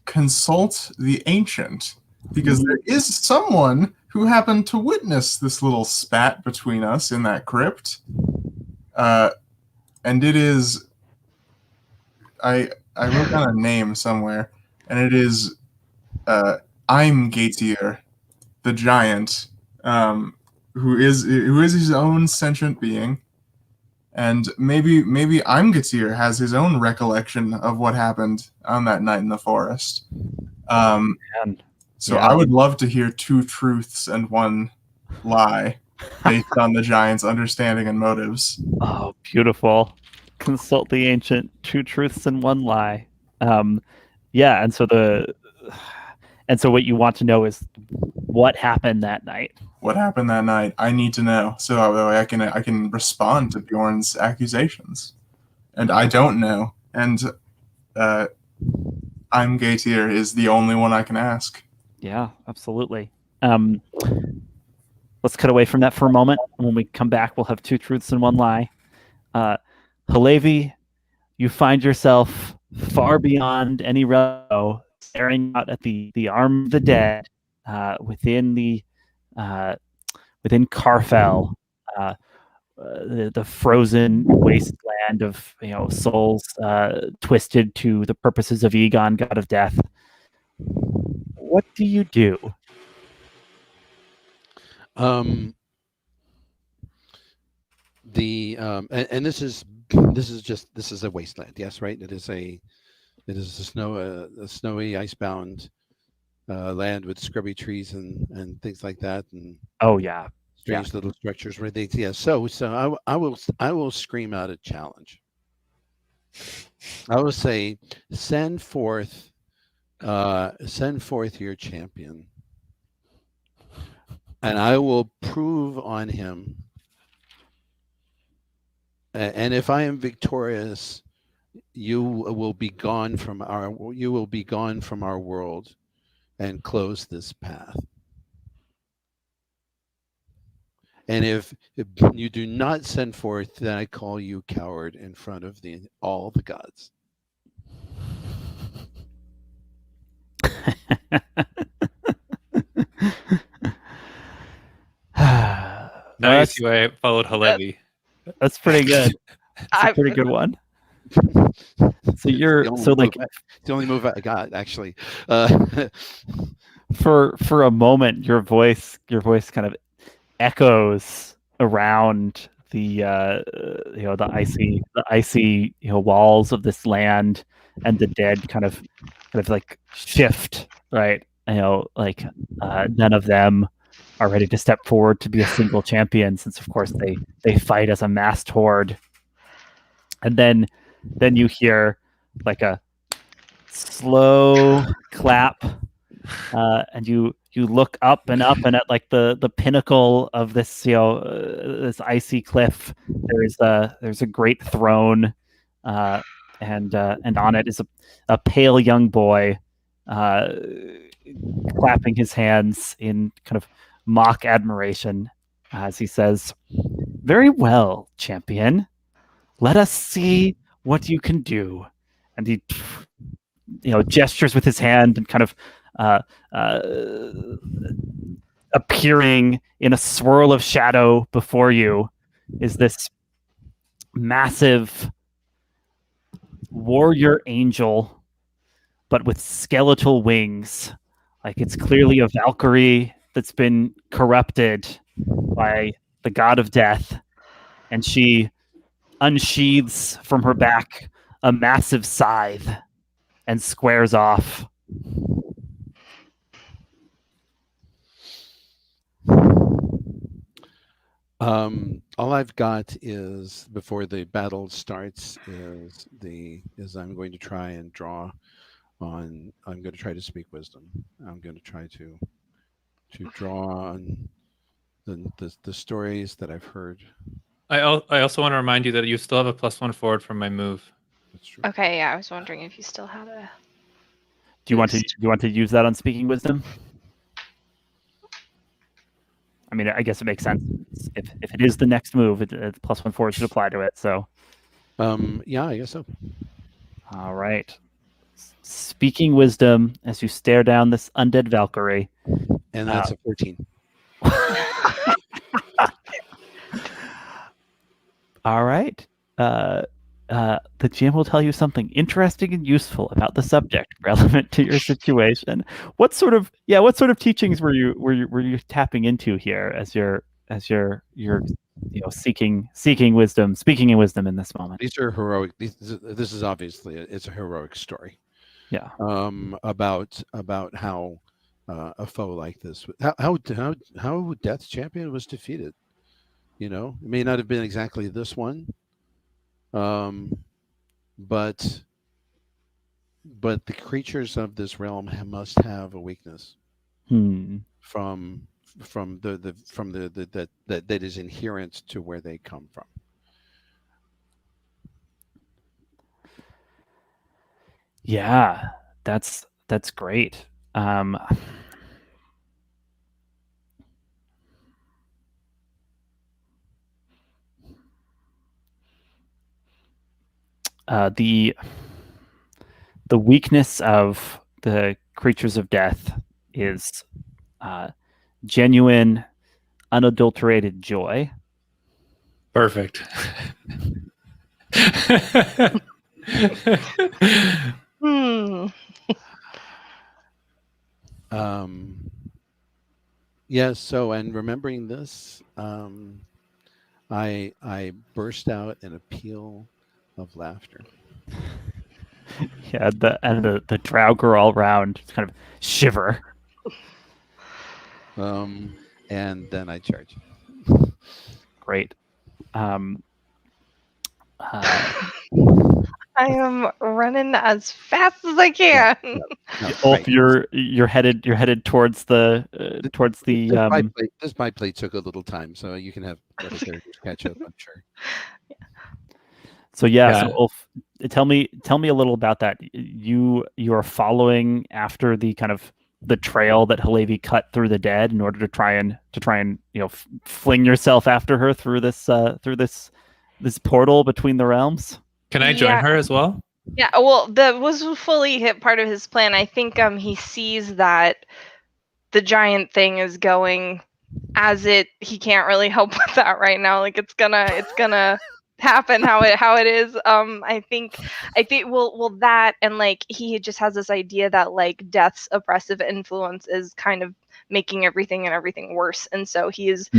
consult the ancient, because there is someone who happened to witness this little spat between us in that crypt. And it is, I wrote down a name somewhere, and it is I'm Gaetier, the giant, who is his own sentient being. And maybe Imgatir has his own recollection of what happened on that night in the forest. So I would love to hear two truths and one lie based on the giant's understanding and motives. Oh, beautiful. Consult the ancient, two truths and one lie. And so what you want to know is what happened that night. What happened that night? I need to know, so that way I can respond to Bjorn's accusations. And I don't know, and I'm Gaetier is the only one I can ask. Yeah, absolutely. Let's cut away from that for a moment. When we come back, we'll have two truths and one lie. Hillevi, you find yourself far beyond any realm, staring out at the arm of the dead within Carfell, the frozen wasteland of souls twisted to the purposes of Egon, god of death. What do you do? And this is a wasteland, yes, right? It is a snowy, icebound land with scrubby trees and things like that, and strange little structures where they So I will scream out a challenge. I will say, send forth your champion, and I will prove on him. And if I am victorious, you will be gone from our world and close this path. And if you do not send forth, then I call you coward in front of all the gods. you see why I followed Hillevi. That's pretty good. That's a pretty good one. So you're it's the only move I got actually. For a moment, your voice kind of echoes around the icy walls of this land, and the dead kind of like shift, right? Like none of them are ready to step forward to be a single champion, since of course they fight as a massed horde. And then you hear like a slow clap, and you look up and at like the pinnacle of this this icy cliff. There's a great throne, and on it is a pale young boy, clapping his hands in kind of mock admiration as he says, "Very well, champion. Let us see what you can do." And he gestures with his hand, and kind of appearing in a swirl of shadow before you is this massive warrior angel, but with skeletal wings. Like it's clearly a Valkyrie that's been corrupted by the god of death, and she unsheathes from her back a massive scythe and squares off. All I've got is, before the battle starts, is I'm going to try and draw on. I'm going to try to speak wisdom. I'm going to try to draw on the stories that I've heard. I also want to remind you that you still have a +1 forward from my move. That's true. Okay, yeah, I was wondering if you still had a. Do you want to use that on speaking wisdom? I mean, I guess it makes sense. If it is the next move, +1 forward should apply to it. So, yeah, I guess so. All right. Speaking wisdom as you stare down this undead Valkyrie. And that's a 14. All right. The GM will tell you something interesting and useful about the subject relevant to your situation. What sort of teachings were you tapping into here as you're seeking wisdom, speaking in wisdom in this moment? These are heroic. This is obviously it's a heroic story. Yeah. About how a foe like this, how Death's champion was defeated. It may not have been exactly this one. But the creatures of this realm must have a weakness from that is inherent to where they come from. Yeah, that's great. The weakness of the creatures of death is genuine, unadulterated joy. Perfect. Yes. So, and remembering this, I burst out in a peal of laughter. Yeah, the Draugr all around kind of shiver. And then I charge. Great. I am running as fast as I can. No, Ulf, you're headed towards the This my plate took a little time, so you can have other characters catch up, I'm sure. So so Ulf, tell me a little about that. You are following after the kind of the trail that Hillevi cut through the dead in order to try and fling yourself after her through this portal between the realms. Can I join her as well? Yeah, well, that was fully hit part of his plan. I think he sees that the giant thing is going he can't really help with that right now. Like it's gonna happen how it is. I think well that, and like he just has this idea that like death's oppressive influence is kind of making everything worse, and so he is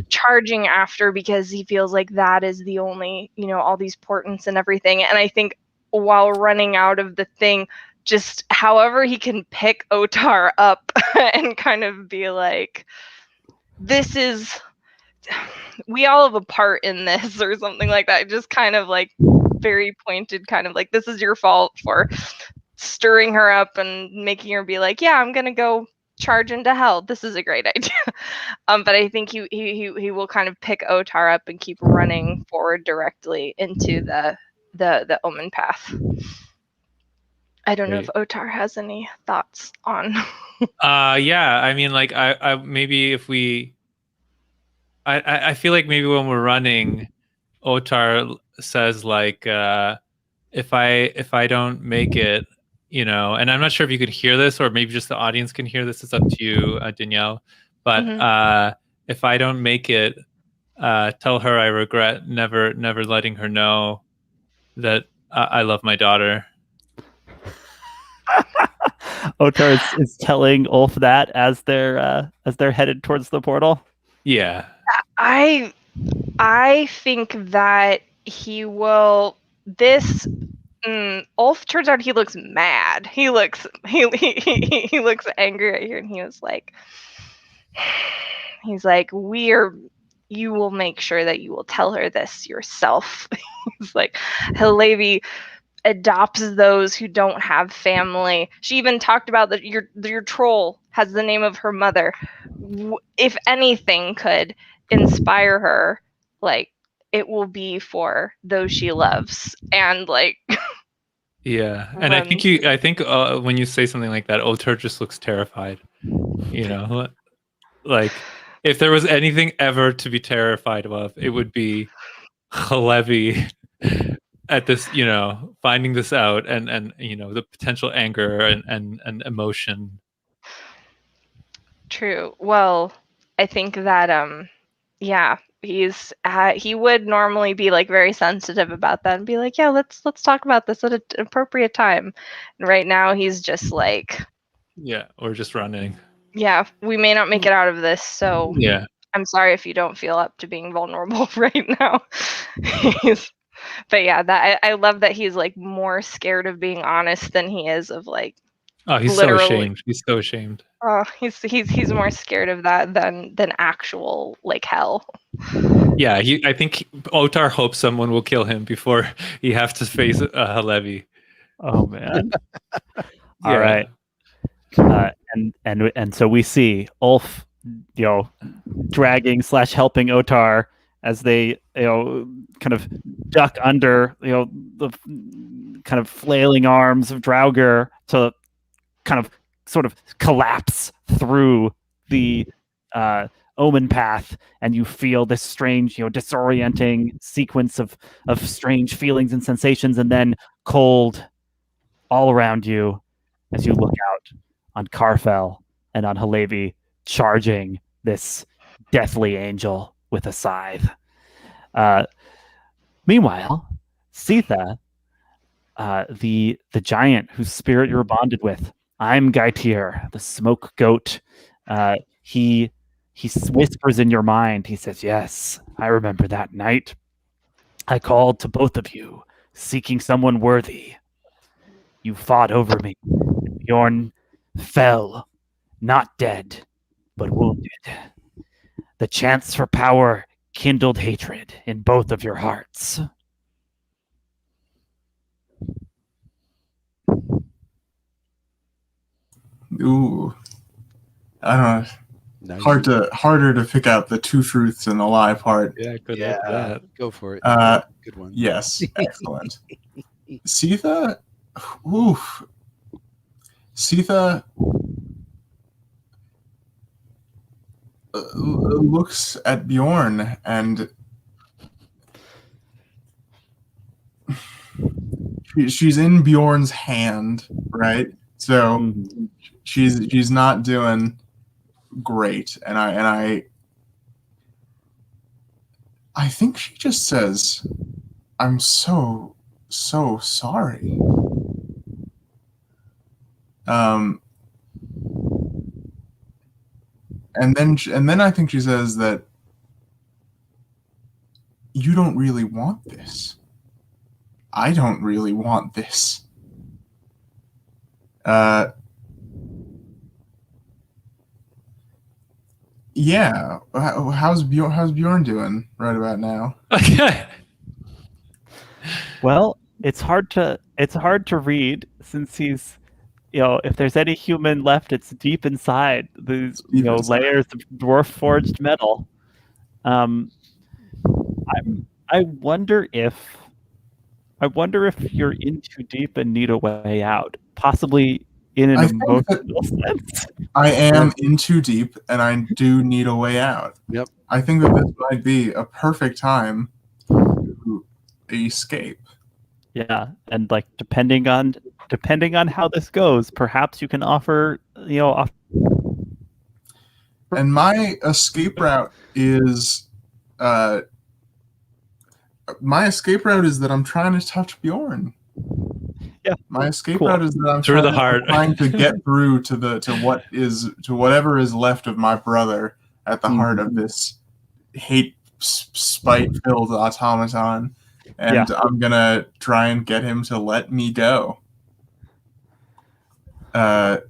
charging after, because he feels like that is the only, all these portents and everything. And I think while running out of the thing, just however he can pick Otarr up and kind of be like, we all have a part in this, or something like that. Just kind of like very pointed, kind of like, this is your fault for stirring her up and making her be like, yeah, I'm gonna go charge into hell. This is a great idea. But I think he will kind of pick Otarr up and keep running forward directly into the Omen path. I don't know if Otarr has any thoughts on. Yeah, I mean, like, I maybe if we, I feel like maybe when we're running, Otarr says like, if I don't make it, and I'm not sure if you could hear this, or maybe just the audience can hear this. It's up to you, Danielle. But if I don't make it, tell her I regret never letting her know that I love my daughter. Otarr is telling Ulf that as they're headed towards the portal. Yeah. I think that he will. Ulf, turns out he looks mad. He looks angry at you, and he's like, you will make sure that you will tell her this yourself. He's like, Hillevi adopts those who don't have family. She even talked about that your troll has the name of her mother. If anything could inspire her, like, it will be for those she loves. And like, yeah. And I think when you say something like that, Otarr just looks terrified. Like, if there was anything ever to be terrified of, it would be Hillevi at this, finding this out, and the potential anger and emotion. True. Well, I think that yeah, he would normally be like very sensitive about that and be like, yeah, let's talk about this at an appropriate time. And right now he's just like, yeah, or just running. Yeah, we may not make it out of this, so yeah, I'm sorry if you don't feel up to being vulnerable right now. But yeah, that I love that he's like more scared of being honest than he is of like. Oh, he's so ashamed. He's so ashamed. Oh, he's more scared of that than actual like hell. Yeah, I think Otarr hopes someone will kill him before he has to face Hillevi. Oh man! All right. And so we see Ulf, dragging / helping Otarr as they, kind of duck under, the kind of flailing arms of Draugr to kind of sort of collapse through the Omen path, and you feel this strange, disorienting sequence of strange feelings and sensations, and then cold all around you as you look out on Karfel and on Hillevi charging this deathly angel with a scythe. Meanwhile, Siða, the giant whose spirit you're bonded with, I'm Gaetir, the smoke goat. He whispers in your mind. He says, "Yes, I remember that night. I called to both of you, seeking someone worthy. You fought over me. Bjorn fell, not dead, but wounded. The chance for power kindled hatred in both of your hearts." Ooh, I don't know. Harder to pick out the two truths and a lie part. Yeah, good luck with that. Go for it. Good one. Yes, excellent. Siða, oof. Siða looks at Bjorn and she's in Bjorn's hand, right? So she's not doing great, and I think she just says, "I'm so sorry." And then I think she says that you don't really want this. I don't really want this. Yeah. How's Bjorn doing right about now? Okay. Well, it's hard to read since he's, if there's any human left, it's deep inside these layers of dwarf forged metal. I wonder if you're in too deep and need a way out, possibly in an emotional sense. I am in too deep, and I do need a way out. Yep. I think that this might be a perfect time to escape. Yeah, and like depending on how this goes, perhaps you can offer. And my escape route is that I'm trying to touch Bjorn. Yeah. My escape route is that I'm through the heart, trying to get through to whatever is left of my brother at the heart of this hate, spite-filled automaton, and I'm gonna try and get him to let me go. So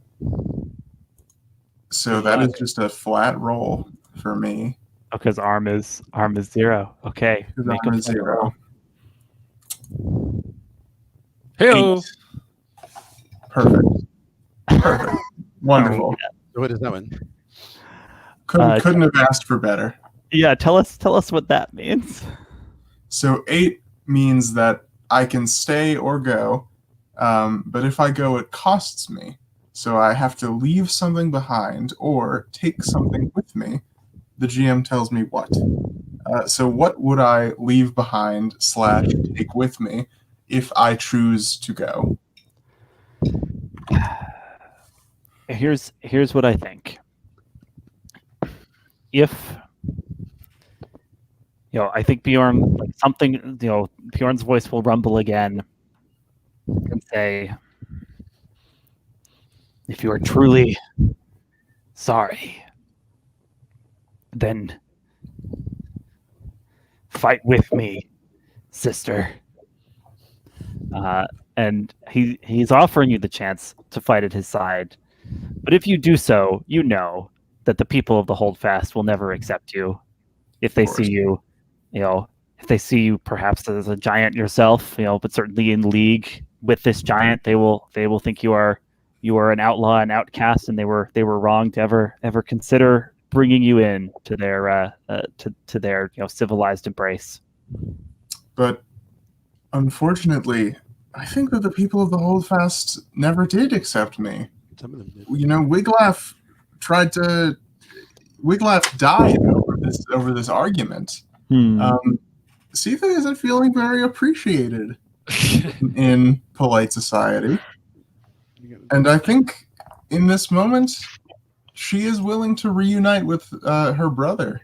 that is just a flat roll for me. Because arm is 0. Okay. Make arm is 0. Hey-o. Perfect. Wonderful. So what is that one? Couldn't have asked for better. Yeah, tell us what that means. So 8 means that I can stay or go, but if I go, it costs me. So I have to leave something behind or take something with me. The GM tells me what. So what would I leave behind / take with me if I choose to go? Here's what I think. If I think Bjorn, like something, Bjorn's voice will rumble again and say, "If you are truly sorry, then fight with me, sister." And he's offering you the chance to fight at his side. But if you do so, you know that the people of the Holdfast will never accept you. If they see you, if they see you perhaps as a giant yourself, but certainly in league with this giant, they will think you are an outlaw, an outcast, and they were wrong to ever consider bringing you in to their to their civilized embrace. But unfortunately, I think that the people of the Holdfast never did accept me. Some of them did. Wiglaf died over this argument. Siða isn't feeling very appreciated in polite society. And I think in this moment, she is willing to reunite with her brother.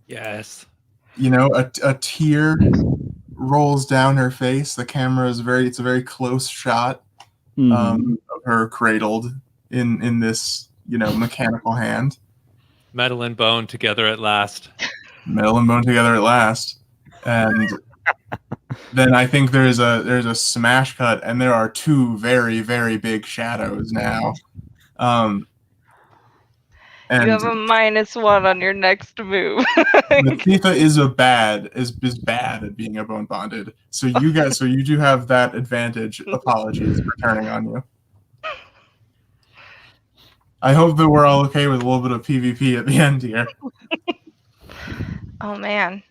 Yes. A tear rolls down her face. The camera is it's a very close shot of her cradled in this mechanical hand. Metal and bone together at last. Metal and bone together at last. And then I think there's a smash cut, and there are 2 very, very big shadows now. And you have a -1 on your next move. Siða is bad at being a bone bonded. So you do have that advantage. Apologies for turning on you. I hope that we're all okay with a little bit of PvP at the end here. Oh man.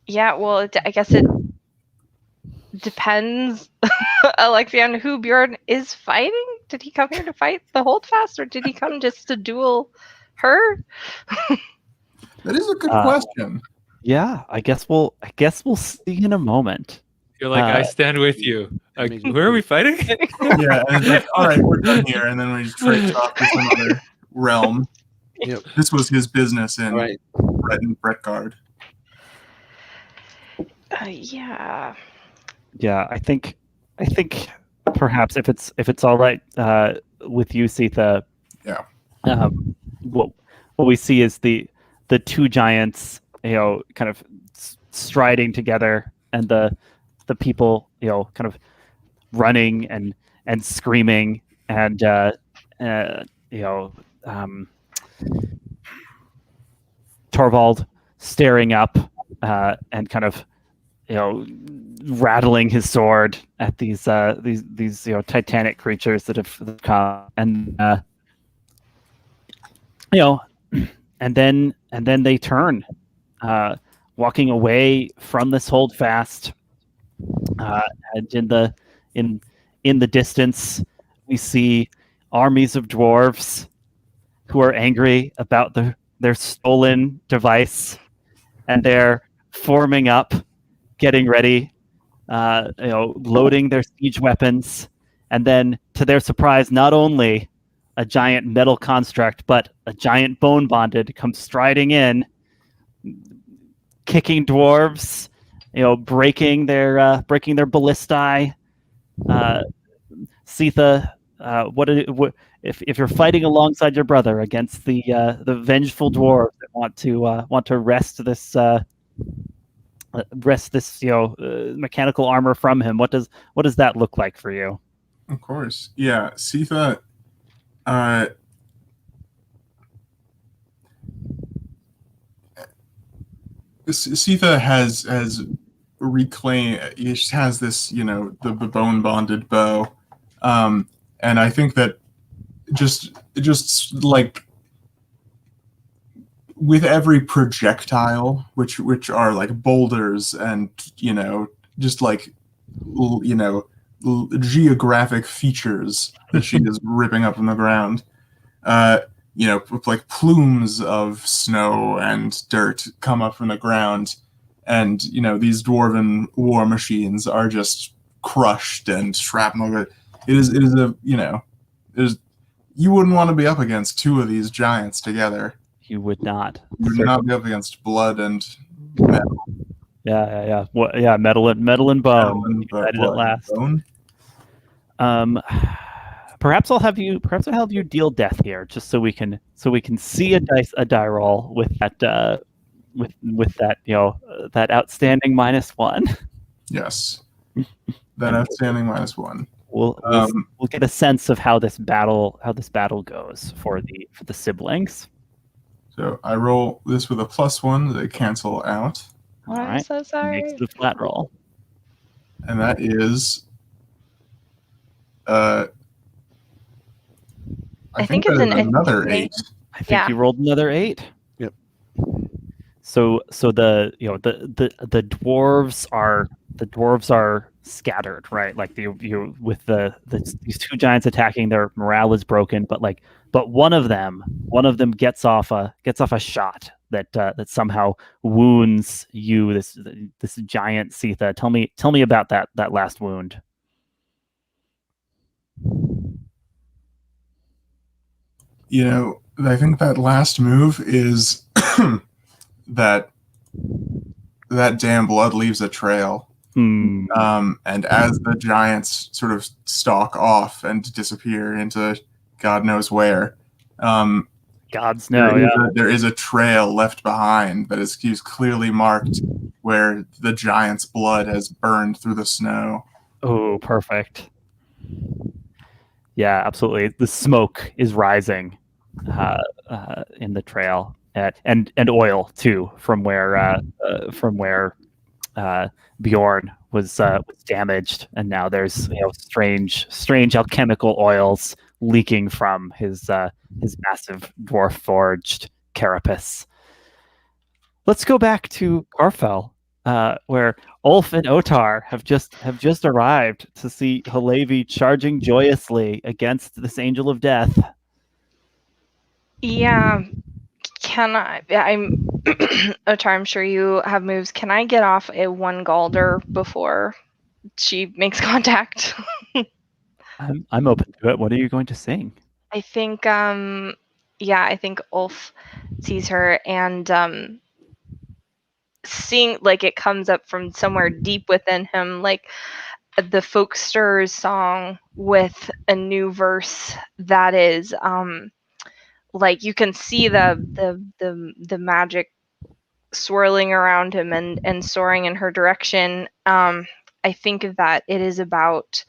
Yeah, well, I guess it depends, Alexia, on who Bjorn is fighting. Did he come here to fight the Holdfast, or did he come just to duel her? That is a good question. Yeah, I guess we'll see in a moment. You're like, I stand with you. Like, Amazing. where are we fighting? Yeah, and it's like, all right, we're done here, and then we just traipse off to some other realm. Yep. This was his business in All right. Brettgard. Yeah. Yeah, I think perhaps if it's all right with you, Siða. Yeah. What we see is the two giants, kind of striding together, and the people, kind of running and screaming, and Torvald staring up and kind of rattling his sword at these titanic creatures that have come, and and then they turn, walking away from this holdfast. And in the distance, we see armies of dwarves who are angry about their stolen device, and they're forming up, getting ready, loading their siege weapons, and then, to their surprise, not only a giant metal construct, but a giant bone bonded comes striding in, kicking dwarves, breaking their ballistae. Siða, what if you're fighting alongside your brother against the vengeful dwarves that want to wrest this mechanical armor from him? What does that look like for you? Of course, yeah. Siða, Siða has reclaimed. He has this, the bone bonded bow, and I think that just like with every projectile, which are like boulders and just like geographic features that she is ripping up from the ground. Like plumes of snow and dirt come up from the ground, and these dwarven war machines are just crushed and shrapnel. It is you wouldn't want to be up against two of these giants together. You would not. You would not be up against blood and metal. Yeah. Metal and bone. Metal and United at blood last. and bone. Perhaps I'll have you deal death here, just so we can see a die roll with that with that that outstanding -1. Yes, that outstanding -1. We'll get a sense of how this battle goes for the siblings. So I roll this with a +1. They cancel out. All I'm right. so sorry. Makes it a flat roll. And that is I think it's that is an another 8. I think Yeah. you rolled another 8. Yep. So the the dwarves are scattered, right? Like with these two giants attacking, their morale is broken, but one of them gets off a shot that somehow wounds you, this giant Siða. Tell me about that last wound. I think that last move is that damn blood leaves a trail. And as the giants sort of stalk off and disappear into God knows where, Gods know, there is a trail left behind that is clearly marked where the giant's blood has burned through the snow. Oh, perfect. Yeah, absolutely. The smoke is rising in the trail, and oil too, from where Bjorn was damaged, and now there's strange alchemical oils leaking from his massive dwarf forged carapace. Let's go back to Karfel, where Ulf and Otarr have just arrived to see Hillevi charging joyously against this angel of death. Yeah. Can I? I'm Otarr, I'm sure you have moves. Can I get off a 1 Galder before she makes contact. I'm open to it. What are you going to sing? I think I think Ulf sees her and seeing like it comes up from somewhere deep within him, like the Folksters song with a new verse that is like you can see the magic swirling around him and soaring in her direction. I think that it is about,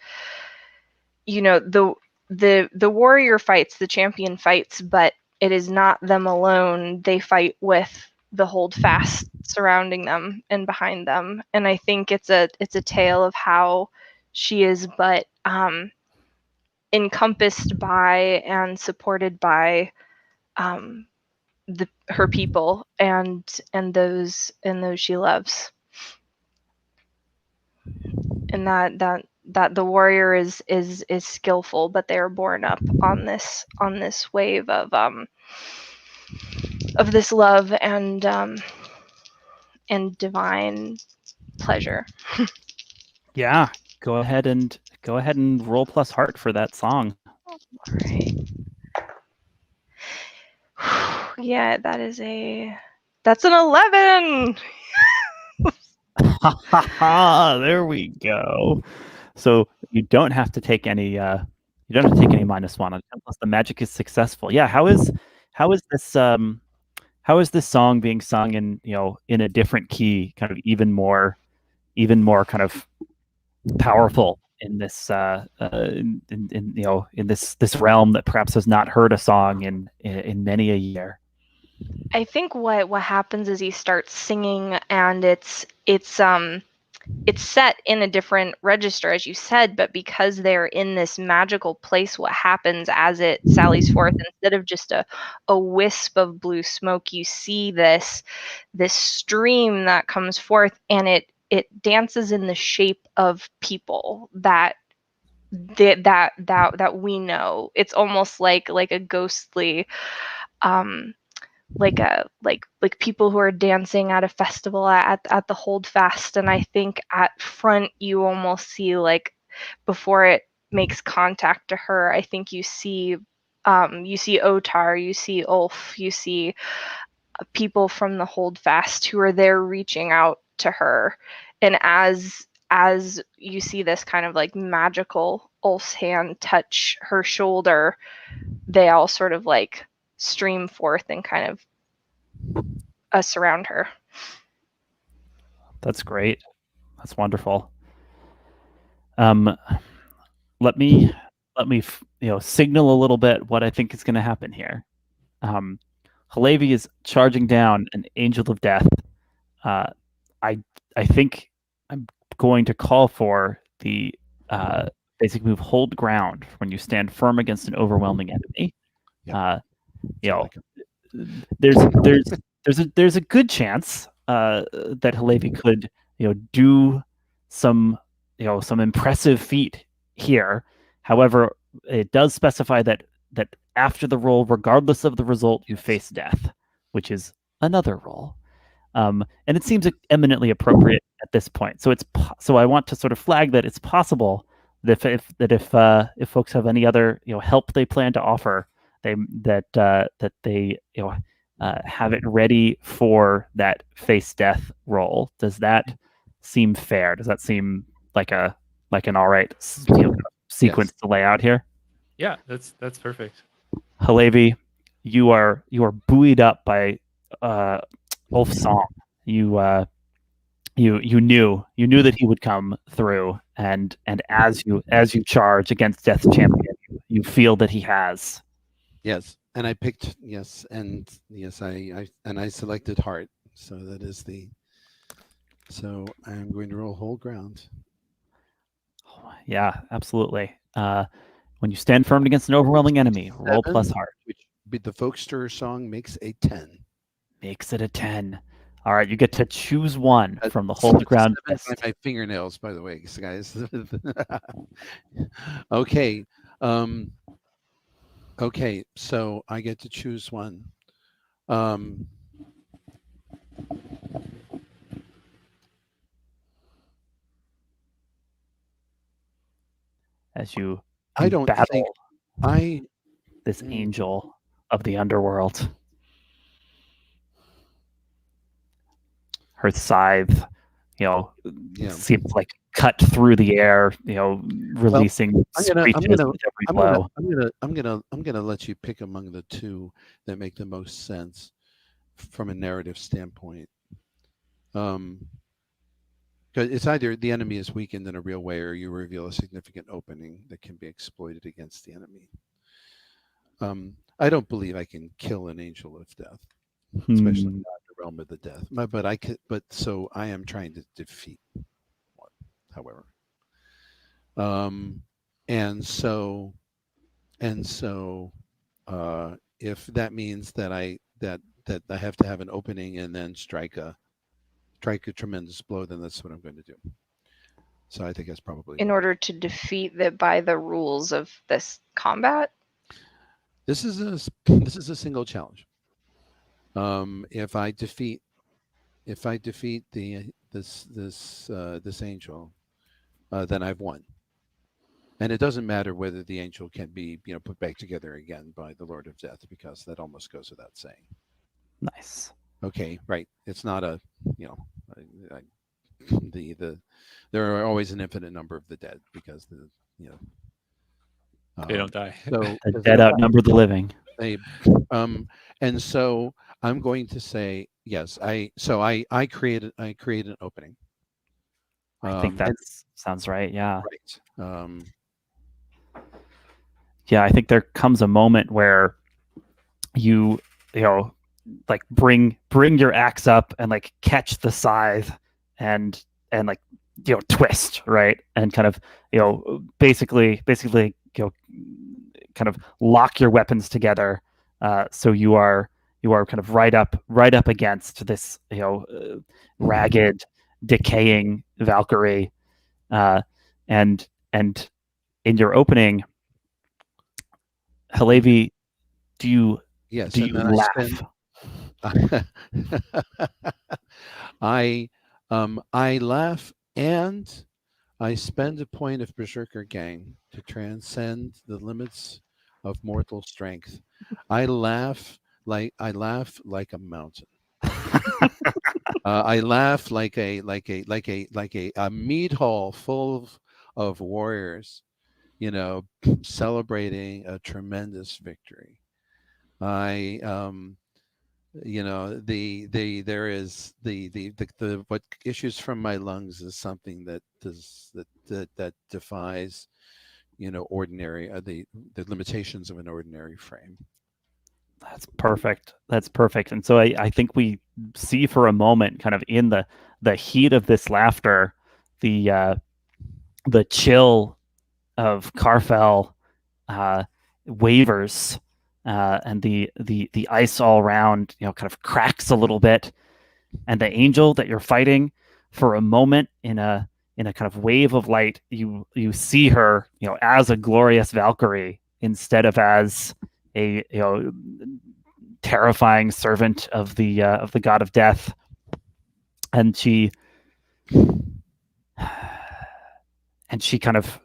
you know, the warrior fights, the champion fights, but it is not them alone. They fight with the Holdfast surrounding them and behind them. And I think it's a tale of how she is but encompassed by and supported by her people and those she loves. And that the warrior is skillful, but they are born up on this wave of this love and divine pleasure. Yeah, go ahead and roll plus heart for that song. All right. Yeah, that's an 11. There we go. So you don't have to take any -1 unless the magic is successful. Yeah, how is this song being sung in, you know, in a different key, kind of even more kind of powerful in this in you know, in this realm that perhaps has not heard a song in many a year? I think what happens is he starts singing, and it's set in a different register, as you said, but because they're in this magical place, what happens as it sallies forth, instead of just a wisp of blue smoke, you see this stream that comes forth, and it dances in the shape of people that we know. It's almost like a ghostly like people who are dancing at a festival at the Holdfast. And I think at front you almost see, like, before it makes contact to her, I think you see Otarr, you see Ulf, you see people from the Holdfast who are there reaching out to her. And as you see this kind of like magical Ulf's hand touch her shoulder, they all sort of like stream forth and kind of surround her. That's great. That's wonderful. Let me signal a little bit what I think is going to happen here. Hillevi is charging down an angel of death. I think I'm going to call for the basic move hold ground when you stand firm against an overwhelming enemy. Yep. You know, there's a good chance that Hillevi could, you know, do some impressive feat here. However, it does specify that after the roll, regardless of the result, you face death, which is another roll. And it seems eminently appropriate at this point. So so I want to sort of flag that it's possible that if folks have any other, you know, help they plan to offer, they have it ready for that face death roll. Does that seem fair? Does that seem like an all right sequence to lay out here? Yeah, that's perfect. Hillevi, you are buoyed up by Ulf's song. You knew that he would come through, and as you charge against Death's champion, you feel that he has. Yes, and I picked I selected heart. So that is so I'm going to roll hold ground. Yeah, absolutely. When you stand firm against an overwhelming enemy, roll plus heart. Which the Folkster song makes a 10. Makes it a 10. All right, you get to choose one from the hold ground list. By my fingernails, by the way, guys. Okay. Okay, so I get to choose one. as you I don't battle think I. this angel of the underworld. Her scythe, seems like cut through the air, releasing screeches with every blow. I'm gonna let you pick among the two that make the most sense from a narrative standpoint. Because it's either the enemy is weakened in a real way, or you reveal a significant opening that can be exploited against the enemy. I don't believe I can kill an angel of death, especially not the realm of the death. But I could. But so I am trying to defeat one, however. And so if that means that I have to have an opening and then strike a tremendous blow, then that's what I'm going to do. So I think that's probably in order to defeat by the rules of this combat. This is a single challenge. If I defeat this angel, then I've won. And it doesn't matter whether the angel can be put back together again by the Lord of Death, because that almost goes without saying. Nice. Okay, right. It's not a there are always an infinite number of the dead, because they don't die. So the dead outnumber the living. And so I'm going to say yes. I created an opening. I think that sounds right. Yeah. Right. Yeah, I think there comes a moment where you like bring your axe up and like catch the scythe and like twist, right, and kind of basically kind of lock your weapons together, so you are kind of right up against this ragged, decaying Valkyrie, and in your opening, Hillevi, do you laugh? I laugh, and I spend a point of Berserker Gang to transcend the limits of mortal strength. I laugh like a mountain. I laugh like a mead hall full of warriors, celebrating a tremendous victory. I there is the what issues from my lungs is something that defies ordinary the limitations of an ordinary frame. That's perfect. And so I think we see for a moment, kind of in the heat of this laughter, the chill of Karfell wavers, and the ice all around kind of cracks a little bit, and the angel that you're fighting, for a moment, in a kind of wave of light, you see her as a glorious Valkyrie instead of as a terrifying servant of the god of death, and she kind of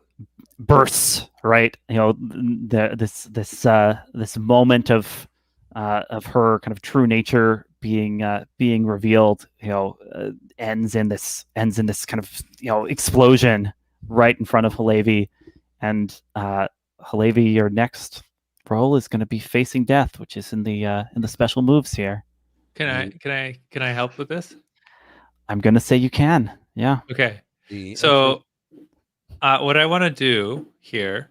bursts, right, this moment of her kind of true nature being revealed, ends in this kind of explosion right in front of Hillevi, and Hillevi, your next role is going to be facing death, which is in the special moves here. Can I help with this? I'm going to say you can. Yeah. Okay. So what I want to do here,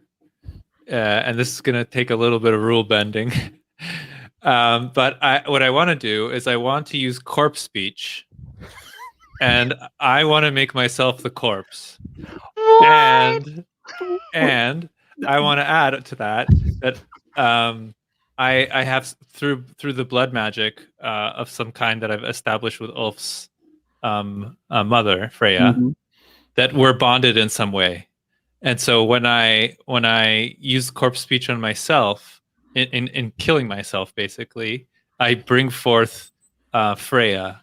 and this is going to take a little bit of rule bending, but what I want to do is I want to use corpse speech, and I want to make myself the corpse. What? And I want to add to that I have through the blood magic of some kind that I've established with Ulf's mother, Freya, that we're bonded in some way. And so when I use corpse speech on myself in killing myself, basically, I bring forth Freya,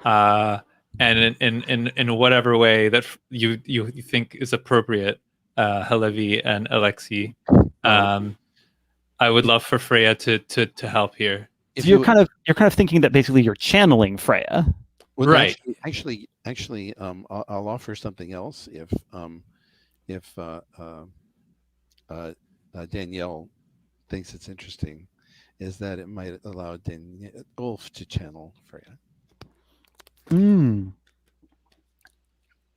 and in whatever way that you think is appropriate, Hillevi and Alexi. I would love for Freya to help here. So you're kind of thinking that basically you're channeling Freya. Well, right. Actually, I'll offer something else if Danielle thinks it's interesting, is that it might allow Ulf to channel Freya.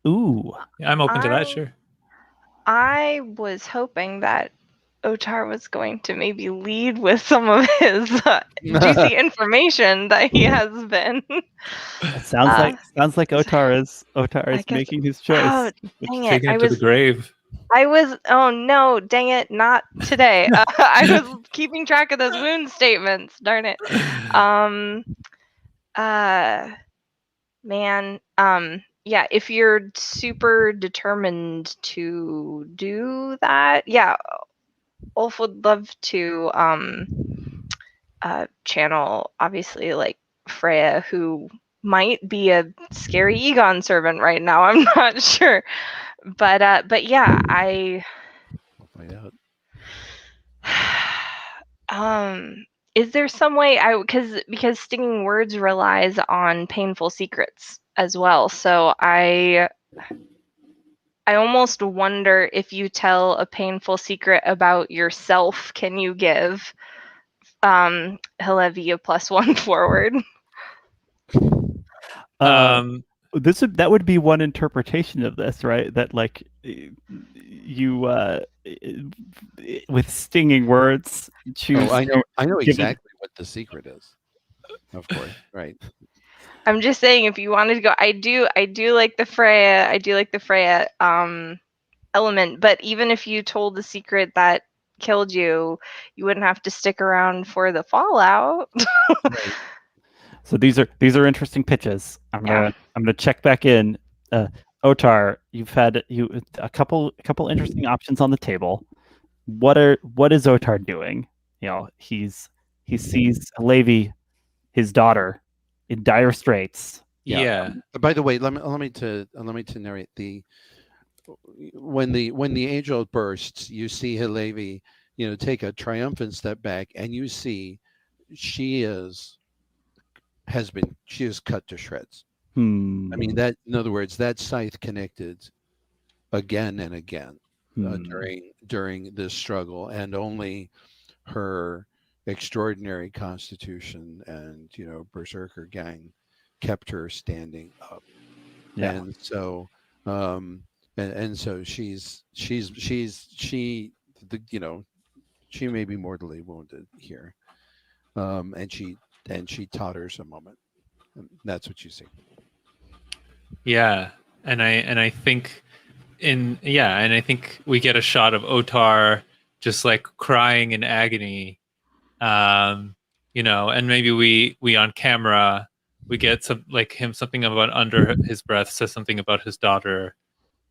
Ooh. Yeah, I'm open to that, sure. I was hoping that Otarr was going to maybe lead with some of his juicy information that he has been. It sounds like Otarr is making his choice. Oh, dang it! Taking it to the grave. Oh no, dang it, not today. I was keeping track of those wound statements. Darn it. Man. Yeah, if you're super determined to do that, yeah, Ulf would love to channel, obviously, like Freya, who might be a scary Egon servant right now. I'm not sure, but yeah, I'll find out. Is there some way because stinging words relies on painful secrets as well, so I almost wonder if you tell a painful secret about yourself, can you give Hillevi a +1 forward? That would be one interpretation of this, right? That like you with stinging words choose. Oh, I know exactly what the secret is. Of course, right. I'm just saying, if you wanted to go, I do like the Freya element, but even if you told the secret that killed you, you wouldn't have to stick around for the fallout. Right. So these are interesting pitches. I'm gonna check back in. Otarr, you've had a couple interesting options on the table. What is Otarr doing? He sees Hillevi, his daughter, in dire straits. Yeah. By the way, let me to narrate when the angel bursts, you see Hillevi, take a triumphant step back, and you see she is cut to shreds. I mean, that, in other words, that scythe connected again and again during this struggle, and only her extraordinary constitution and berserker gang kept her standing up. Yeah. And so and so she may be mortally wounded here, and she totters a moment. And that's what you see. Yeah, and I think I think we get a shot of Otarr just like crying in agony, and maybe we on camera we get something about under his breath says something about his daughter,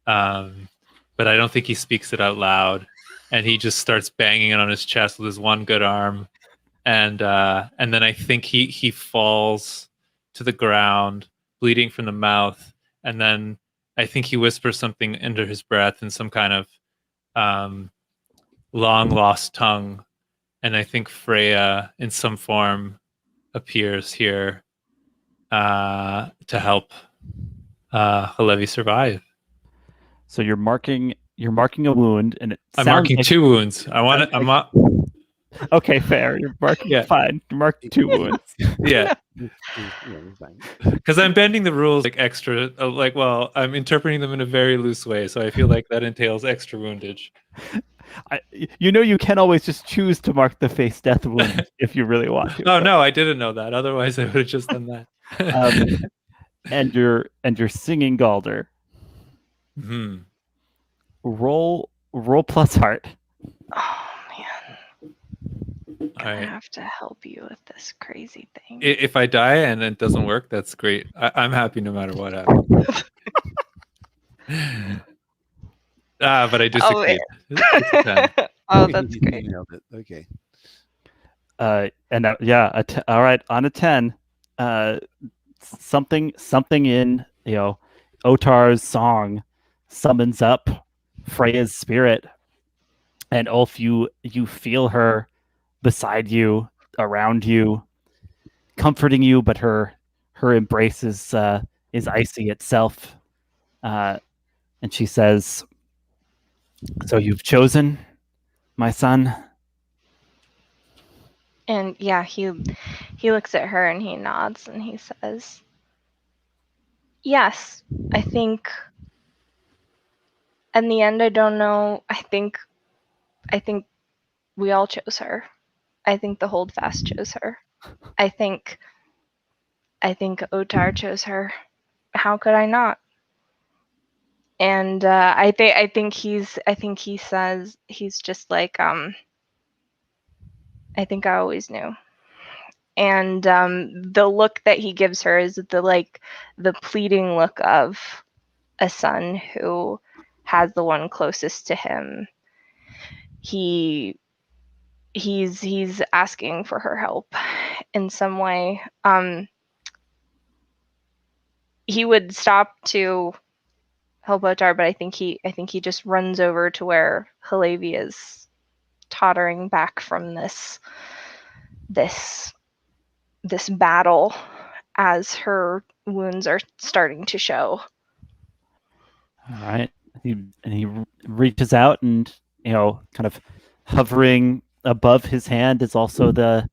but I don't think he speaks it out loud, and he just starts banging it on his chest with his one good arm, and then I think he falls to the ground, bleeding from the mouth, and then I think he whispers something under his breath in some kind of long lost tongue, and I think Freya in some form appears here to help Hillevi survive. So you're marking a wound, and I'm marking like 2 wounds. Okay, fair. You're marking fine. You're marking 2 wounds. Yeah. Because I'm bending the rules extra. I'm interpreting them in a very loose way, so I feel like that entails extra woundage. You can always just choose to mark the face death wound if you really want to. Oh no, I didn't know that. Otherwise, I would have just done that. And you're singing Galder. Hmm. Roll plus heart. Oh man, I have to help you with this crazy thing. If I die and it doesn't work, that's great. I'm happy no matter what happens. But I do succeed. Oh, that's great. Okay. All right, on a 10, something in Otarr's song summons up Freya's spirit. And Ulf, you feel her beside you, around you, comforting you, but her embrace is icy itself. And she says, "So you've chosen, my son?" And yeah, he looks at her and he nods and he says, "Yes, I think in the end, I don't know. I think we all chose her. I think the Holdfast chose her. I think Otarr chose her. How could I not?" And I think he says, he's just like, I think I always knew. And the look that he gives her is the pleading look of a son who has the one closest to him. He's asking for her help in some way. He would stop to help Otarr, but I think he just runs over to where Hillevi is tottering back from this battle as her wounds are starting to show. All right. He reaches out, and kind of hovering above his hand is also the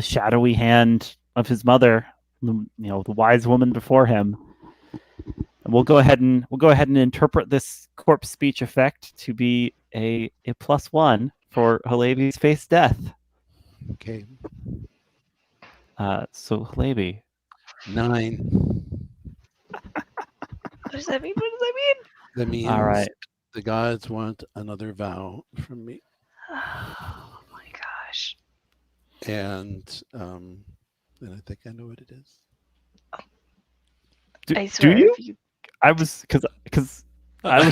shadowy hand of his mother, the wise woman before him. And we'll go ahead and interpret this corpse speech effect to be a +1 for Hillevi's face death. Okay. So Hillevi. 9. What does that mean? That means All right. the gods want another vow from me. Oh my gosh. And I think I know what it is. I swear, do you? if you I was because I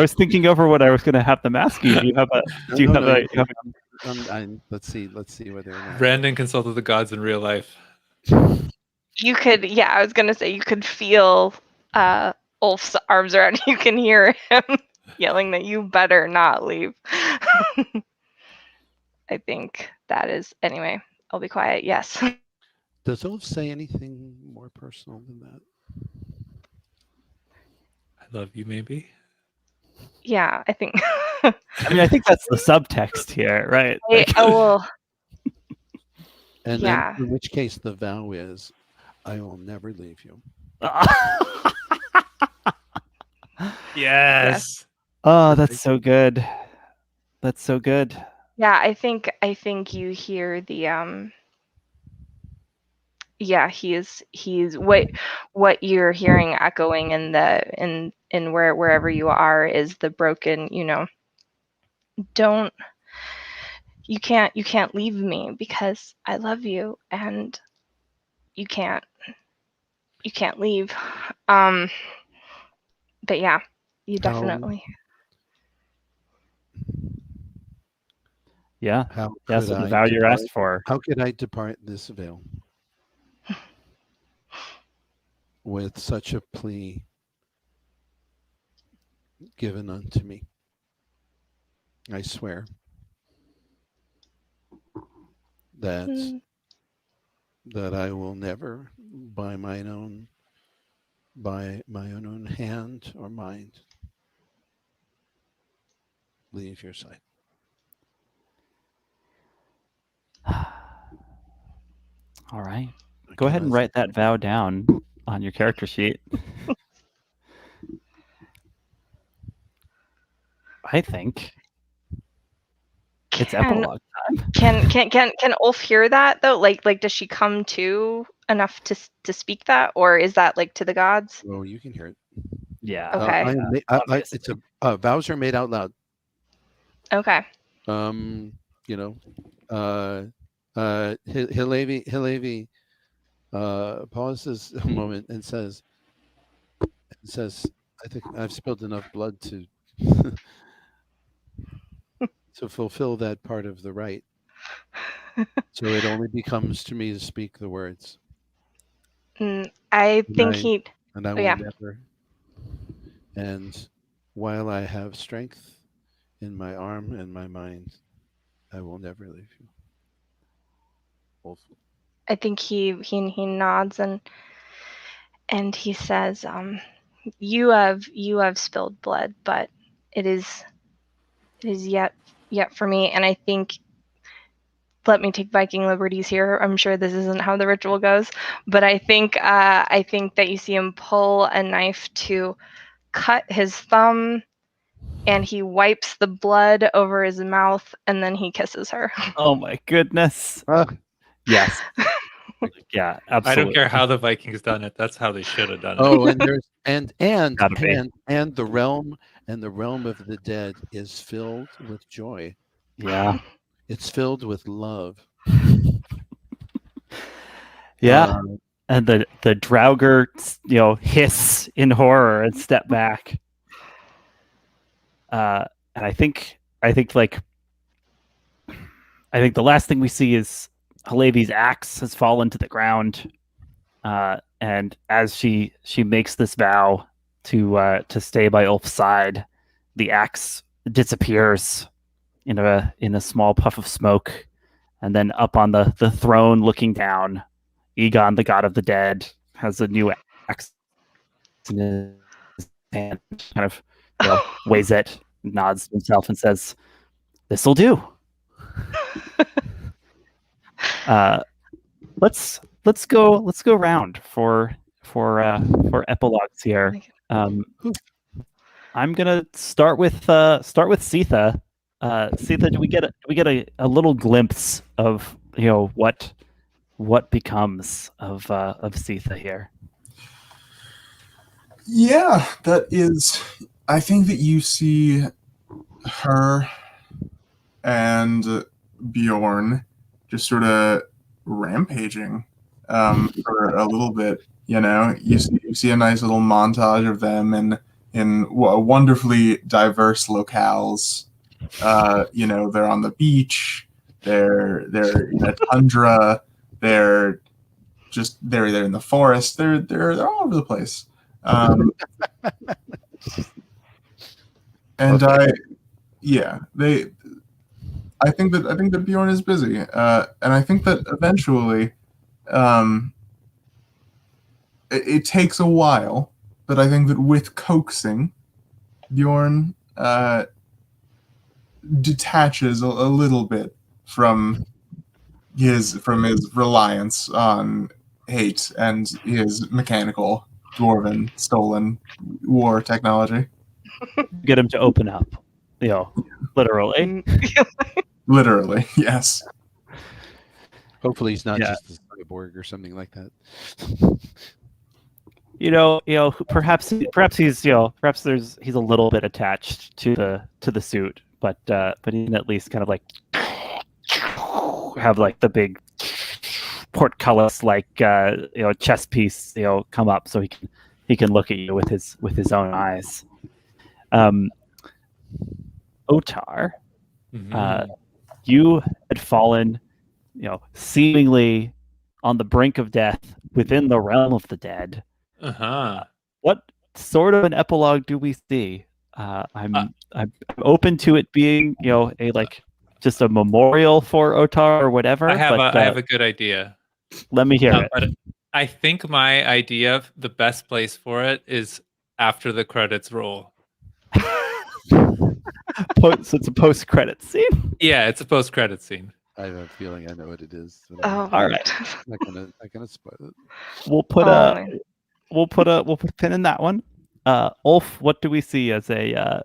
was thinking over what I was going to have them ask you. Do you have a? Let's see whether or not Brandon consulted the gods in real life. you could, yeah, I was gonna say you could feel Ulf's arms around you. You can hear him yelling that you better not leave. I think that is, anyway, I'll be quiet. Yes. Does Ulf say anything more personal than that? I love you, maybe. Yeah, I think. I mean, I think that's the subtext here, right? Well, And yeah. then, in which case, the vow is, I will never leave you. Yes. Oh, that's so good. That's so good. Yeah, I think you hear the yeah, he's what you're hearing echoing in wherever you are is the broken, you can't leave me because I love you, and you can't leave. But yeah, you definitely. Yeah. How That's could the I vow you're depart- asked for. How could I depart this veil with such a plea given unto me? I swear that I will never, by my own hand or mind, leave your side. All right. Go ahead and write that vow down on your character sheet. I think it's epilogue time. Can Ulf hear that though? Like does she come to enough to speak that, or is that like to the gods? Well, you can hear it. Yeah. Okay. It's vows are made out loud. Okay. Hillevi pauses a moment and says, I think I've spilled enough blood to to fulfill that part of the rite. So it only becomes to me to speak the words. I think and I will yeah. never. And while I have strength in my arm and my mind, I will never leave you. Wolf. I think he nods and he says, you have spilled blood, but it is yet for me. And I think, let me take Viking liberties here. I'm sure this isn't how the ritual goes, but I think that you see him pull a knife to cut his thumb, and he wipes the blood over his mouth, and then he kisses her. Oh my goodness. Yes. Yeah, absolutely. I don't care how the Vikings done it. That's how they should have done it. Oh, and there's Gotta be. and the realm of the dead is filled with joy. Yeah. It's filled with love. Yeah. And the Draugr, hiss in horror and step back. And I think the last thing we see is Hillevi's axe has fallen to the ground, and as she makes this vow to stay by Ulf's side, the axe disappears in a small puff of smoke, and then up on the throne, looking down, Egon, the god of the dead, has a new axe in his hand, kind of weighs it, nods to himself, and says, "This'll do." Let's go round for epilogues here. I'm gonna start with Siða. Siða, do we get a little glimpse of what becomes of Siða here? Yeah, that is. I think that you see her and Bjorn just sort of rampaging for a little bit. You see a nice little montage of them in wonderfully diverse locales. They're on the beach. They're in a tundra. They're in the forest. They're all over the place. And Okay. I think that Bjorn is busy, and I think that eventually, it takes a while, but I think that with coaxing, Bjorn detaches a little bit from his reliance on hate and his mechanical dwarven stolen war technology. Get him to open up, literally. Literally, yes. Hopefully, he's not Yeah. just a cyborg or something like that. Perhaps he's he's a little bit attached to the suit, but he can at least kind of like have like the big portcullis chess piece come up so he can look at you with his own eyes. Otarr, you had fallen seemingly on the brink of death within the realm of the dead. What sort of an epilogue do we see? I'm open to it being just a memorial for Otarr or whatever. I have a good idea. Let me hear it. But I think my idea of the best place for it is after the credits roll. So it's a post-credit scene. Yeah, it's a post-credit scene. I have a feeling I know what it is. Oh, all right. I'm not gonna spoil it. We'll put a pin in that one. Ulf, what do we see as an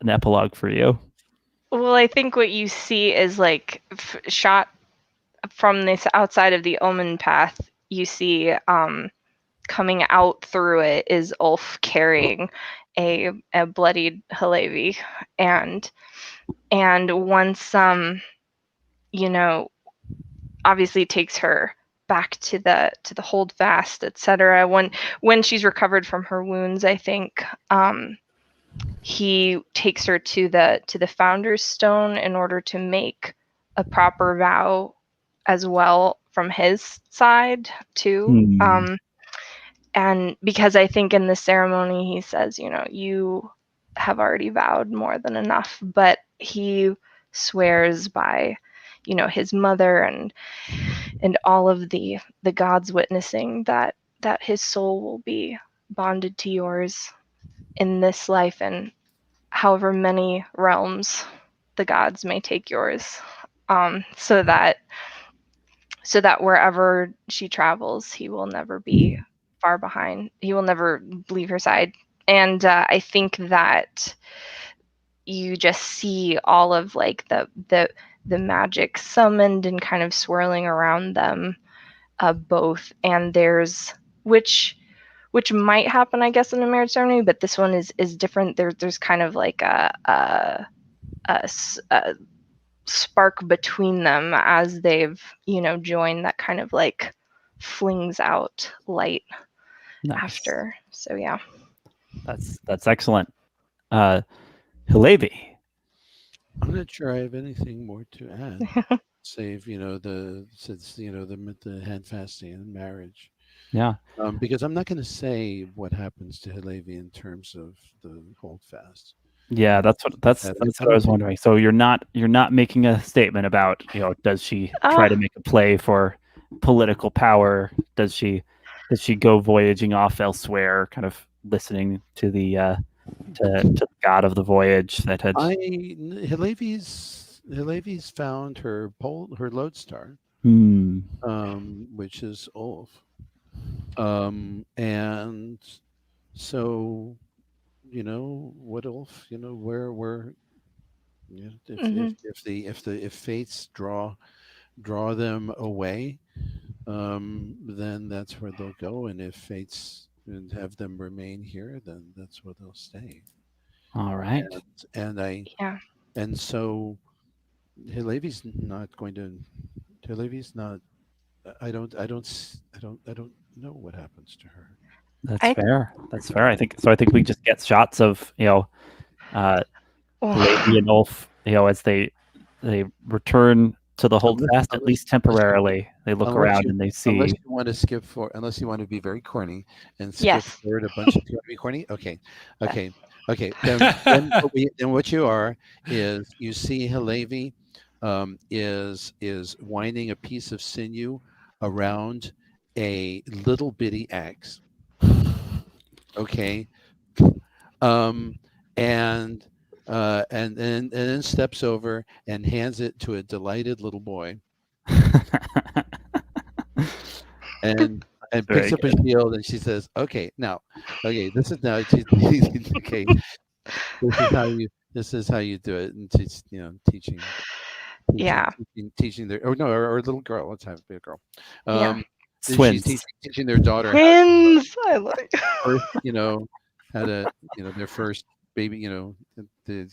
epilogue for you? Well, I think what you see is shot from this outside of the Omen path. You see coming out through it is Ulf carrying a bloodied Hillevi, and once obviously takes her back to the Holdfast, etc. When she's recovered from her wounds, I think he takes her to the Founder's Stone in order to make a proper vow as well from his side too. and because I think in the ceremony he says, you have already vowed more than enough, but he swears by, his mother and all of the gods witnessing that his soul will be bonded to yours in this life and however many realms the gods may take yours, so that wherever she travels, he will never be far behind. He will never leave her side. And I think that you just see all of like the magic summoned and kind of swirling around them, both. And there's which might happen, I guess, in a marriage ceremony, but this one is different. There's kind of like a spark between them as they've joined, that kind of like flings out light after. So yeah, that's excellent. Hillevi. I'm not sure I have anything more to add, save the handfasting and marriage. Yeah. Because I'm not going to say what happens to Hillevi in terms of the Holdfast. Yeah, that's what I was wondering. So you're not making a statement about, does she try to make a play for political power? Does she go voyaging off elsewhere, kind of listening to the to the god of the voyage that had Hillevi's found her lodestar, which is Ulf. And so what Ulf, where if fates draw them away, then that's where they'll go, and if fates have them remain here, then that's where they'll stay. All right. And so Hillevi's not. I don't know what happens to her. That's fair. I think we just get shots of Hillevi and Ulf, as they return to the Holdfast, at least temporarily. They look around and they see. Unless you want to be very corny and skip forward a bunch of. You want to be corny? Okay. Then what you are is you see Hillevi is winding a piece of sinew around a little bitty axe. Okay. And then steps over and hands it to a delighted little boy. and picks up a shield, and she says, "Okay, this is now okay. This is how you do it." And teaching their or a little girl. Let's have a big girl. Twins. She's teaching their daughter twins. I love it. First, how to their first baby. Their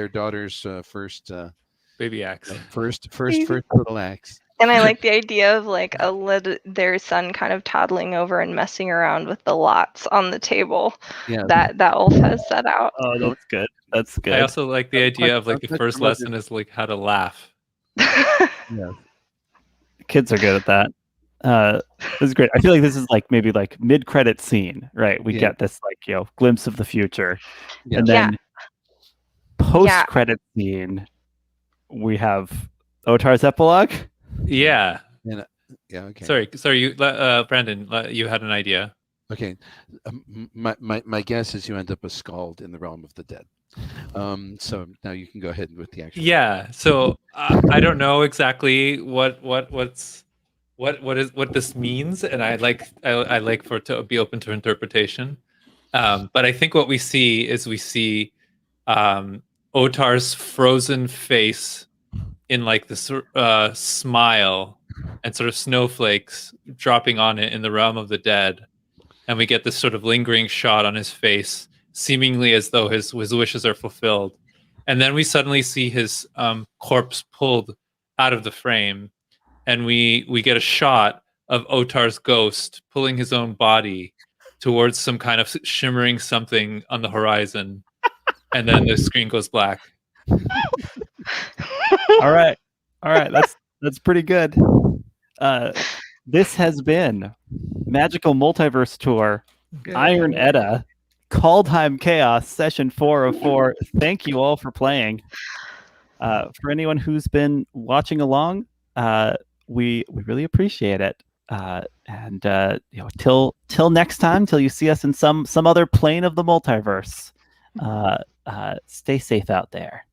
daughter's first baby axe. First little axe. And I like the idea of like their son kind of toddling over and messing around with the lots on the table that Ulf has set out. Oh, that's good. That's good. I also like the idea of like the first lesson is like how to laugh. Yeah. Kids are good at that. This is great. I feel like this is like maybe like mid-credit scene, right? We get this like glimpse of the future, and then post-credit scene, we have Otarr's epilogue. Yeah. Okay. Sorry. You, Brandon, you had an idea. Okay. My guess is you end up a scald in the realm of the dead. So now you can go ahead with the actual. Yeah. So I don't know exactly what this means, and I like for it to be open to interpretation. But I think what we see is Otarr's frozen face in like this smile and sort of snowflakes dropping on it in the realm of the dead, and we get this sort of lingering shot on his face, seemingly as though his wishes are fulfilled, and then we suddenly see his corpse pulled out of the frame, and we get a shot of Otarr's ghost pulling his own body towards some kind of shimmering something on the horizon, and then the screen goes black. All right. That's pretty good. This has been Magical Multiverse Tour, Iron Edda, Kaldheim Chaos, Session 404. Thank you all for playing. For anyone who's been watching along, we really appreciate it. Till next time, till you see us in some other plane of the multiverse. Stay safe out there.